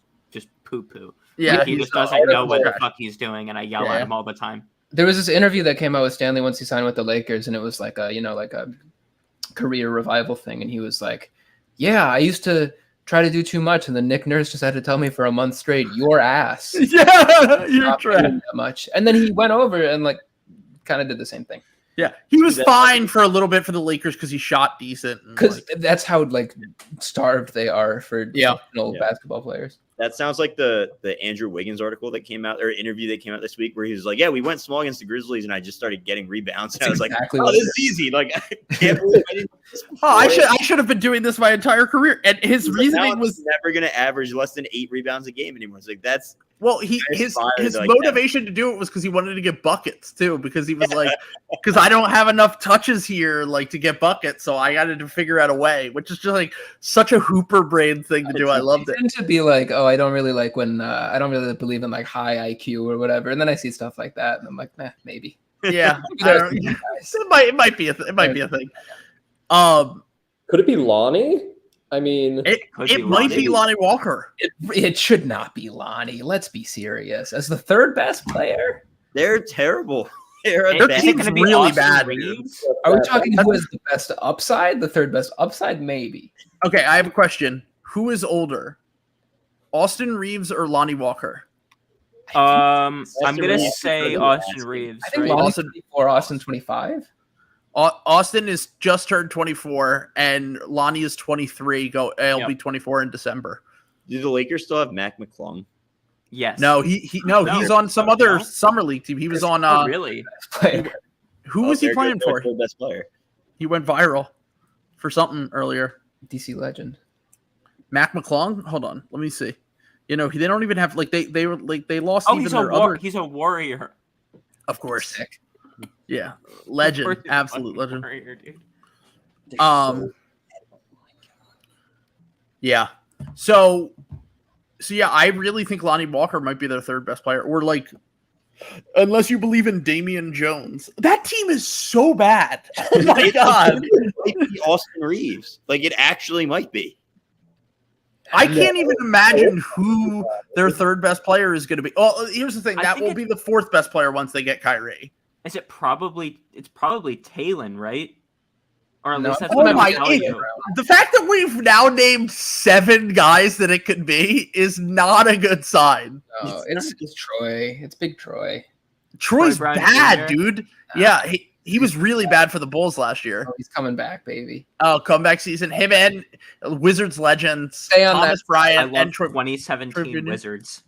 poo-poo. Yeah, like, he just doesn't know what the fuck he's doing, and I yell at him all the time. There was this interview that came out with Stanley once he signed with the Lakers, and it was like a career revival thing, and he was like, yeah, I used to try to do too much, and then Nick Nurse just had to tell me for a month straight, your ass. Yeah, you're trying that much. And then he went over and like kind of did the same thing. Yeah, he was fine for a little bit for the Lakers because he shot decent. Because that's how like starved they are for professional basketball players. That sounds like the Andrew Wiggins article that came out, or interview that came out this week, where he was like, yeah, we went small against the Grizzlies and I just started getting rebounds. And I was exactly like, oh, this is easy. Like, I can't believe I didn't. I should have been doing this my entire career. And his reasoning was never going to average less than 8 rebounds a game anymore. It's like, that's. Well, his motivation to do it was because he wanted to get buckets too, because he was like, because I don't have enough touches here, like, to get buckets, so I got to figure out a way, which is just like such a Hooper brain thing to do. I loved it. To be like, oh, I don't really like when I don't really believe in like high IQ or whatever, and then I see stuff like that, and I'm like, maybe. Yeah, it might be a thing. Could it be Lonnie? I mean, it might be Lonnie Walker. It should not be Lonnie. Let's be serious. As the third best player, they're terrible. Their team's really bad. Are we talking who is the best upside? The third best upside, maybe. Okay, I have a question. Who is older, Austin Reeves or Lonnie Walker? I'm gonna say Austin Reeves. I think Lonnie's 24, Austin 25. Austin is just turned 24, and Lonnie is 23. He'll be 24 in December. Do the Lakers still have Mac McClung? Yes. No, he's on some other summer league team. He was on. Really? Who was he playing for? The best player. He went viral for something earlier. DC legend. Mac McClung. Hold on, let me see. They don't even have like they were like they lost. Oh, he's a warrior. Of course. Sick. Yeah, legend, absolute legend. Yeah. So yeah, I really think Lonnie Walker might be their third best player, or like Unless you believe in Damian Jones. That team is so bad. Oh my God. It might be Austin Reeves. Like, it actually might be. I can't even imagine who their third best player is going to be. Well, here's the thing. That will be the fourth best player once they get Kyrie. Is it probably? It's probably Talon, right? Or at least that's what I'm telling you. The fact that we've now named 7 guys that it could be is not a good sign. No, it's Troy. It's Big Troy. Troy's bad, dude. Yeah, he was really bad for the Bulls last year. Oh, he's coming back, baby. Oh, comeback season. Him and Wizards legends Thomas Bryant and 2017 Wizards.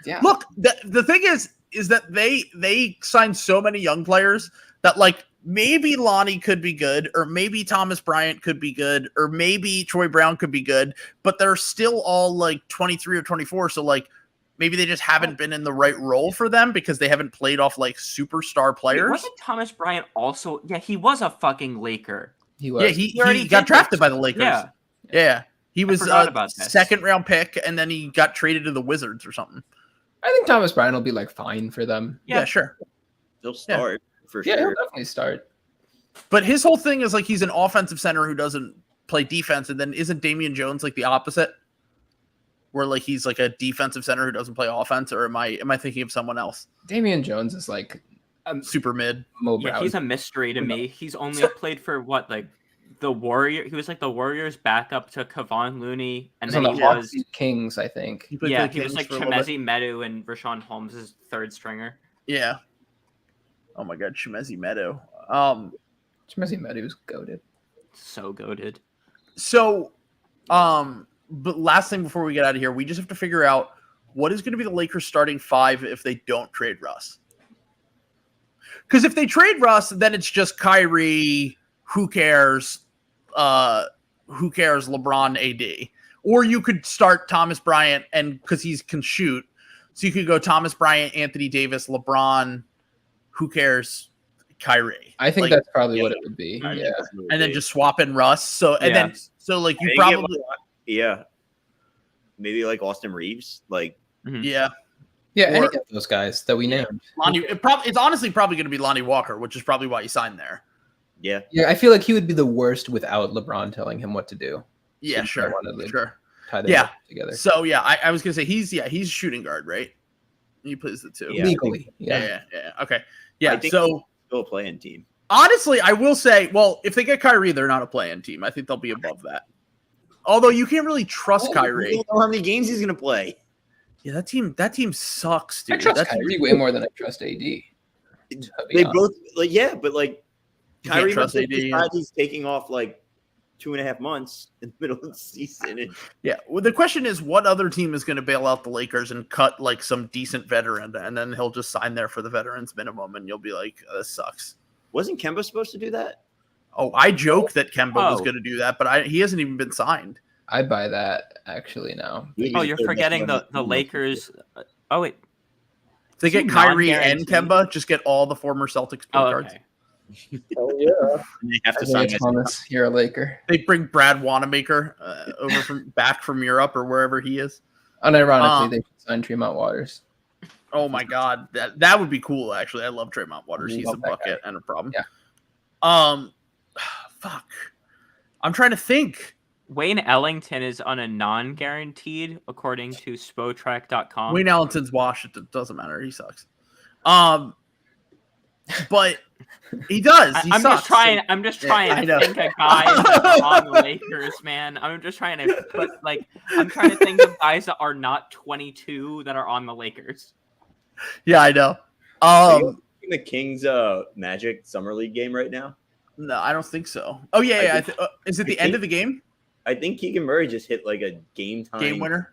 Yeah. Look, the thing is that they signed so many young players that like maybe Lonnie could be good, or maybe Thomas Bryant could be good, or maybe Troy Brown could be good, but they're still all like 23 or 24. So like maybe they just haven't been in the right role for them because they haven't played off like superstar players. Wait, wasn't Thomas Bryant also? Yeah, he was a fucking Laker. He was. Yeah, he got drafted by the Lakers. Yeah. He was a second round pick, and then he got traded to the Wizards or something. I think Thomas Bryant will be like fine for them. Yeah, sure. He'll start for sure. Yeah, he'll definitely start. But his whole thing is like he's an offensive center who doesn't play defense, and then isn't Damian Jones like the opposite? Where like he's like a defensive center who doesn't play offense, or am I thinking of someone else? Damian Jones is like super mid. Yeah, he's a mystery to me. He's only played for what, like the Warrior. He was like the Warriors' backup to Kevon Looney, and then he was Kings, I think. He was like Chemezi Medu and Rashawn Holmes' third stringer. Yeah. Oh my God, Chemezi Medu. Chemezi Medu was goated. So goated. So, but last thing before we get out of here, we just have to figure out what is going to be the Lakers' starting 5 if they don't trade Russ. Because if they trade Russ, then it's just Kyrie. Who cares? Who cares? LeBron, AD. Or you could start Thomas Bryant, and because he can shoot, so you could go Thomas Bryant, Anthony Davis, LeBron. Who cares? Kyrie. I think that's probably what it would be. Yeah, and then just swap in Russ. So like you probably. Yeah. Maybe like Austin Reeves. Like, yeah. Yeah, any of those guys that we named. It's honestly probably going to be Lonnie Walker, which is probably why he signed there. Yeah. Yeah, I feel like he would be the worst without LeBron telling him what to do. Yeah, so sure. Tie them together. So yeah, I was going to say he's shooting guard, right? He plays the 2. Yeah. Legally. Yeah. Okay. Yeah, I think so still a play-in team. Honestly, I will say, well, if they get Kyrie, they're not a play-in team. I think they'll be above that. Although you can't really trust Kyrie. You don't know how many games he's going to play. Yeah, that team sucks, dude. I trust Kyrie way more than I trust AD. They both, like, but like Kyrie trust AD. He's taking off like 2.5 months in the middle of the season. Yeah, well, the question is, what other team is going to bail out the Lakers and cut like some decent veteran, and then he'll just sign there for the veterans minimum, and you'll be like, this sucks. Wasn't Kemba supposed to do that? Oh, I joked that Kemba was going to do that, but he hasn't even been signed. I buy that actually now. Oh, you're forgetting the Lakers. Oh wait, if they get Kyrie and Kemba, just get all the former Celtics point guards. Oh yeah, they have to sign Thomas, you're a Laker. They bring Brad Wanamaker over back from Europe or wherever he is. Unironically, they signed Tremont Waters. Oh my God, that would be cool. Actually, I love Tremont Waters. He's a bucket and a problem. Yeah. Fuck. I'm trying to think. Wayne Ellington is on a non-guaranteed, according to Spotrac.com. Wayne Ellington's washed. It doesn't matter. He sucks. But he does. I'm just trying to think of guys that are on the Lakers, man. I'm just trying to I'm trying to think of guys that are not 22 that are on the Lakers. Yeah, I know. The Kings Magic Summer League game right now? No, I don't think so. Oh yeah. Is it the end of the game? I think Keegan Murray just hit like a game winner.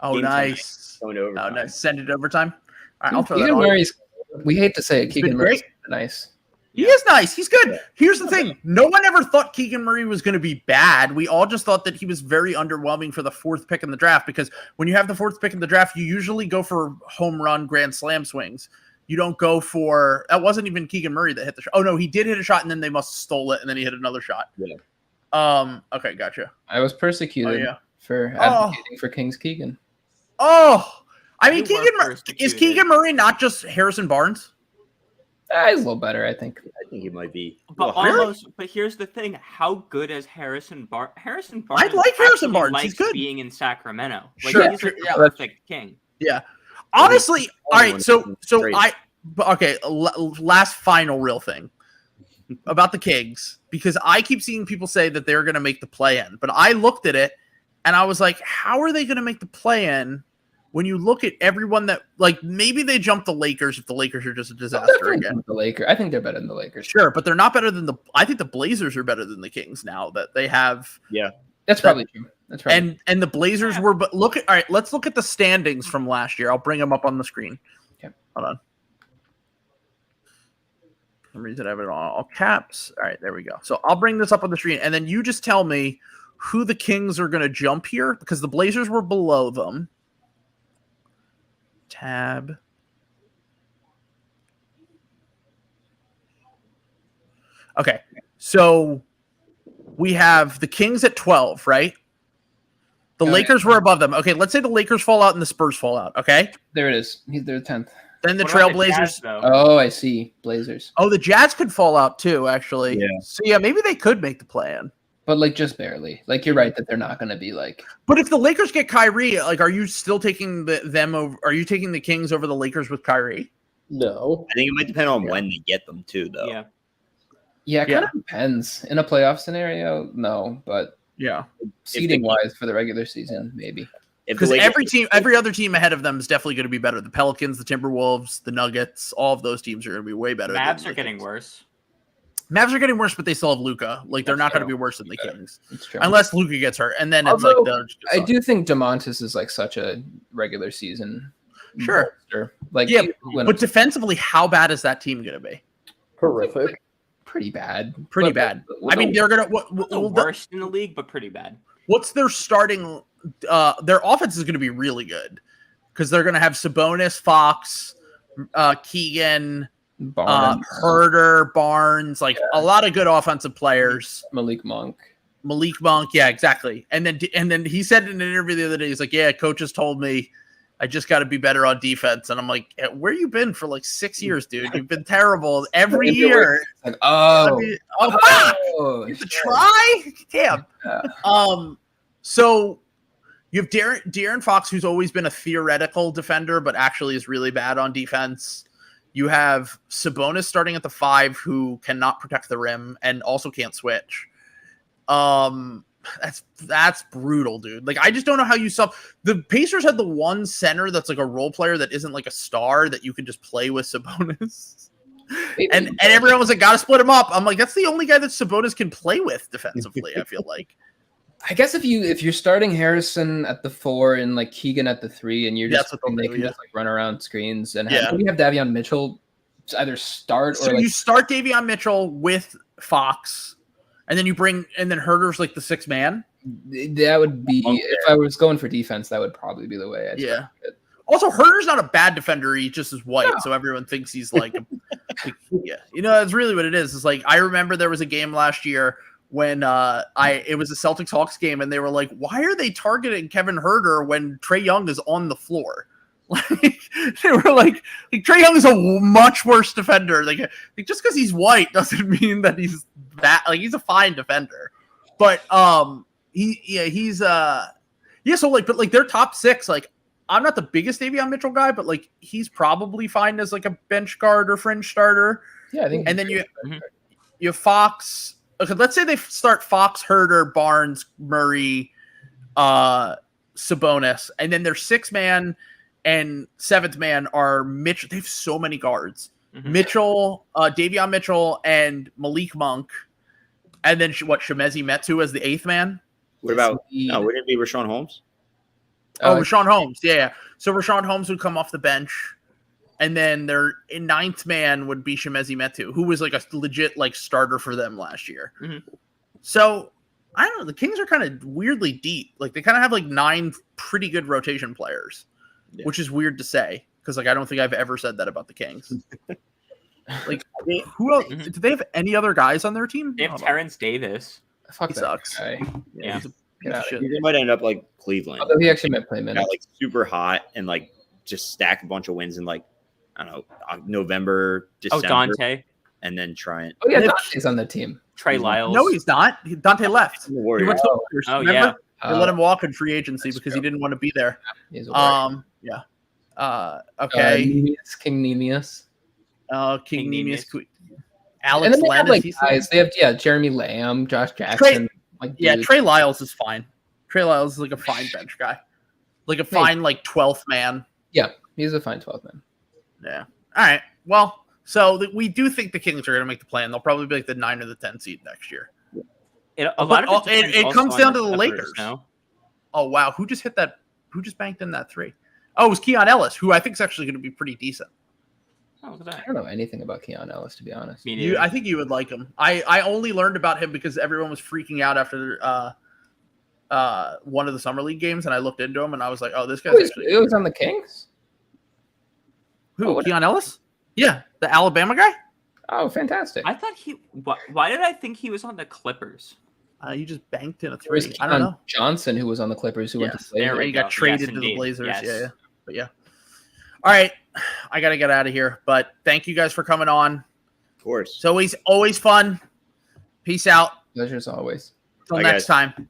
Oh, nice. Going to overtime. Oh, nice. Send it overtime. All right, I'll throw Keegan that on. Murray's. We hate to say it. Keegan Murray's nice. He is nice. He's good. Here's the thing. No one ever thought Keegan Murray was going to be bad. We all just thought that he was very underwhelming for the 4th pick in the draft, because when you have the 4th pick in the draft, you usually go for home run grand slam swings. You don't go for – that wasn't even Keegan Murray that hit the shot. Oh, no, he did hit a shot, and then they must have stole it, and then he hit another shot. Yeah. Okay, gotcha. I was persecuted for advocating for Kings Keegan. Oh, I mean, is Keegan Murray not just Harrison Barnes? He's a little better, I think. I think he might be. But almost. But here's the thing: how good is Harrison Barnes? Harrison Barnes. I like Harrison Barnes. Likes He's good. Being in Sacramento, like sure, he's a perfect king. Yeah. Honestly, all right. So last final real thing about the Kings, because I keep seeing people say that they're going to make the play-in, but I looked at it and I was like, how are they going to make the play-in? When you look at everyone that, like, maybe they jump the Lakers if the Lakers are just a disaster again. The Lakers, I think they're better than the Lakers. Sure, but they're not better than I think the Blazers are better than the Kings now that they have. Yeah, that's probably true. That's right. And the Blazers were, but all right, let's look at the standings from last year. I'll bring them up on the screen. Okay. Hold on. For some reason I have it on all caps. All right, there we go. So I'll bring this up on the screen, and then you just tell me who the Kings are going to jump here, because the Blazers were below them. Tab. Okay, so we have the Kings at 12, right? The Lakers were above them. Okay, let's say the Lakers fall out and the Spurs fall out, okay? There it is. They're 10th. Then the Trailblazers. Oh, I see. Blazers. Oh, the Jazz could fall out too, actually. Yeah. So, yeah, maybe they could make the play-in. But, like, just barely. Like, you're right that they're not going to be, like... But if the Lakers get Kyrie, like, are you still taking them over? Are you taking the Kings over the Lakers with Kyrie? No. I think it might depend on when they get them, too, though. Yeah, it kind of depends. In a playoff scenario, no. But, seeding-wise for the regular season, maybe. Because every other team ahead of them is definitely going to be better. The Pelicans, the Timberwolves, the Nuggets, all of those teams are going to be way better. Mavs are getting worse. Mavs are getting worse, but they still have Luka. Like, they're not going to be worse than the Kings. It's true. Unless Luka gets hurt. And then it's I do think DeMontis is, like, such a regular season monster. Like, yeah, but defensively, how bad is that team going to be? Horrific. Pretty bad. Pretty bad. I mean, they're going to... the worst in the league, but pretty bad. What's their starting... their offense is going to be really good. Because they're going to have Sabonis, Fox, Keegan... Barnes. Herder, Barnes, like a lot of good offensive players. Malik Monk, yeah, exactly. And then he said in an interview the other day, he's like, "Yeah, coaches told me I just got to be better on defense." And I'm like, "Where you been for like 6 years, dude? You've been terrible every year." Like, you have to try. Damn. Yeah. So you have De'Aaron Fox, who's always been a theoretical defender, but actually is really bad on defense. You have Sabonis starting at the 5, who cannot protect the rim and also can't switch. That's brutal, dude. Like, I just don't know how you sub. The Pacers had the one center that's like a role player that isn't like a star that you can just play with Sabonis. And everyone was like, gotta split him up. I'm like, that's the only guy that Sabonis can play with defensively, I feel like. I guess if you're starting Harrison at the 4 and like Keegan at the 3, and you're just just like run around screens and you have Davion Mitchell either start or you start Davion Mitchell with Fox, and then Herder's like the 6th man. That would be if I was going for defense, that would probably be the way. I'd it. Also, Herder's not a bad defender. He just is white, so everyone thinks he's like, that's really what it is. It's like I remember there was a game last year when it was a Celtics Hawks game, and they were like, why are they targeting Kevin Herder when Trae Young is on the floor? Like, they were like Trae Young is a much worse defender. Like just because he's white doesn't mean that he's that. Like, he's a fine defender, but so their top 6. Like, I'm not the biggest Davion Mitchell guy, but like he's probably fine as like a bench guard or fringe starter. Yeah, I think. And then you have Fox. Okay, let's say they start Fox, Herder, Barnes, Murray, Sabonis, and then their 6th man and 7th man are Mitchell. They have so many guards. Mitchell, Davion Mitchell, and Malik Monk, and then Shemezi Metu as the 8th man. What about wouldn't it be Rashawn Holmes? Rashawn Holmes, yeah. So Rashawn Holmes would come off the bench. And then their 9th man would be Shemezi Metu, who was like a legit like starter for them last year. So I don't know. The Kings are kind of weirdly deep. Like, they kind of have like 9 pretty good rotation players, which is weird to say because like I don't think I've ever said that about the Kings. Like, who else? Do they have any other guys on their team? They have Terrence Davis. He sucks. Yeah. He might end up like Cleveland. Although he actually might play minutes. Like super hot and like just stack a bunch of wins in like, I don't know, November, December. Oh, Dante. And then try it. Oh yeah, Dante's on the team. Trey Lyles. No, he's not. Dante left. The He Warriors. went to the Warriors. Oh, remember? yeah. They let him walk in free agency That's because true. he didn't want to be there. He's a Warrior. Yeah. Okay. King Nemius. King Nemius. And Alex then they Len. have like guys. They have Jeremy Lamb, Josh Jackson. Trey Lyles is fine. Trey Lyles is like a fine bench guy, like a fine like 12th man. Yeah, he's a fine 12th man. Yeah. All right. Well, so we do think the Kings are going to make the play, and they'll probably be like the 9 or the 10 seed next year. It comes down to the Lakers. No? Oh wow, who just hit that? Who just banked in that 3? Oh, it was Keon Ellis, who I think is actually going to be pretty decent. Oh, look at that. I don't know anything about Keon Ellis, to be honest. I think you would like him. I only learned about him because everyone was freaking out after one of the summer league games, and I looked into him, and I was like, "Oh, this guy's actually." It was on the Kings. Who? Keon Ellis? Yeah, the Alabama guy. Oh, fantastic! I thought he. Why did I think he was on the Clippers? You just banked in a 3. There's I don't know. Johnson, who was on the Clippers, who went to Blazers. There we He got go. traded Yes, to the Blazers. Yes. Yeah. But yeah. All right, I gotta get out of here. But thank you guys for coming on. Of course. It's always fun. Peace out. Pleasure as always. Till Bye, next guys. time.